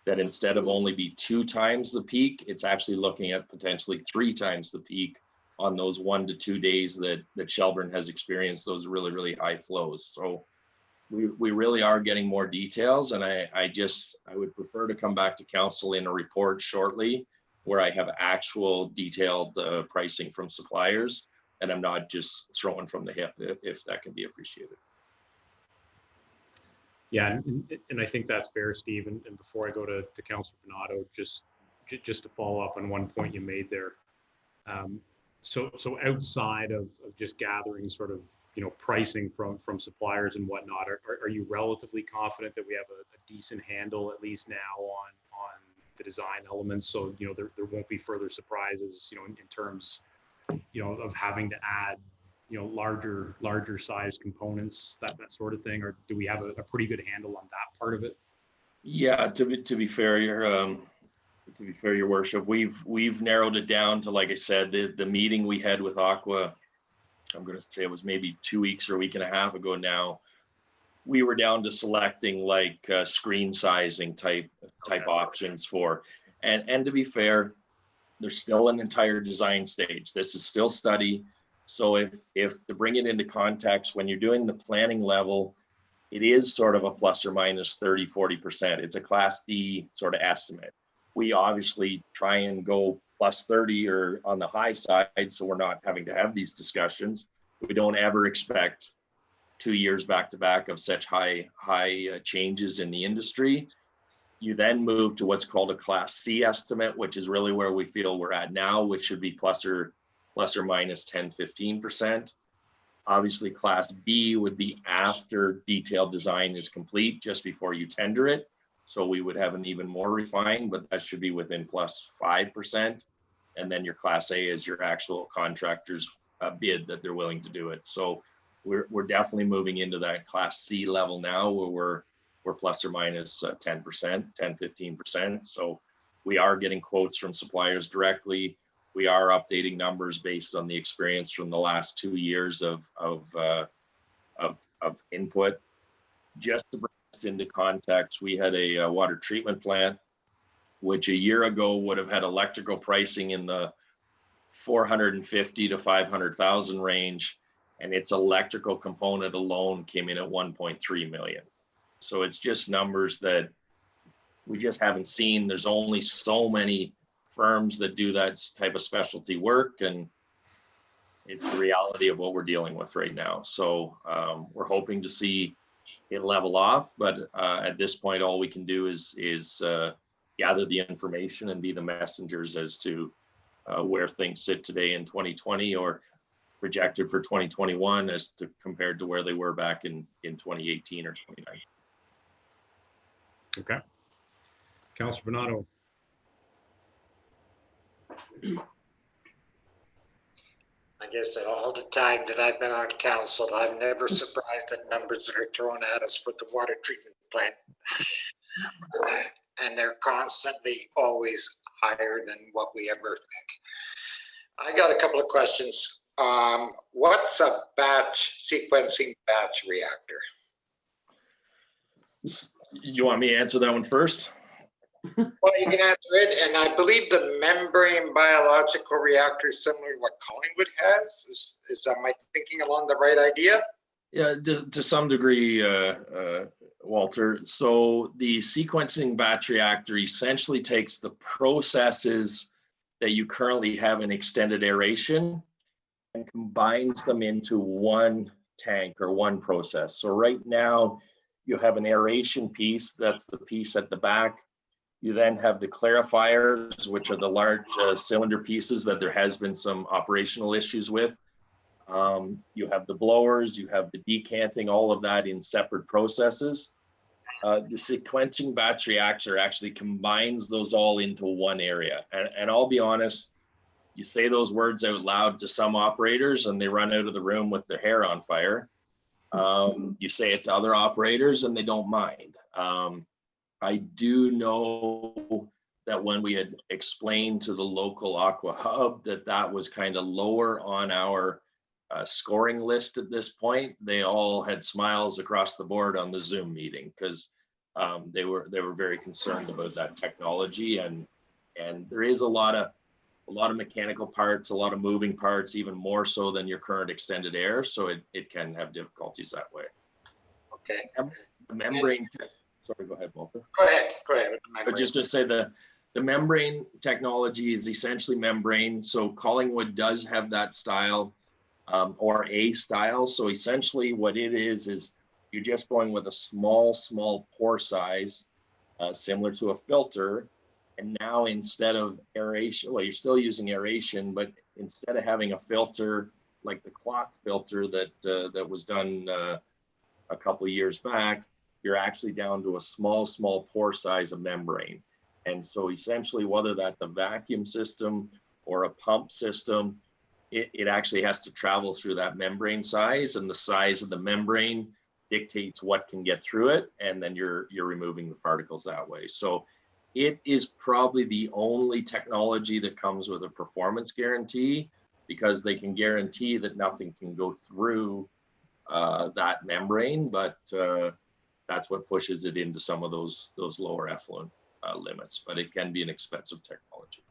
that instead of only be 2 times the peak, it's actually looking at potentially 3 times the peak on those 1 to 2 days that Shelburne has experienced those really, really high flows. So we really are getting more details, and I would prefer to come back to council in a report shortly where I have actual detailed pricing from suppliers, and I'm not just throwing from the hip, if that can be appreciated. Yeah, and I think that's fair, Steve. And before I go to Councillor Donato, just to follow up on one point you made there. So outside of just gathering sort of, you know, pricing from suppliers and whatnot, are you relatively confident that we have a decent handle, at least now, on the design elements? So, you know, there won't be further surprises, you know, in terms, you know, of having to add, you know, larger size components, that sort of thing, or do we have a pretty good handle on that part of it? Yeah, to be fair, Your Worship, we've narrowed it down to, like I said, the meeting we had with Aqua, I'm going to say it was maybe 2 weeks or a week and a half ago now. We were down to selecting like screen sizing type options for, and to be fair, there's still an entire design stage. This is still study. So if to bring it into context, when you're doing the planning level, it is sort of a plus or minus 30, 40%. It's a class D sort of estimate. We obviously try and go plus 30 or on the high side, so we're not having to have these discussions. We don't ever expect 2 years back to back of such high changes in the industry. You then move to what's called a class C estimate, which is really where we feel we're at now, which should be plus or minus 10, 15%. Obviously, class B would be after detailed design is complete, just before you tender it. So we would have an even more refined, but that should be within plus 5%. And then your class A is your actual contractor's bid that they're willing to do it. So we're definitely moving into that class C level now, where we're plus or minus 10%, 10, 15%. So we are getting quotes from suppliers directly. We are updating numbers based on the experience from the last 2 years of input. Just to bring this into context, we had a water treatment plant, which a year ago would have had electrical pricing in the 450 to 500,000 range, and its electrical component alone came in at 1.3 million. So it's just numbers that we just haven't seen. There's only so many firms that do that type of specialty work, and it's the reality of what we're dealing with right now. So we're hoping to see it level off, but at this point, all we can do is gather the information and be the messengers as to where things sit today in 2020 or projected for 2021 as to compared to where they were back in 2018 or 2019. Okay. Councillor Donato. I guess that all the time that I've been on council, I'm never surprised at numbers that are thrown at us for the water treatment plant. And they're constantly always higher than what we ever think. I got a couple of questions. What's a sequencing batch reactor? You want me to answer that one first? Well, you can answer it, and I believe the membrane biological reactor is similar to what Collingwood has. Am I thinking along the right idea? Yeah, to some degree, Walter. So the sequencing batch reactor essentially takes the processes that you currently have in extended aeration and combines them into one tank or one process. So right now you have an aeration piece, that's the piece at the back. You then have the clarifiers, which are the large cylinder pieces that there has been some operational issues with. You have the blowers, you have the decanting, all of that in separate processes. The sequencing batch reactor actually combines those all into one area. And I'll be honest, you say those words out loud to some operators and they run out of the room with their hair on fire. You say it to other operators and they don't mind. I do know that when we had explained to the local Aqua Hub that was kind of lower on our scoring list at this point, they all had smiles across the board on the Zoom meeting because they were very concerned about that technology, and there is a lot of mechanical parts, a lot of moving parts, even more so than your current extended air, so it can have difficulties that way. Okay. The membrane. Sorry, go ahead, Walter. Go ahead. But just to say the membrane technology is essentially membrane. So Collingwood does have that style or a style. So essentially what it is you're just going with a small pore size, similar to a filter. And now instead of aeration, well, you're still using aeration, but instead of having a filter like the cloth filter that was done a couple of years back, you're actually down to a small pore size of membrane. And so essentially, whether that's a vacuum system or a pump system, it actually has to travel through that membrane size, and the size of the membrane dictates what can get through it, and then you're removing the particles that way. So it is probably the only technology that comes with a performance guarantee, because they can guarantee that nothing can go through that membrane, but that's what pushes it into some of those lower effluent limits, but it can be an expensive technology.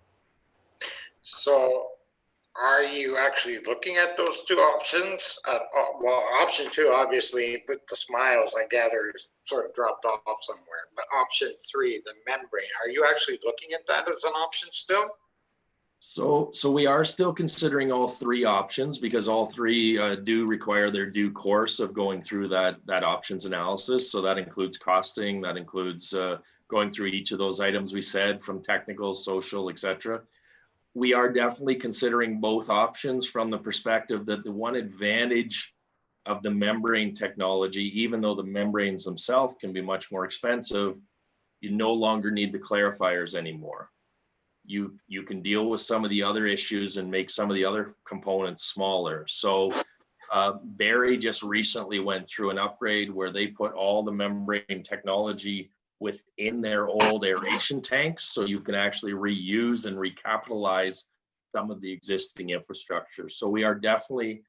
So are you actually looking at those two options? Well, option two, obviously, with the smiles, I gather, sort of dropped off somewhere. But option three, the membrane, are you actually looking at that as an option still? So we are still considering all three options, because all three do require their due course of going through that options analysis. So that includes costing, that includes going through each of those items we said, from technical, social, etc. We are definitely considering both options from the perspective that the one advantage of the membrane technology, even though the membranes themselves can be much more expensive, you no longer need the clarifiers anymore. You can deal with some of the other issues and make some of the other components smaller. So Barry just recently went through an upgrade where they put all the membrane technology within their old aeration tanks, so you can actually reuse and recapitalize some of the existing infrastructure. So we are definitely,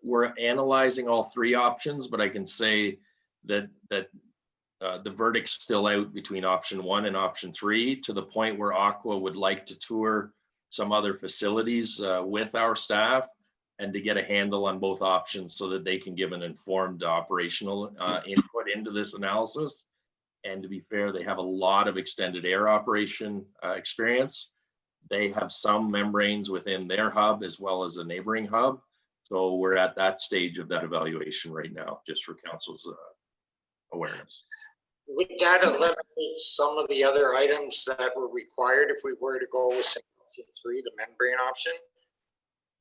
we're analyzing all three options, but I can say that the verdict's still out between option one and option three, to the point where Aqua would like to tour some other facilities with our staff and to get a handle on both options so that they can give an informed operational input into this analysis. And to be fair, they have a lot of extended air operation experience. They have some membranes within their hub as well as a neighboring hub. So we're at that stage of that evaluation right now, just for council's awareness. Would that eliminate some of the other items that were required if we were to go with option three, the membrane option?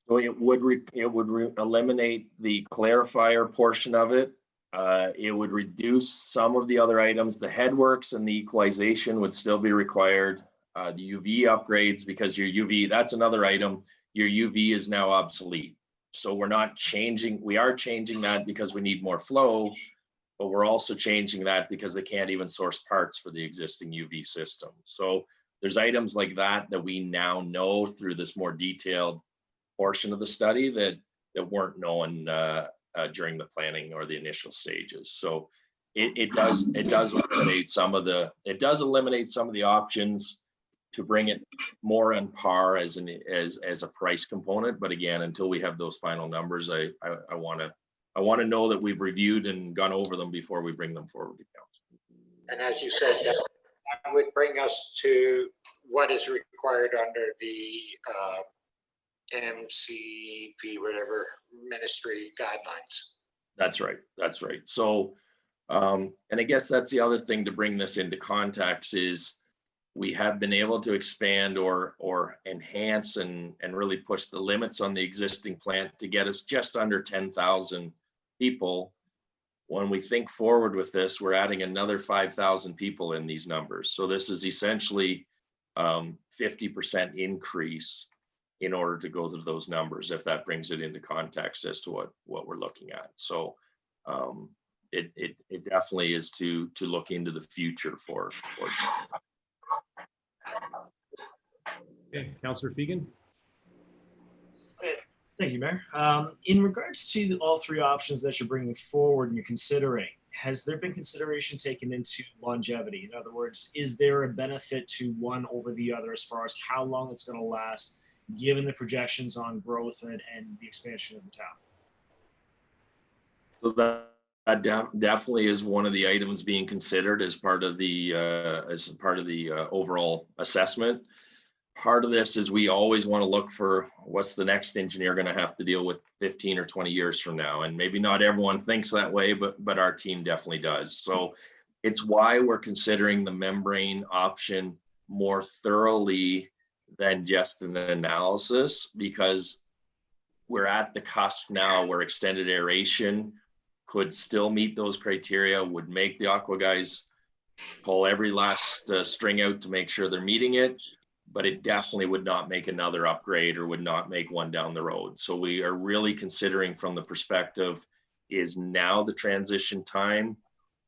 So it would eliminate the clarifier portion of it. It would reduce some of the other items. The headworks and the equalization would still be required. The UV upgrades, because your UV, that's another item. Your UV is now obsolete. So we're not changing, we are changing that because we need more flow, but we're also changing that because they can't even source parts for the existing UV system. So there's items like that we now know through this more detailed portion of the study that weren't known during the planning or the initial stages. So it does eliminate some of the options to bring it more on par as a price component. But again, until we have those final numbers, I want to know that we've reviewed and gone over them before we bring them forward to council. And as you said, that would bring us to what is required under the MCP, whatever, ministry guidelines. That's right. So, and I guess that's the other thing to bring this into context is we have been able to expand or enhance and really push the limits on the existing plant to get us just under 10,000 people. When we think forward with this, we're adding another 5,000 people in these numbers. So this is essentially 50% increase in order to go to those numbers, if that brings it into context as to what we're looking at. So it definitely is to look into the future for. Okay, Councillor Fegan. Thank you, Mayor. In regards to all three options that you're bringing forward and you're considering, has there been consideration taken into longevity? In other words, is there a benefit to one over the other as far as how long it's going to last, given the projections on growth and the expansion of the town? So that definitely is one of the items being considered as part of the overall assessment. Part of this is we always want to look for what's the next engineer going to have to deal with 15 or 20 years from now. And maybe not everyone thinks that way, but our team definitely does. So it's why we're considering the membrane option more thoroughly than just an analysis, because we're at the cusp now where extended aeration could still meet those criteria, would make the Aqua guys pull every last string out to make sure they're meeting it, but it definitely would not make another upgrade or would not make one down the road. So we are really considering from the perspective, is now the transition time,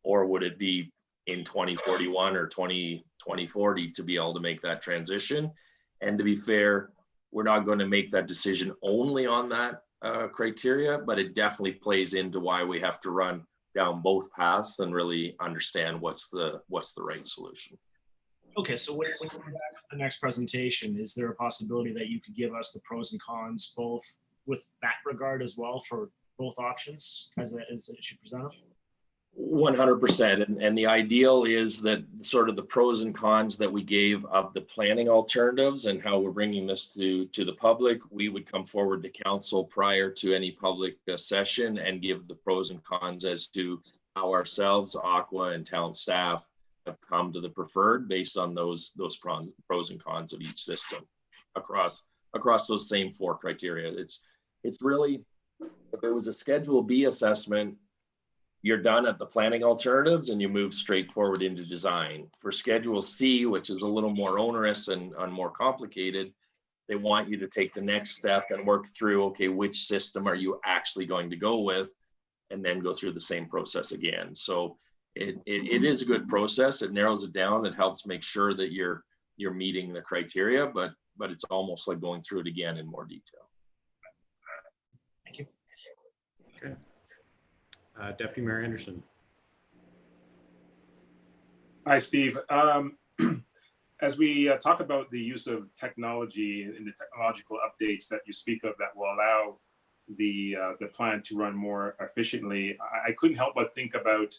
or would it be in 2041 or 2040 to be able to make that transition? And to be fair, we're not going to make that decision only on that criteria, but it definitely plays into why we have to run down both paths and really understand what's the right solution. Okay, so when we come back to the next presentation, is there a possibility that you could give us the pros and cons both with that regard as well for both options as it should present them? 100%. And the ideal is that sort of the pros and cons that we gave of the planning alternatives and how we're bringing this to the public, we would come forward to council prior to any public session and give the pros and cons as to how ourselves, Aqua, and town staff have come to the preferred based on those pros and cons of each system across those same four criteria. It's really, if it was a Schedule B assessment, you're done at the planning alternatives and you move straight forward into design. For Schedule C, which is a little more onerous and more complicated, they want you to take the next step and work through, okay, which system are you actually going to go with, and then go through the same process again. So it is a good process. It narrows it down. It helps make sure that you're meeting the criteria, but it's almost like going through it again in more detail. Thank you. Okay. Deputy Mayor Anderson. Hi, Steve. As we talk about the use of technology and the technological updates that you speak of that will allow the plant to run more efficiently, I couldn't help but think about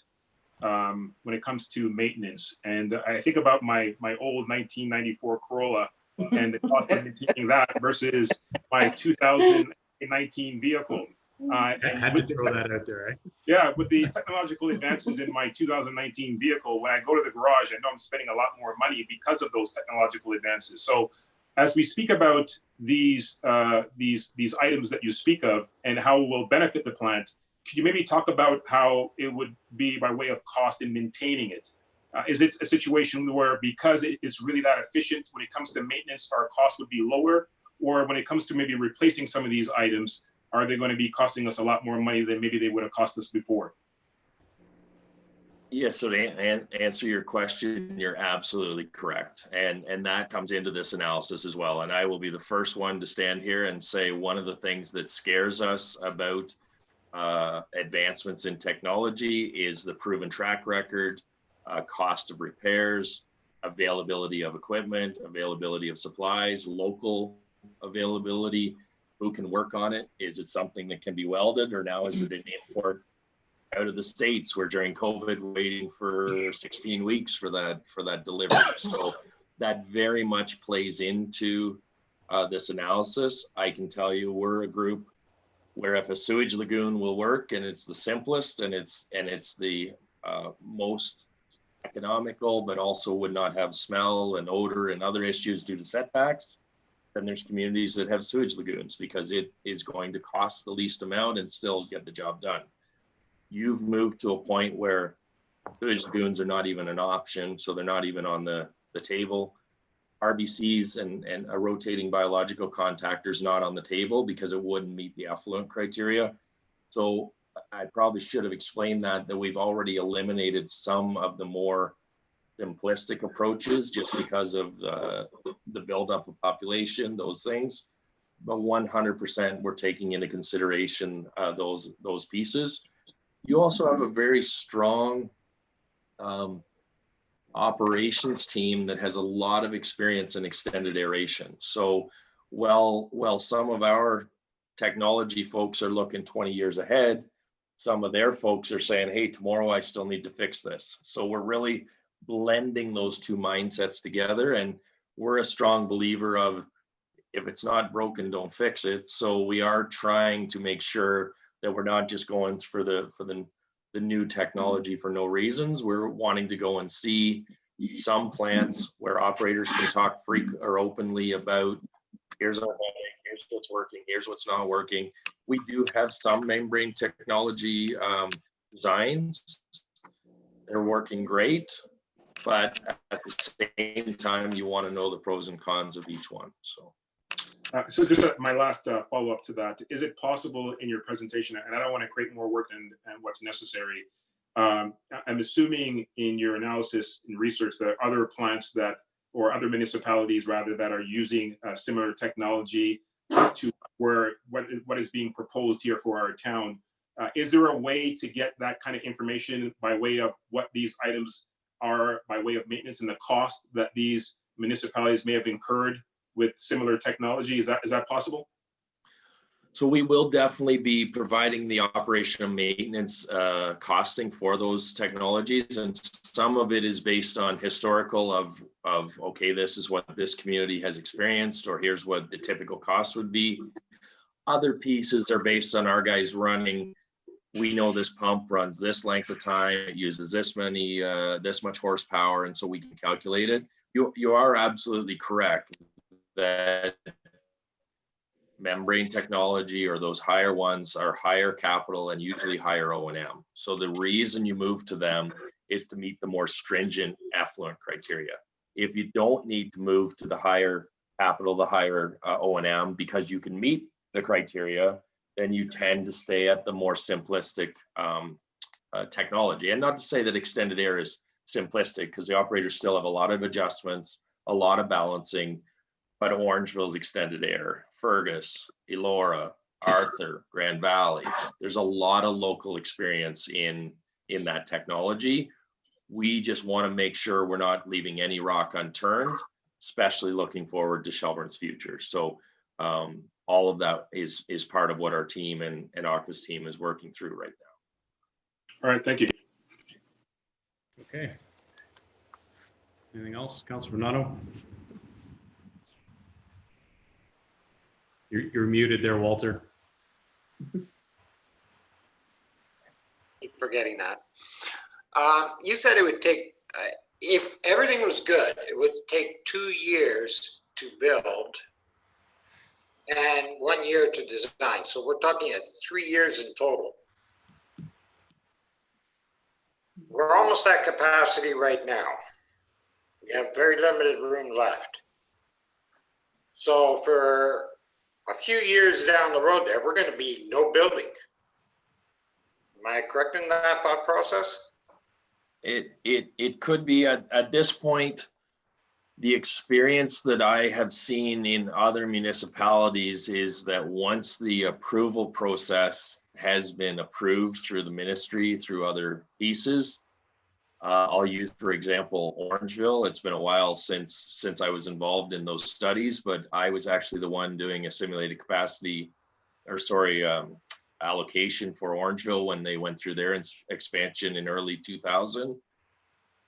when it comes to maintenance. And I think about my old 1994 Corolla and the cost of maintaining that versus my 2019 vehicle. I had to throw that out there, right? Yeah, with the technological advances in my 2019 vehicle, when I go to the garage, I know I'm spending a lot more money because of those technological advances. So as we speak about these items that you speak of and how it will benefit the plant, could you maybe talk about how it would be by way of cost in maintaining it? Is it a situation where because it is really that efficient when it comes to maintenance, our costs would be lower? Or when it comes to maybe replacing some of these items, are they going to be costing us a lot more money than maybe they would have cost us before? Yes, so to answer your question, you're absolutely correct. And that comes into this analysis as well. And I will be the first one to stand here and say one of the things that scares us about advancements in technology is the proven track record, cost of repairs, availability of equipment, availability of supplies, local availability, who can work on it. Is it something that can be welded, or now is it an import out of the States, where during COVID waiting for 16 weeks for that delivery? So that very much plays into this analysis. I can tell you we're a group where if a sewage lagoon will work and it's the simplest and it's the most economical, but also would not have smell and odor and other issues due to setbacks, then there's communities that have sewage lagoons because it is going to cost the least amount and still get the job done. You've moved to a point where sewage lagoons are not even an option, so they're not even on the table. RBCs and a rotating biological contactor is not on the table because it wouldn't meet the effluent criteria. So I probably should have explained that we've already eliminated some of the more simplistic approaches just because of the buildup of population, those things. But 100% we're taking into consideration those pieces. You also have a very strong operations team that has a lot of experience in extended aeration. So while some of our technology folks are looking 20 years ahead, some of their folks are saying, hey, tomorrow I still need to fix this. So we're really blending those two mindsets together. And we're a strong believer of, if it's not broken, don't fix it. So we are trying to make sure that we're not just going for the new technology for no reasons. We're wanting to go and see some plants where operators can talk or openly about, here's our headache, here's what's working, here's what's not working. We do have some membrane technology designs. They're working great, but at the same time, you want to know the pros and cons of each one. So just my last follow-up to that, is it possible in your presentation, and I don't want to create more work than what's necessary, I'm assuming in your analysis and research that other plants or other municipalities rather, that are using similar technology to what is being proposed here for our town. Is there a way to get that kind of information by way of what these items are, by way of maintenance and the cost that these municipalities may have incurred with similar technology? Is that possible? So we will definitely be providing the operation and maintenance costing for those technologies, and some of it is based on historical of okay, this is what this community has experienced, or here's what the typical cost would be. Other pieces are based on our guys running. We know this pump runs this length of time, it uses this much horsepower, and so we can calculate it. You are absolutely correct that membrane technology or those higher ones are higher capital and usually higher O&M. So the reason you move to them is to meet the more stringent effluent criteria. If you don't need to move to the higher capital, the higher O&M, because you can meet the criteria, then you tend to stay at the more simplistic technology. And not to say that extended air is simplistic, because the operators still have a lot of adjustments, a lot of balancing. But Orangeville's extended air, Fergus, Elora, Arthur, Grand Valley, there's a lot of local experience in that technology. We just want to make sure we're not leaving any rock unturned, especially looking forward to Shelburne's future. So all of that is part of what our team and Aqua's team is working through right now. All right, thank you. Okay. Anything else, Councilor Renato? You're muted there, Walter. Keep forgetting that. You said it would take, if everything was good, it would take 2 years to build and 1 year to design. So we're talking at 3 years in total. We're almost at capacity right now. We have very limited room left. So for a few years down the road there, we're going to be no building. Am I correct in that thought process? It could be at this point. The experience that I have seen in other municipalities is that once the approval process has been approved through the ministry, through other pieces. I'll use, for example, Orangeville. It's been a while since I was involved in those studies, but I was actually the one doing a simulated capacity, or sorry, allocation for Orangeville when they went through their expansion in early 2000.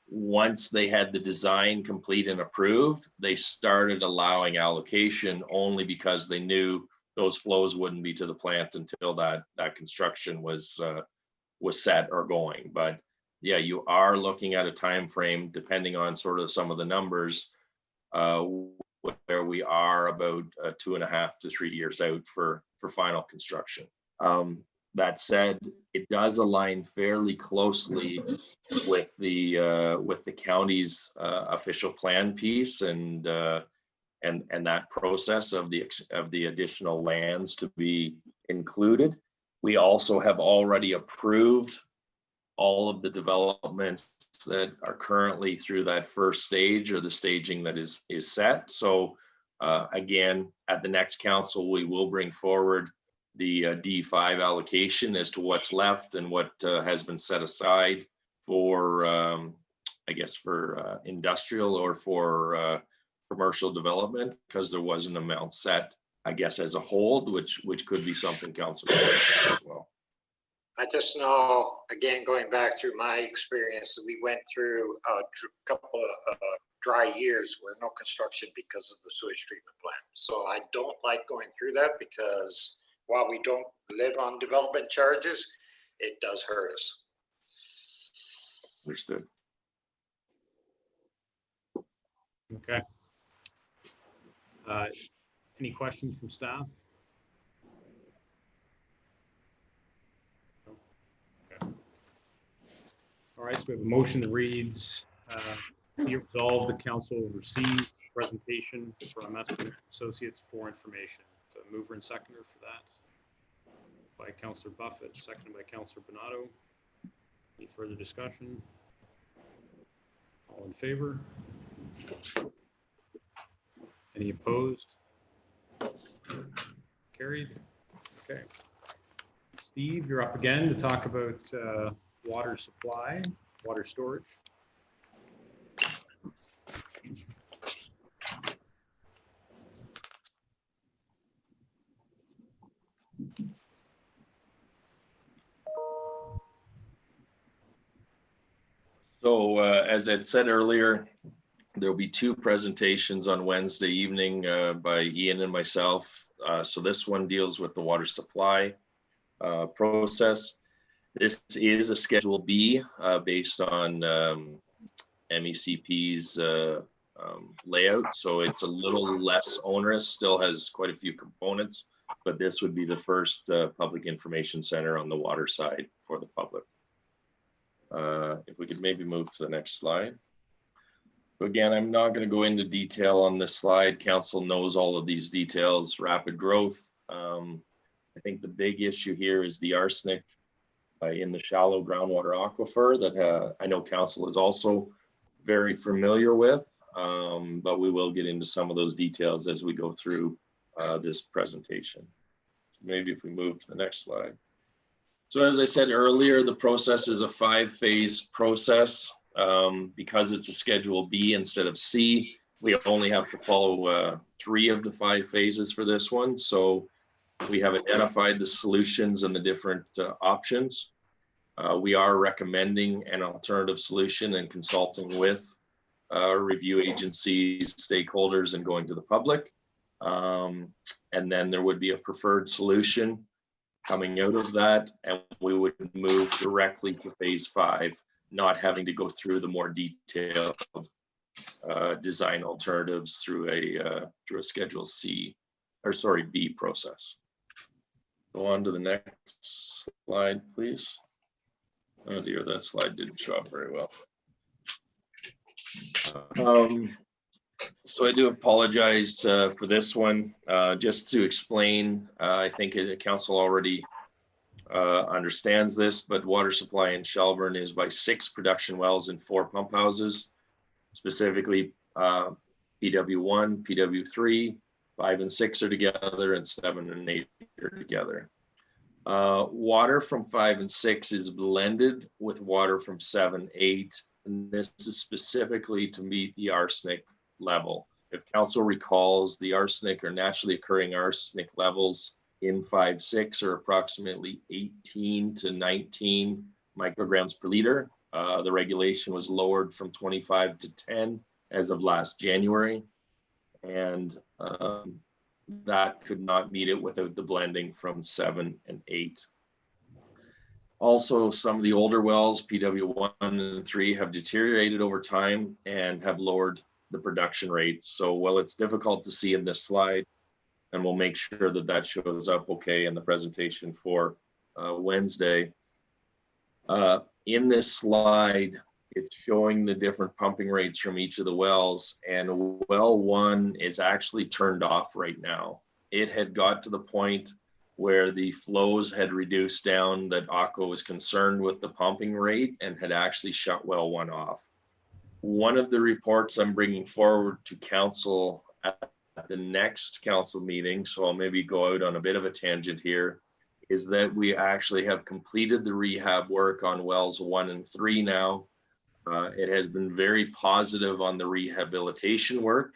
Once they had the design complete and approved, they started allowing allocation only because they knew those flows wouldn't be to the plant until that construction was set or going. But yeah, you are looking at a time frame, depending on sort of some of the numbers, where we are about 2.5 to 3 years out for final construction. That said, it does align fairly closely with the county's official plan piece and that process of the additional lands to be included. We also have already approved all of the developments that are currently through that first stage, or the staging that is set. So again, at the next council, we will bring forward the D5 allocation as to what's left and what has been set aside for, I guess, for industrial or for commercial development, because there was an amount set, I guess, as a hold, which could be something council as well. I just know, again, going back through my experience, we went through a couple of dry years with no construction because of the sewage treatment plant. So I don't like going through that, because while we don't live on development charges, it does hurt us. Understood. Okay. Any questions from staff? Okay. All right, so we have a motion that reads, be resolved, the council will receive presentation from Espen Associates for information. So mover and seconder for that by Councillor Buffett, seconded by Councillor Bonato. Any further discussion? All in favor? Any opposed? Carried. Okay. Steve, you're up again to talk about water supply, water storage. So as I said earlier, there'll be 2 presentations on Wednesday evening by Ian and myself. So this one deals with the water supply process. This is a Schedule B based on MECP's layout. So it's a little less onerous, still has quite a few components, but this would be the first public information center on the water side for the public. If we could maybe move to the next slide. So again, I'm not going to go into detail on this slide. Council knows all of these details. Rapid growth. I think the big issue here is the arsenic in the shallow groundwater aquifer that I know council is also very familiar with, but we will get into some of those details as we go through this presentation. Maybe if we move to the next slide. So as I said earlier, the process is a 5-phase process. Because it's a Schedule B instead of C, we only have to follow 3 of the 5 phases for this one. So we have identified the solutions and the different options. We are recommending an alternative solution and consulting with review agencies, stakeholders, and going to the public. And then there would be a preferred solution coming out of that, and we would move directly to phase 5, not having to go through the more detailed design alternatives through a Schedule C, or sorry, B process. Go on to the next slide, please. Oh dear, that slide didn't show up very well. So I do apologize for this one. Just to explain, I think the council already understands this, but water supply in Shelburne is by 6 production wells and 4 pump houses, specifically PW1, PW3, 5 and 6 are together, and 7 and 8 are together. Water from 5 and 6 is blended with water from 7, 8, and this is specifically to meet the arsenic level. If council recalls, the arsenic or naturally occurring arsenic levels in 5, 6 are approximately 18 to 19 micrograms per liter. The regulation was lowered from 25 to 10 as of last January, and that could not meet it without the blending from 7 and 8. Also, some of the older wells, PW1 and 3, have deteriorated over time and have lowered the production rates. So while it's difficult to see in this slide, and we'll make sure that that shows up okay in the presentation for Wednesday. In this slide, it's showing the different pumping rates from each of the wells, and well 1 is actually turned off right now. It had got to the point where the flows had reduced down, that ACO was concerned with the pumping rate and had actually shut well 1 off. One of the reports I'm bringing forward to council at the next council meeting, so I'll maybe go out on a bit of a tangent here, is that we actually have completed the rehab work on wells 1 and 3 now. It has been very positive on the rehabilitation work.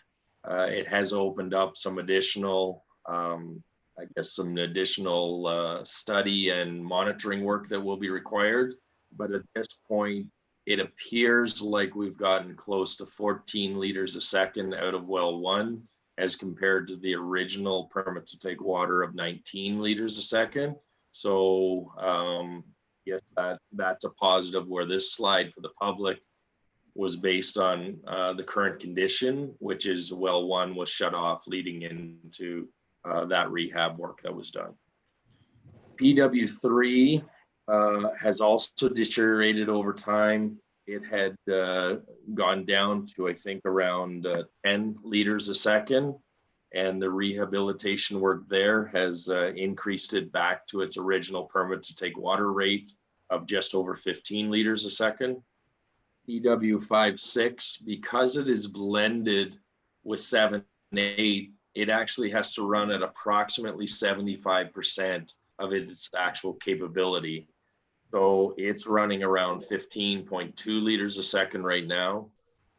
It has opened up some additional, some additional study and monitoring work that will be required. But at this point, it appears like we've gotten close to 14 liters a second out of well 1, as compared to the original permit to take water of 19 liters a second. So yes, that's a positive, where this slide for the public was based on the current condition, which is well 1 was shut off leading into that rehab work that was done. PW3 has also deteriorated over time. It had gone down to, I think, around 10 liters a second, and the rehabilitation work there has increased it back to its original permit to take water rate of just over 15 liters a second. PW56, because it is blended with 7 and 8, it actually has to run at approximately 75% of its actual capability. So it's running around 15.2 liters a second right now.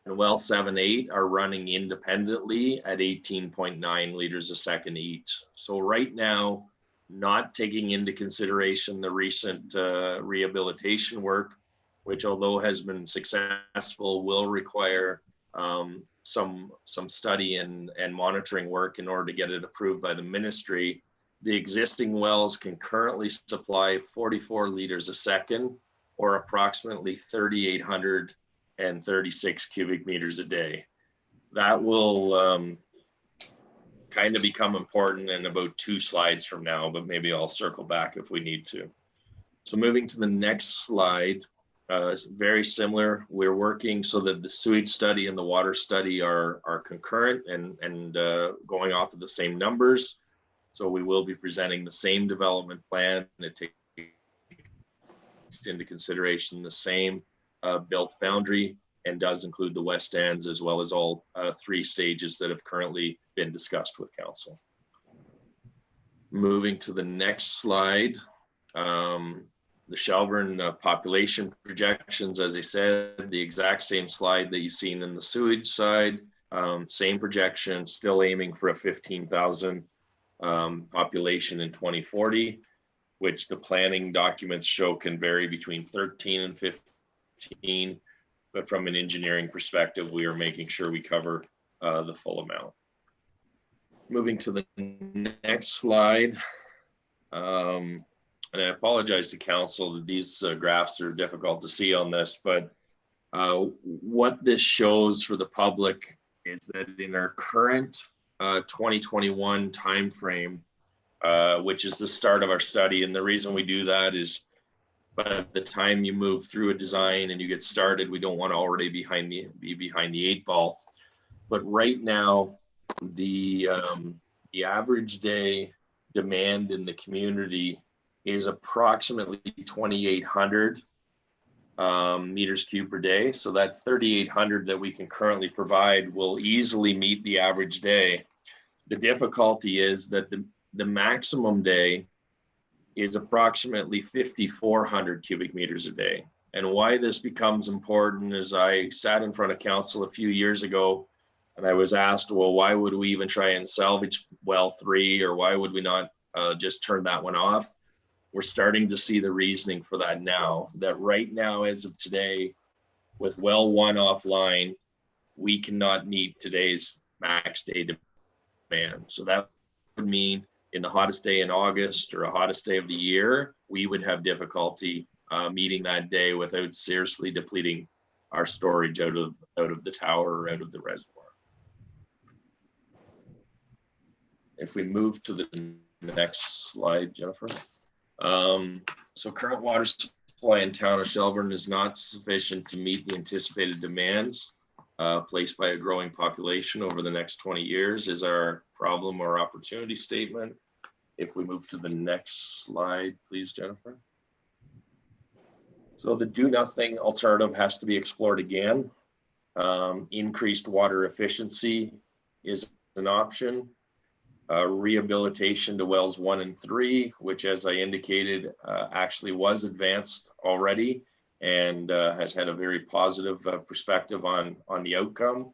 And well 7, 8 are running independently at 18.9 liters a second each. So right now, not taking into consideration the recent rehabilitation work, which although has been successful, will require some study and monitoring work in order to get it approved by the ministry. The existing wells can currently supply 44 liters a second, or approximately 3,836 cubic meters a day. That will kind of become important in about 2 slides from now, but maybe I'll circle back if we need to. So moving to the next slide, very similar. We're working so that the sewage study and the water study are concurrent and going off of the same numbers. So we will be presenting the same development plan. It takes into consideration the same built boundary and does include the west ends, as well as all 3 stages that have currently been discussed with council. Moving to the next slide, the Shelburne population projections, as I said, the exact same slide that you've seen in the sewage side, same projection, still aiming for a 15,000 population in 2040, which the planning documents show can vary between 13 and 15. But from an engineering perspective, we are making sure we cover the full amount. Moving to the next slide. And I apologize to council that these graphs are difficult to see on this, but what this shows for the public is that in our current 2021 timeframe, which is the start of our study, and the reason we do that is by the time you move through a design and you get started, we don't want to already be behind the 8 ball. But right now, the average day demand in the community is approximately 2,800 meters cubed per day. So that 3,800 that we can currently provide will easily meet the average day. The difficulty is that the maximum day is approximately 5,400 cubic meters a day. And why this becomes important is I sat in front of council a few years ago and I was asked, well, why would we even try and salvage well 3, or why would we not just turn that one off? We're starting to see the reasoning for that now, that right now, as of today, with well 1 offline, we cannot meet today's max day demand. So that would mean in the hottest day in August or a hottest day of the year, we would have difficulty meeting that day without seriously depleting our storage out of the tower or out of the reservoir. If we move to the next slide, Jennifer. So current water supply in town of Shelburne is not sufficient to meet the anticipated demands placed by a growing population over the next 20 years is our problem or opportunity statement. If we move to the next slide, please, Jennifer. So the do nothing alternative has to be explored again. Increased water efficiency is an option. Rehabilitation to wells 1 and 3, which, as I indicated, actually was advanced already and has had a very positive perspective on the outcome.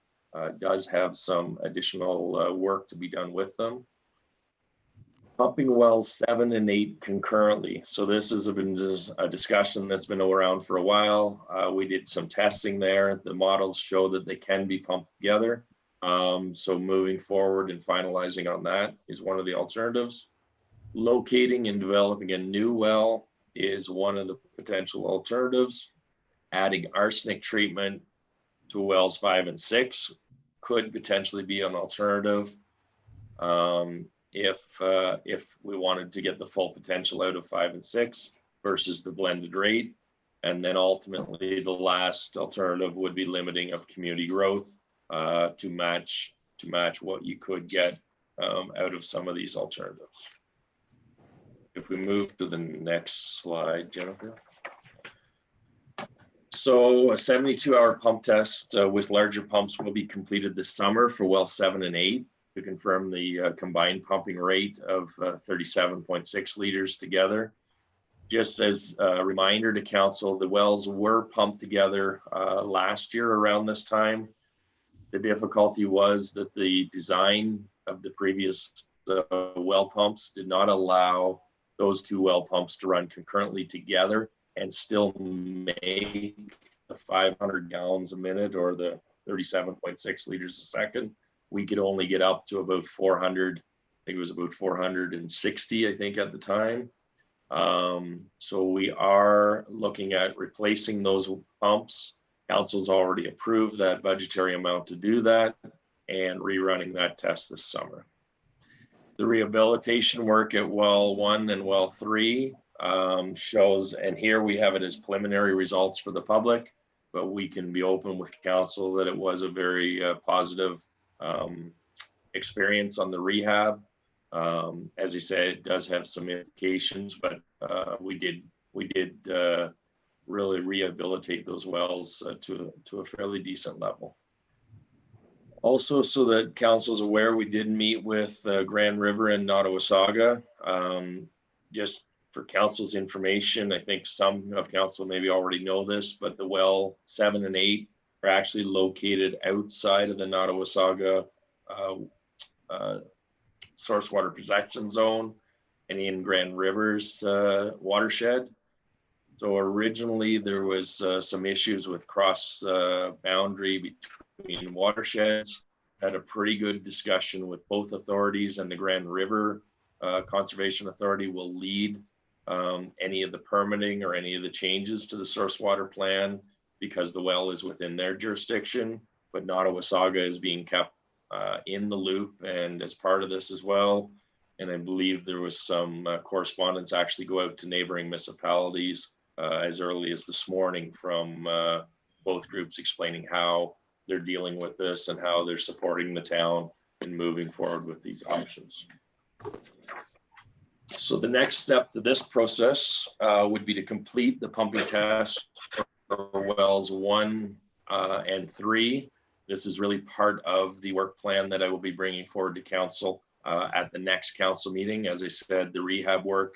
Does have some additional work to be done with them. Pumping wells 7 and 8 concurrently. So this has been a discussion that's been around for a while. We did some testing there. The models show that they can be pumped together. So moving forward and finalizing on that is one of the alternatives. Locating and developing a new well is one of the potential alternatives. Adding arsenic treatment to wells 5 and 6 could potentially be an alternative if we wanted to get the full potential out of 5 and 6 versus the blended rate. And then ultimately the last alternative would be limiting of community growth to match what you could get out of some of these alternatives. If we move to the next slide, Jennifer. So a 72-hour pump test with larger pumps will be completed this summer for well 7 and 8 to confirm the combined pumping rate of 37.6 liters together. Just as a reminder to council, the wells were pumped together last year around this time. The difficulty was that the design of the previous well pumps did not allow those 2 well pumps to run concurrently together and still make the 500 gallons a minute or the 37.6 liters a second. We could only get up to about 400, I think it was about 460, I think at the time. So we are looking at replacing those pumps. Council's already approved that budgetary amount to do that and rerunning that test this summer. The rehabilitation work at well 1 and well 3 shows, and here we have it as preliminary results for the public, but we can be open with council that it was a very positive experience on the rehab. As I said, it does have some implications, but we did really rehabilitate those wells to a fairly decent level. Also, so that council's aware, we did meet with Grand River and Nottawasaga. Just for council's information, I think some of council maybe already know this, but the well 7 and 8 are actually located outside of the Nottawasaga source water protection zone and in Grand River's watershed. So originally there was some issues with cross boundary between watersheds. Had a pretty good discussion with both authorities, and the Grand River Conservation Authority will lead any of the permitting or any of the changes to the source water plan because the well is within their jurisdiction, but Nottawasaga is being kept in the loop and as part of this as well. And I believe there was some correspondence actually go out to neighboring municipalities as early as this morning from both groups explaining how they're dealing with this and how they're supporting the town in moving forward with these options. So the next step to this process would be to complete the pumping test for wells 1 and 3. This is really part of the work plan that I will be bringing forward to council at the next council meeting. As I said, the rehab work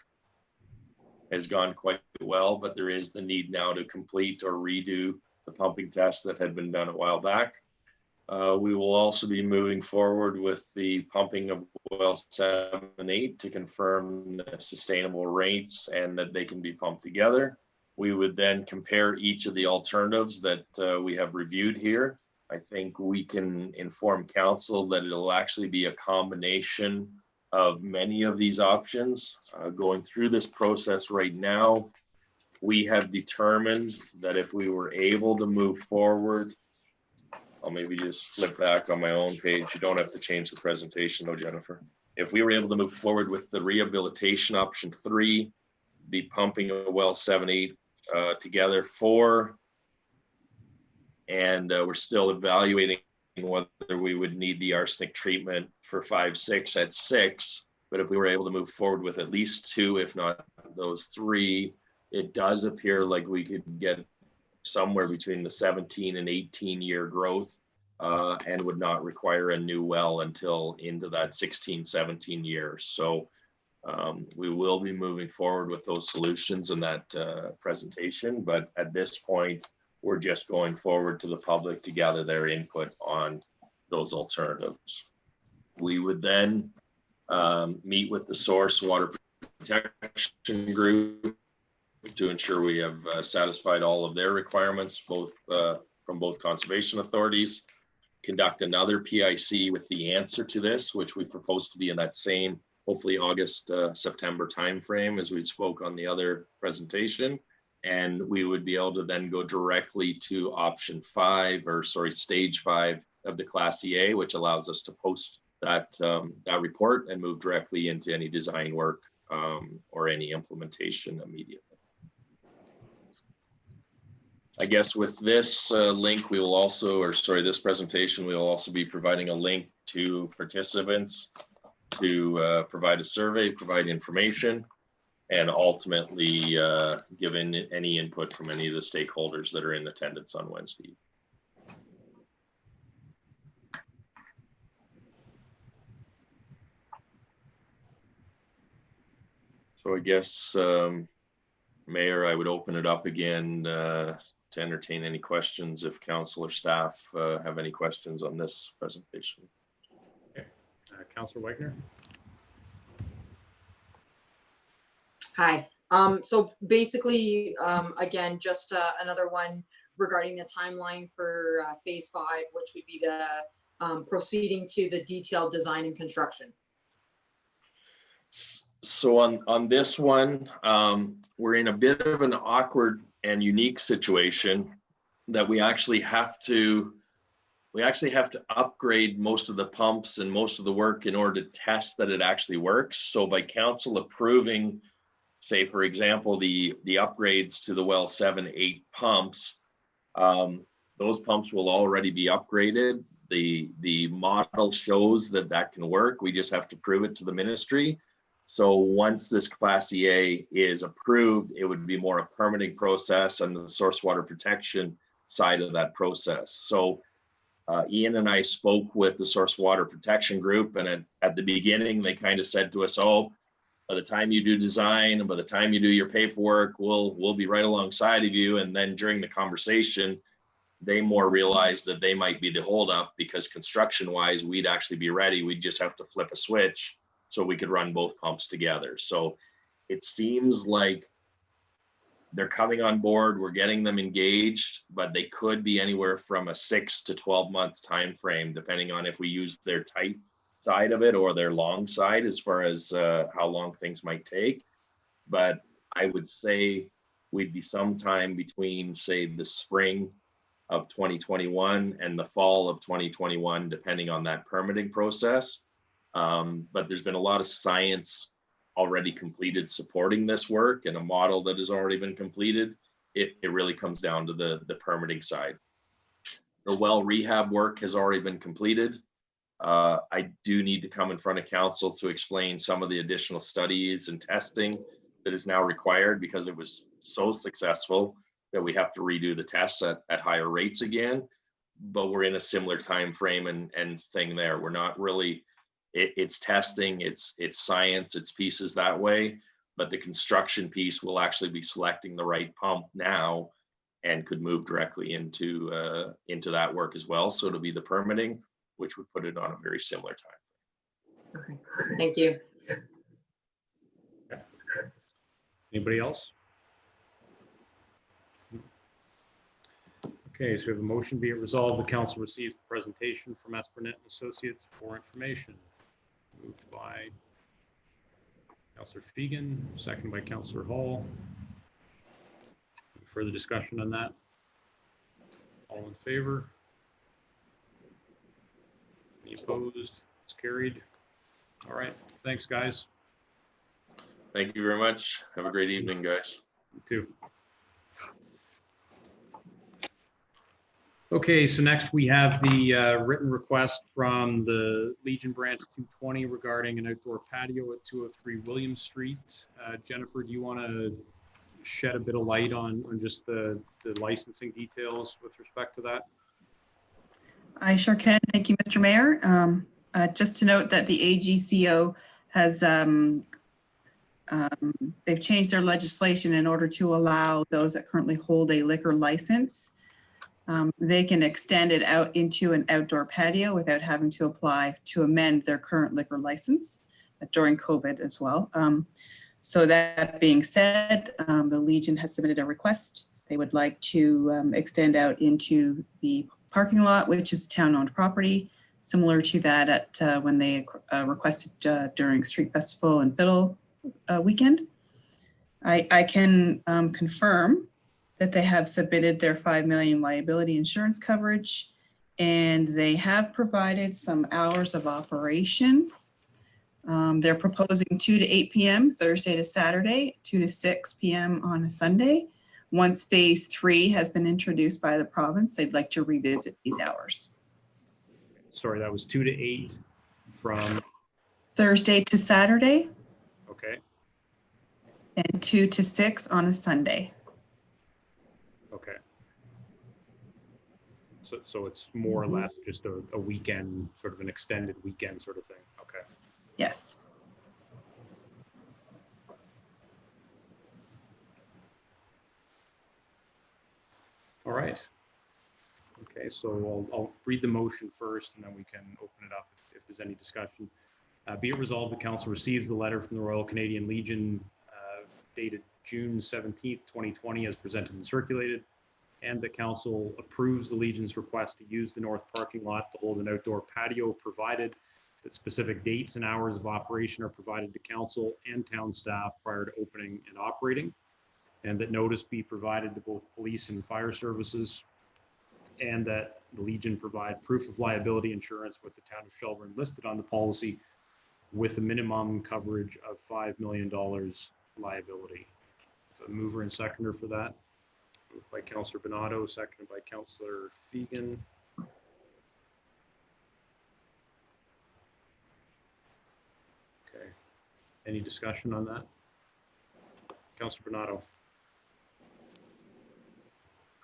has gone quite well, but there is the need now to complete or redo the pumping tests that had been done a while back. We will also be moving forward with the pumping of well 7 and 8 to confirm the sustainable rates and that they can be pumped together. We would then compare each of the alternatives that we have reviewed here. I think we can inform council that it'll actually be a combination of many of these options. Going through this process right now, we have determined that if we were able to move forward, I'll maybe just flip back on my own page. You don't have to change the presentation though, Jennifer. If we were able to move forward with the rehabilitation option 3, the pumping of well 7, 8 together 4, and we're still evaluating whether we would need the arsenic treatment for 5, 6 at 6. But if we were able to move forward with at least 2, if not those 3, it does appear like we could get somewhere between the 17 and 18 year growth and would not require a new well until into that 16, 17 years. So we will be moving forward with those solutions in that presentation. But at this point, we're just going forward to the public to gather their input on those alternatives. We would then meet with the source water protection group to ensure we have satisfied all of their requirements, both from both conservation authorities, conduct another PIC with the answer to this, which we propose to be in that same, hopefully August, September timeframe as we spoke on the other presentation. And we would be able to then go directly to option 5, or sorry, stage 5 of the Class EA, which allows us to post that, that report and move directly into any design work or any implementation immediately. I guess with this link, we will also, or sorry, this presentation, we will also be providing a link to participants to provide a survey, provide information, and ultimately give in any input from any of the stakeholders that are in attendance on Wednesday. So I guess, Mayor, I would open it up again to entertain any questions if council or staff have any questions on this presentation. Okay. Councillor Wagner. Hi. So basically, again, just another one regarding the timeline for phase 5, which would be the proceeding to the detailed design and construction. So on this one, we're in a bit of an awkward and unique situation that we actually have to upgrade most of the pumps and most of the work in order to test that it actually works. So by council approving, say, for example, the upgrades to the well 7, 8 pumps, those pumps will already be upgraded. The model shows that that can work. We just have to prove it to the ministry. So once this Class EA is approved, it would be more a permitting process and the source water protection side of that process. So Ian and I spoke with the source water protection group, and at the beginning, they kind of said to us, oh, by the time you do design and by the time you do your paperwork, we'll be right alongside of you. And then during the conversation, they more realized that they might be the holdup because construction wise, we'd actually be ready. We'd just have to flip a switch so we could run both pumps together. So it seems like they're coming on board, we're getting them engaged, but they could be anywhere from a 6 to 12 month time frame, depending on if we use their tight side of it or their long side as far as how long things might take. But I would say we'd be sometime between, say, the spring of 2021 and the fall of 2021, depending on that permitting process. But there's been a lot of science already completed supporting this work and a model that has already been completed. It really comes down to the permitting side. The well rehab work has already been completed. I do need to come in front of council to explain some of the additional studies and testing that is now required because it was so successful that we have to redo the tests at higher rates again. But we're in a similar time frame and thing there. We're not really, it's testing, it's science, it's pieces that way. but the construction piece will actually be selecting the right pump now and could move directly into that work as well. So it'll be the permitting, which would put it on a very similar time. Okay, thank you. Anybody else? Okay, so we have a motion, be it resolved, the council receives the presentation from Espernet and Associates for information. Moved by Councillor Fegan, seconded by Councillor Hall. Any further discussion on that? All in favor? Any opposed? It's carried. All right, thanks, guys. Thank you very much. Have a great evening, guys. You too. Okay, so next we have the written request from the Legion Branch 220 regarding an outdoor patio at 203 William Street. Jennifer, do you want to shed a bit of light on just the licensing details with respect to that? I sure can. Thank you, Mr. Mayor. Just to note that the AGCO has, they've changed their legislation in order to allow those that currently hold a liquor license. They can extend it out into an outdoor patio without having to apply to amend their current liquor license during COVID as well. So that being said, the Legion has submitted a request. They would like to extend out into the parking lot, which is town-owned property, similar to that at when they requested during Street Festival and Fiddle weekend. I can confirm that they have submitted their $5 million liability insurance coverage, and they have provided some hours of operation. They're proposing 2 to 8 p.m. Thursday to Saturday, 2 to 6 p.m. on a Sunday. Once phase 3 has been introduced by the province, they'd like to revisit these hours. Sorry, that was 2 to 8 from Thursday to Saturday. Okay. And 2 to 6 on a Sunday. Okay. So it's more or less just a weekend, sort of an extended weekend sort of thing. Okay. Yes. All right. Okay, so I'll read the motion first, and then we can open it up if there's any discussion. Be it resolved, the council receives the letter from the Royal Canadian Legion dated June 17th, 2020, as presented and circulated, and the council approves the Legion's request to use the north parking lot to hold an outdoor patio, provided that specific dates and hours of operation are provided to council and town staff prior to opening and operating, and that notice be provided to both police and fire services, and that the Legion provide proof of liability insurance with the town of Shelburne listed on the policy with a minimum coverage of $5 million liability. The mover and seconder for that, moved by Councillor Bonato, seconded by Councillor Fegan. Okay, any discussion on that? Councillor Bonato.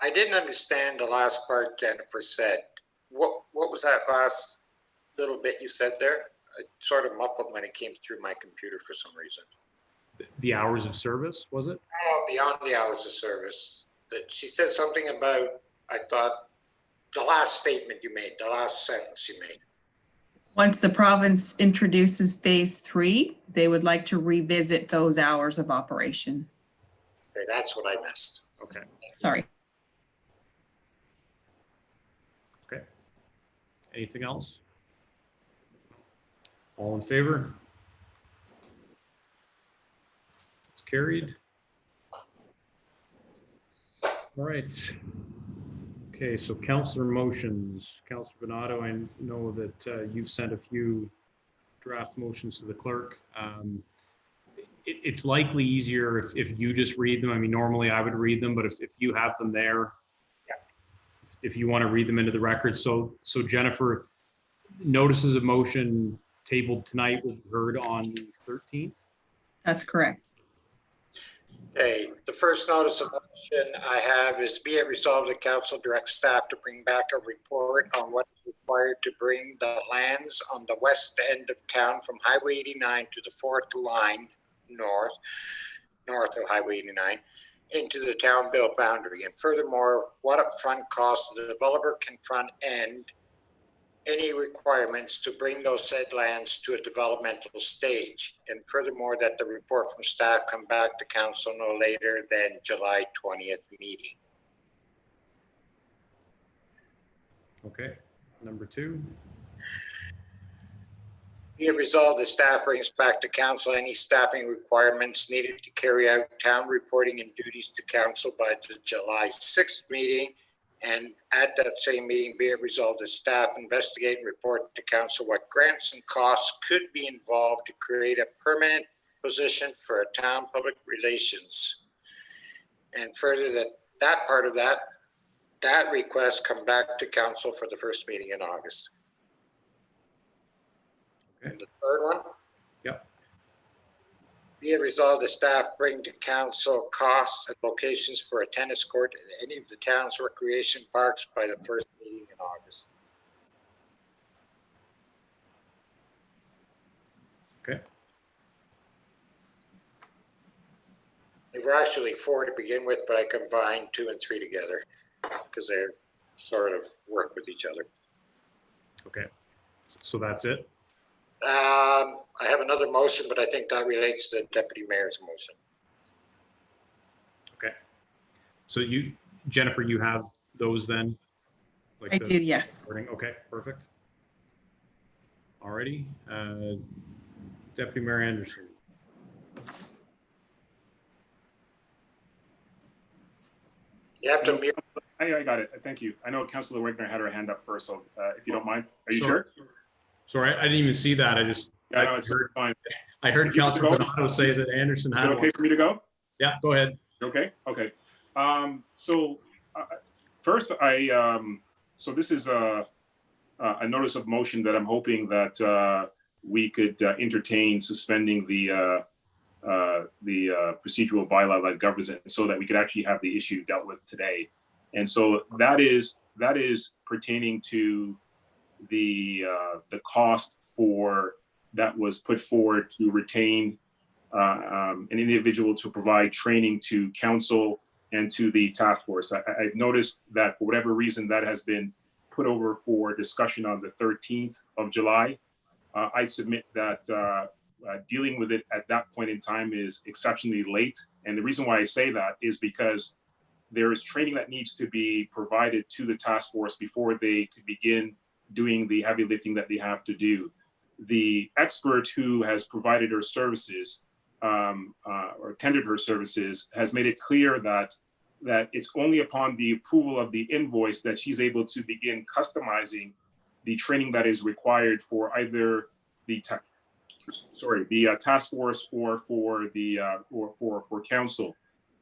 I didn't understand the last part Jennifer said. What was that last little bit you said there? It sort of muffled when it came through my computer for some reason. The hours of service, was it? Oh, beyond the hours of service. She said something about, I thought, the last statement you made, the last sentence you made. Once the province introduces phase 3, they would like to revisit those hours of operation. Okay, that's what I missed. Okay. Sorry. Okay. Anything else? All in favor? It's carried. All right. Okay, so councillor motions. Councillor Bonato, I know that you've sent a few draft motions to the clerk. It's likely easier if you just read them. I mean, normally I would read them, but if you have them there, yeah. If you want to read them into the record. So Jennifer, notices of motion tabled tonight will be heard on the 13th. That's correct. Okay, the first notice of motion I have is be it resolved that council directs staff to bring back a report on what is required to bring the lands on the west end of town from Highway 89 to the fourth line north of Highway 89 into the town built boundary. And furthermore, what upfront costs the developer can front end any requirements to bring those said lands to a developmental stage. And furthermore, that the report from staff come back to council no later than July 20th meeting. Okay, number 2. Be it resolved, the staff brings back to council any staffing requirements needed to carry out town reporting and duties to council by the July 6th meeting. And at that same meeting, be it resolved, the staff investigate and report to council what grants and costs could be involved to create a permanent position for a town public relations. And further, that part of that request come back to council for the first meeting in August. Okay. And the third one? Yep. Be it resolved, the staff bring to council costs and locations for a tennis court in any of the town's recreation parks by the first meeting in August. Okay. There were actually 4 to begin with, but I combined 2 and 3 together because they sort of work with each other. Okay. So that's it? I have another motion, but I think that relates to the deputy mayor's motion. Okay. So Jennifer, you have those then? Like I do, yes. recording? Okay, perfect. Alrighty. Deputy Mayor Anderson. You have to mute. I got it. Thank you. I know Councilor Wagner had her hand up first, so if you don't mind, are you sure? Sorry, I didn't even see that. I heard Councilor Donato say that Anderson had one. Okay for me to go? Yeah, go ahead. Okay. First, so this is a notice of motion that I'm hoping that we could entertain suspending the procedural bylaw that governs it, so that we could actually have the issue dealt with today. And so that is pertaining to the cost that was put forward to retain an individual to provide training to council and to the task force. I've noticed that for whatever reason that has been put over for discussion on the 13th of July. I submit that dealing with it at that point in time is exceptionally late. And the reason why I say that is because there is training that needs to be provided to the task force before they could begin doing the heavy lifting that they have to do. The expert who has provided her services or tendered her services has made it clear that it's only upon the approval of the invoice that she's able to begin customizing the training that is required for either the task force or for the for council.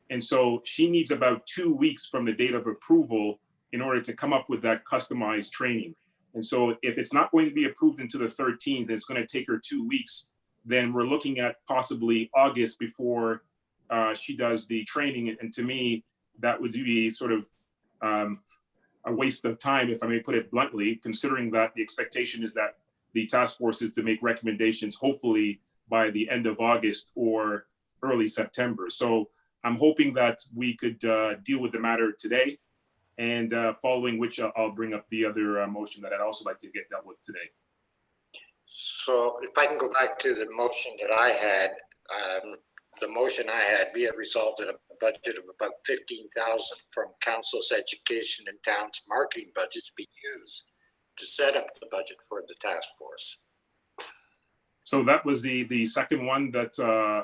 And so she needs about 2 weeks from the date of approval in order to come up with that customized training. And so if it's not going to be approved until the 13th, it's going to take her 2 weeks, then we're looking at possibly August before she does the training. And to me, that would be sort of a waste of time, if I may put it bluntly, considering that the expectation is that the task force is to make recommendations, hopefully by the end of August or early September. So I'm hoping that we could deal with the matter today, and following which I'll bring up the other motion that I'd also like to get dealt with today. So if I can go back to the motion that I had, the motion I had, be it resolved in a budget of about 15,000 from council's education and town's marketing budgets be used to set up the budget for the task force. So that was the second one that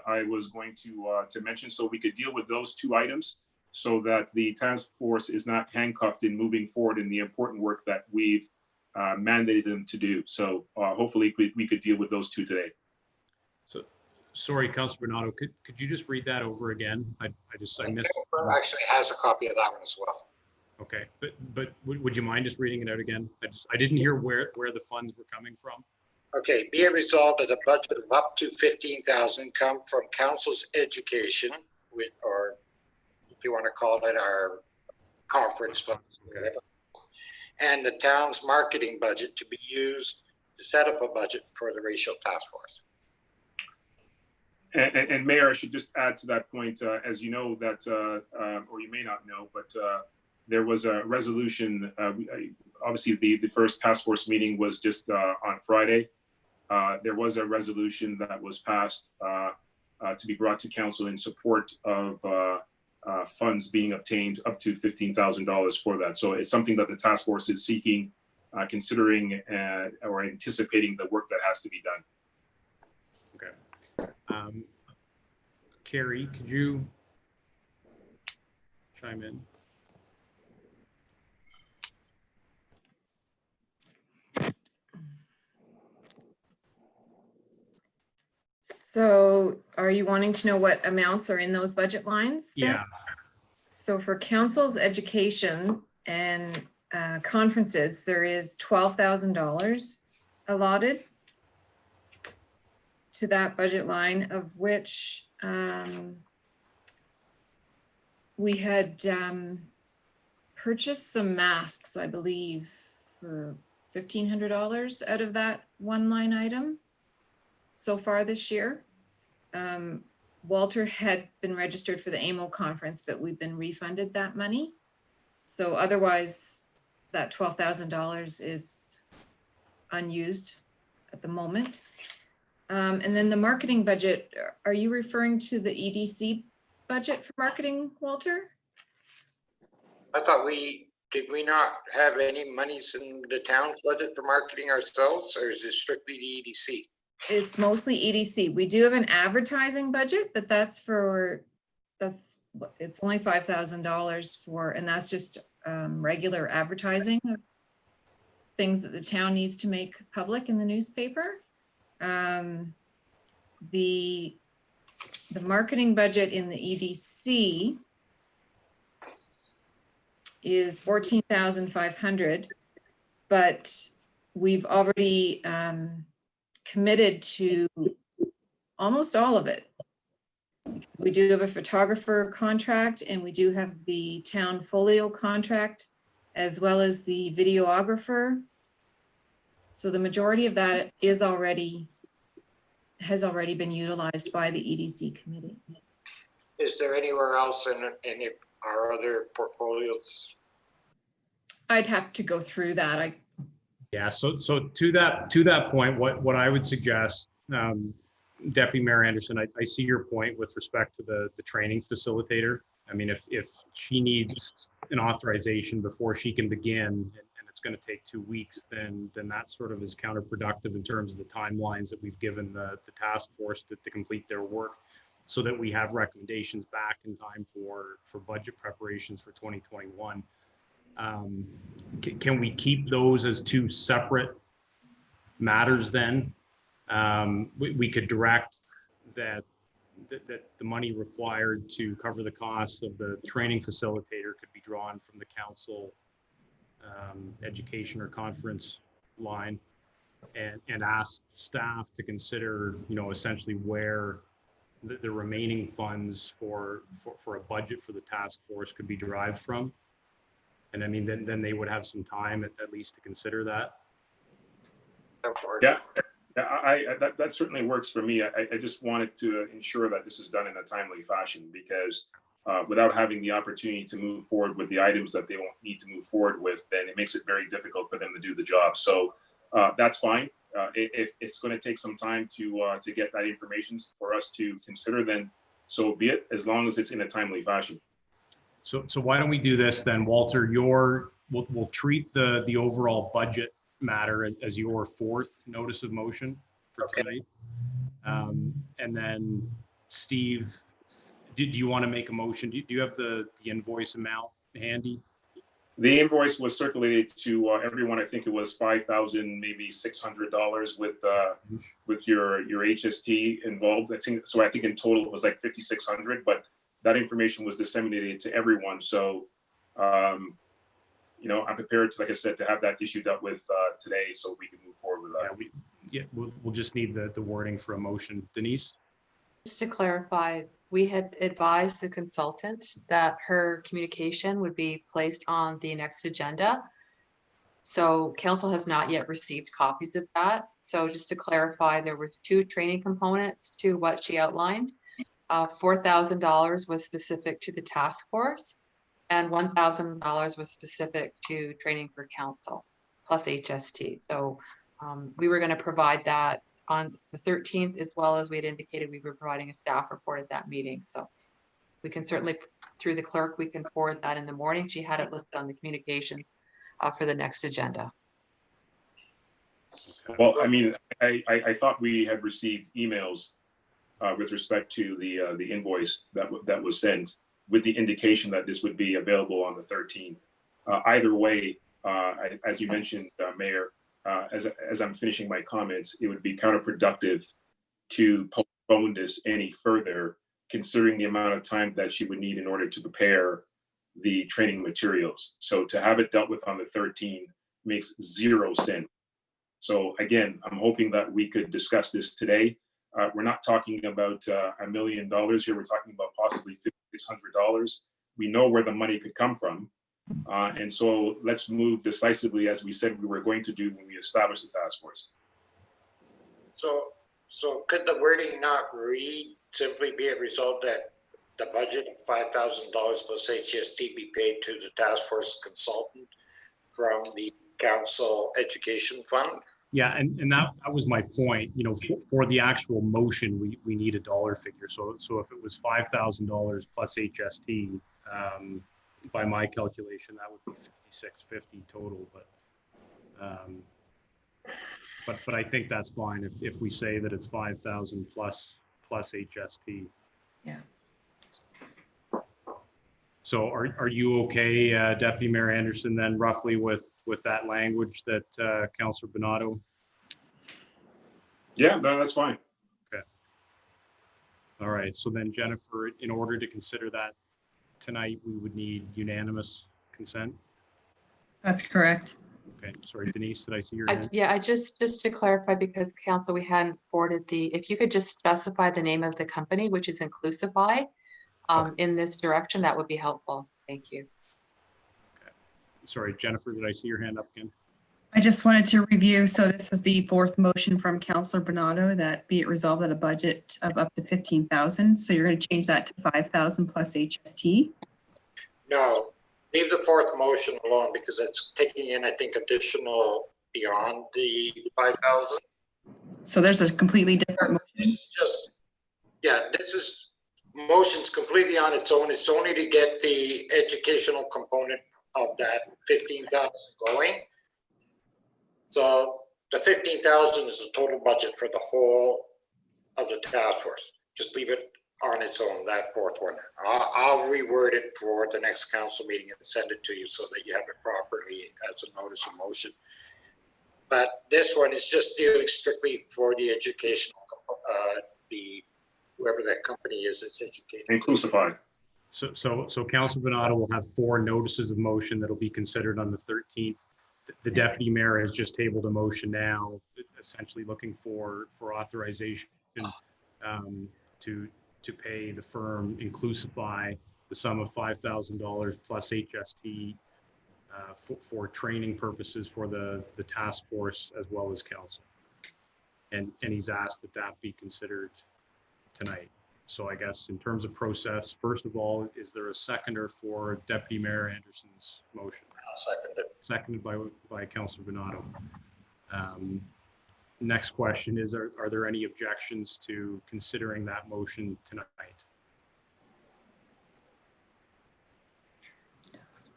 I was going to mention, so we could deal with those 2 items so that the task force is not handcuffed in moving forward in the important work that we've mandated them to do. So hopefully we could deal with those 2 today. So sorry, Councilor Bernardo, could you just read that over again? I missed. Actually has a copy of that one as well. Okay, but would you mind just reading it out again? I didn't hear where the funds were coming from. Okay, be it resolved that a budget of up to 15,000 come from council's education, or if you want to call it our conference funds, whatever, and the town's marketing budget to be used to set up a budget for the racial task force. And Mayor, I should just add to that point, as you know that, or you may not know, but there was a resolution. Obviously, the first task force meeting was just on Friday. There was a resolution that was passed to be brought to council in support of funds being obtained up to $15,000 for that. So it's something that the task force is seeking, considering or anticipating the work that has to be done. Okay. Carrie, could you chime in? So are you wanting to know what amounts are in those budget lines then? Yeah. So for council's education and conferences, there is $12,000 allotted to that budget line, of which we had purchased some masks, I believe, for $1,500 out of that one line item so far this year. Walter had been registered for the AMO conference, but we've been refunded that money. So otherwise, that $12,000 is unused at the moment. And then the marketing budget, are you referring to the EDC budget for marketing, Walter? I thought did we not have any monies in the town's budget for marketing ourselves, or is it strictly the EDC? It's mostly EDC. We do have an advertising budget, but it's only $5,000 for, and that's just regular advertising of things that the town needs to make public in the newspaper. The marketing budget in the EDC is $14,500, but we've already committed to almost all of it. We do have a photographer contract, and we do have the town folio contract, as well as the videographer. So the majority of that has already been utilized by the EDC committee. Is there anywhere else in our other portfolios? I'd have to go through that. Yeah, so to that point, what I would suggest, Deputy Mayor Anderson, I see your point with respect to the training facilitator. I mean, if she needs an authorization before she can begin, and it's going to take 2 weeks, then that sort of is counterproductive in terms of the timelines that we've given the task force to complete their work, so that we have recommendations back in time for budget preparations for 2021. Can we keep those as two separate matters then? We could direct that the money required to cover the costs of the training facilitator could be drawn from the council education or conference line, and ask staff to consider, essentially where the remaining funds for a budget for the task force could be derived from. And I mean, then they would have some time at least to consider that. Yeah, that certainly works for me. I just wanted to ensure that this is done in a timely fashion, because without having the opportunity to move forward with the items that they won't need to move forward with, then it makes it very difficult for them to do the job. So that's fine. If it's going to take some time to get that information for us to consider, then so be it, as long as it's in a timely fashion. So why don't we do this then, Walter? We'll treat the overall budget matter as your fourth notice of motion for tonight. And then Steve, do you want to make a motion? Do you have the invoice amount handy? The invoice was circulated to everyone. I think it was $5,000, maybe $600 with your HST involved. I think in total it was like $5,600, but that information was disseminated to everyone. So, I'm prepared to, like I said, to have that issue dealt with today, so we can move forward with that. We'll just need the wording for a motion. Denise? Just to clarify, we had advised the consultant that her communication would be placed on the next agenda. So council has not yet received copies of that. So just to clarify, there was 2 training components to what she outlined. $4,000 was specific to the task force, and $1,000 was specific to training for council plus HST. So we were going to provide that on the 13th, as well as we had indicated we were providing a staff report at that meeting. So we can certainly, through the clerk, we can forward that in the morning. She had it listed on the communications for the next agenda. Well, I mean, I thought we had received emails with respect to the invoice that was sent with the indication that this would be available on the 13th. Either way, as you mentioned, Mayor, as I'm finishing my comments, it would be counterproductive to postpone this any further, considering the amount of time that she would need in order to prepare the training materials. So to have it dealt with on the 13th makes 0 sense. So again, I'm hoping that we could discuss this today. We're not talking about $1 million here. We're talking about possibly $5,600. We know where the money could come from. And so let's move decisively as we said we were going to do when we established the task force. So could the wording not read simply be a result that the budget of $5,000 plus HST be paid to the task force consultant from the council education fund? Yeah, and that was my point. You know, for the actual motion, we need a dollar figure. So if it was $5,000 plus HST, by my calculation, that would be $5,650 total. But I think that's fine if we say that it's 5,000 plus HST. Yeah. So are you okay, Deputy Mayor Anderson, then roughly with that language that Councillor Bonato? Yeah, no, that's fine. Okay. All right. So then, Jennifer, in order to consider that tonight, we would need unanimous consent. That's correct. Okay. Sorry, Denise, did I see your hand? Yeah, I just to clarify, because council, we hadn't forwarded if you could just specify the name of the company, which is Inclusify, in this direction, that would be helpful. Thank you. Okay. Sorry, Jennifer, did I see your hand up again? I just wanted to review. So this is the 4th motion from Councillor Bonato, that be it resolved at a budget of up to 15,000. So you're going to change that to 5,000 plus HST. No, leave the 4th motion alone because it's taking in, I think, additional beyond the 5,000. So there's a completely different motion. Just, yeah, this is motion's completely on its own. It's only to get the educational component of that 15,000 going. So the 15,000 is the total budget for the whole of the task force. Just leave it on its own, that 4th one. I'll reword it for the next council meeting and send it to you so that you have it properly as a notice of motion. But this one is just dealing strictly for the educational, whoever that company is, it's educating. Inclusify. So Councillor Bonato will have 4 notices of motion that'll be considered on the 13th. The deputy mayor has just tabled a motion now, essentially looking for authorization to pay the firm Inclusify the sum of $5,000 plus HST for training purposes for the task force as well as council. And he's asked that be considered tonight. So I guess in terms of process, first of all, is there a seconder for Deputy Mayor Anderson's motion? I'll second it. Seconded by Councillor Bonato. Next question is, are there any objections to considering that motion tonight?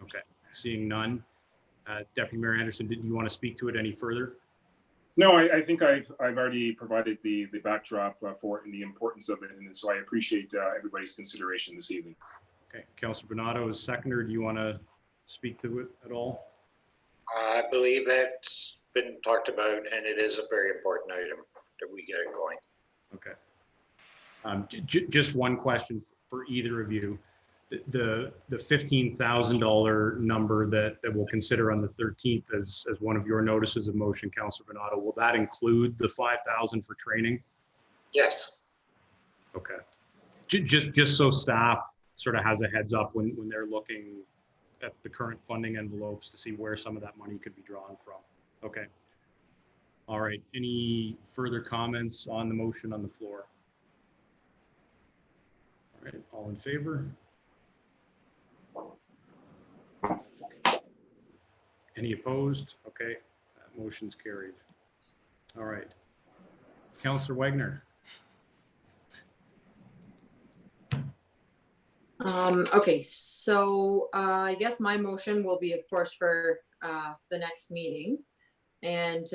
Okay, seeing none. Deputy Mayor Anderson, did you want to speak to it any further? No, I think I've already provided the backdrop for it and the importance of it, and so I appreciate everybody's consideration this evening. Okay, Councillor Bonato is seconder. Do you want to speak to it at all? I believe it's been talked about, and it is a very important item that we get it going. Okay. Just one question for either of you. The $15,000 number that we'll consider on the 13th as one of your notices of motion, Councillor Bonato, will that include the 5,000 for training? Yes. Okay. Just so staff sort of has a heads up when they're looking at the current funding envelopes to see where some of that money could be drawn from. Okay. All right. Any further comments on the motion on the floor? All right. All in favor? Any opposed? Okay. That motion's carried. All right. Councillor Wagner. Okay, so I guess my motion will be, of course, for the next meeting. And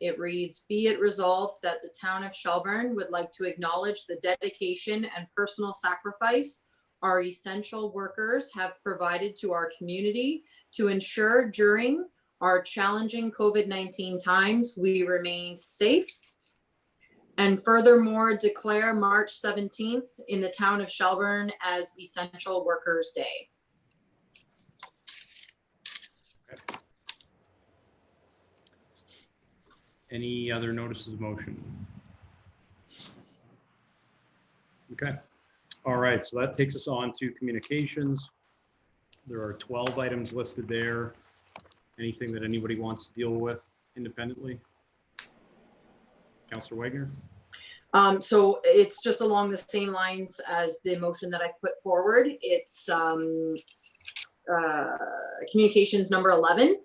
it reads, be it resolved that the town of Shelburne would like to acknowledge the dedication and personal sacrifice our essential workers have provided to our community to ensure during our challenging COVID-19 times we remain safe. And furthermore, declare March 17th in the town of Shelburne as Essential Workers Day. Okay. Any other notices of motion? Okay. All right, so that takes us on to communications. There are 12 items listed there. Anything that anybody wants to deal with independently? Councillor Wagner? So it's just along the same lines as the motion that I've put forward. It's communications number 11.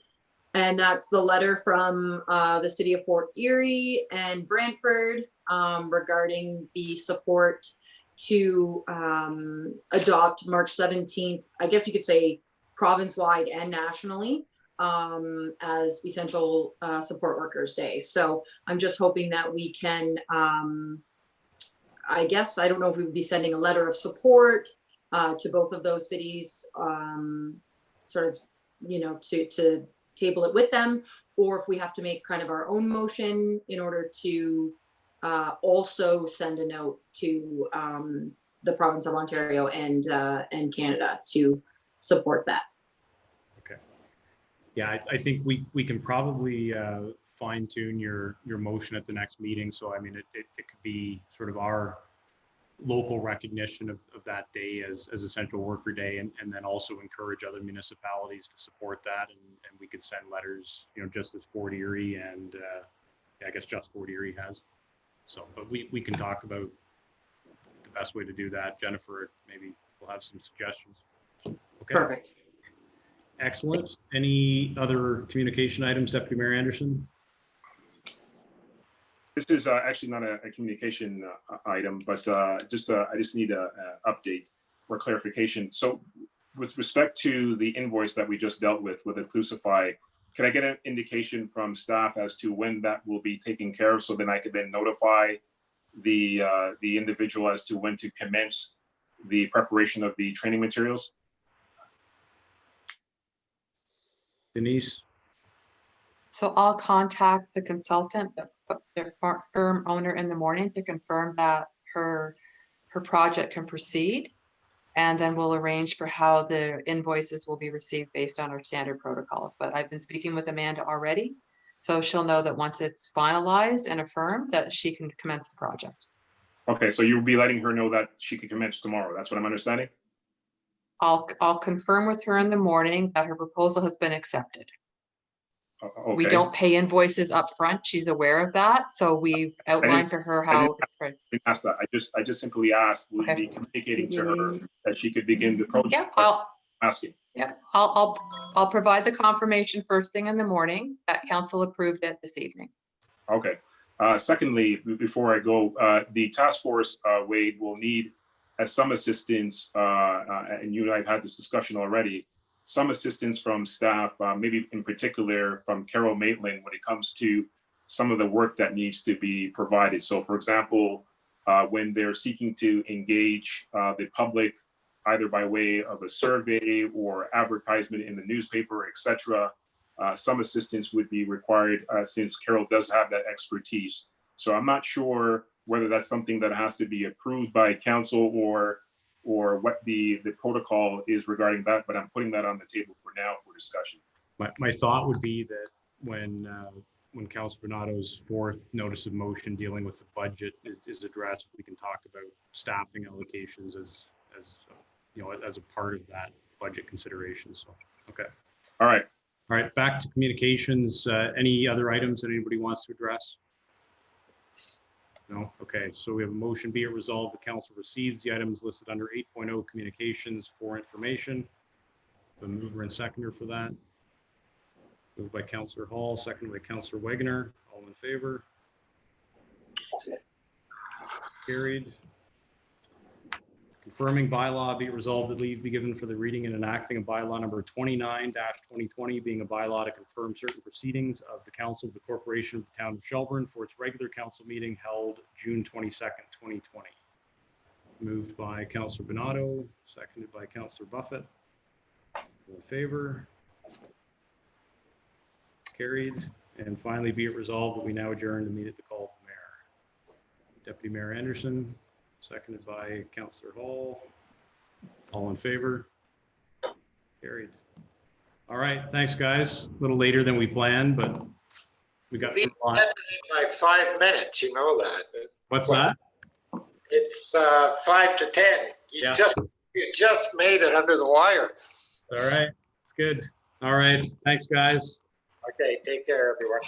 And that's the letter from the city of Fort Erie and Brantford regarding the support to adopt March 17th, I guess you could say province-wide and nationally, as Essential Support Workers Day. So I'm just hoping that we can, I guess, I don't know if we would be sending a letter of support to both of those cities, sort of, you know, to table it with them, or if we have to make kind of our own motion in order to also send a note to the province of Ontario and Canada to support that. Okay. Yeah, I think we can probably fine tune your motion at the next meeting. So I mean, it could be sort of our local recognition of that day as Essential Worker Day, and then also encourage other municipalities to support that, and we could send letters, you know, just as Fort Erie and yeah, I guess just Fort Erie has. So, but we can talk about the best way to do that. Jennifer, maybe we'll have some suggestions. Okay. Perfect. Excellent. Any other communication items, Deputy Mayor Anderson? This is actually not a communication item, but I just need a update or clarification. So with respect to the invoice that we just dealt with Inclusify, can I get an indication from staff as to when that will be taken care of, so then I could then notify the individual as to when to commence the preparation of the training materials? Denise? So I'll contact the consultant, the firm owner in the morning to confirm that her project can proceed. And then we'll arrange for how the invoices will be received based on our standard protocols. But I've been speaking with Amanda already, so she'll know that once it's finalized and affirmed that she can commence the project. Okay, so you'll be letting her know that she can commence tomorrow. That's what I'm understanding? I'll confirm with her in the morning that her proposal has been accepted. Okay. We don't pay invoices up front. She's aware of that. So we've outlined for her how it's great. Ask that. I just simply asked, will you be communicating to her that she could begin the project? Yeah, asking. Yeah, I'll provide the confirmation first thing in the morning that council approved it this evening. Okay. Secondly, before I go, the task force, Wade, will need some assistance, and you and I have had this discussion already, some assistance from staff, maybe in particular from Carol Maitland when it comes to some of the work that needs to be provided. So for example, when they're seeking to engage the public, either by way of a survey or advertisement in the newspaper, etc., some assistance would be required since Carol does have that expertise. So I'm not sure whether that's something that has to be approved by council or what the protocol is regarding that, but I'm putting that on the table for now for discussion. My thought would be that when Councilor Bernato's fourth notice of motion dealing with the budget is addressed, we can talk about staffing allocations as you know, as a part of that budget considerations. So, okay. All right. All right, back to communications. Any other items that anybody wants to address? No? Okay, so we have a motion, be it resolved, the council receives the items listed under 8.0 communications for information. The mover and seconder for that. Moved by Councillor Hall, seconded by Councillor Wegener. All in favor? Carried. Confirming bylaw, be it resolved that leave be given for the reading and enacting of bylaw number 29-2020, being a bylaw to confirm certain proceedings of the Council of the Corporation of the Town of Shelburne for its regular council meeting held June 22nd, 2020. Moved by Councillor Bernardo, seconded by Councillor Buffett. All in favor? Carried. And finally, be it resolved that we now adjourn to meet at the call of the mayor. Deputy Mayor Anderson, seconded by Councillor Hall. All in favor? Carried. All right, thanks, guys. A little later than we planned, but we got through a lot. Like 5 minutes, you know that. What's that? It's 5 to 10. You just made it under the wire. All right, it's good. All right, thanks, guys. Okay, take care, everyone.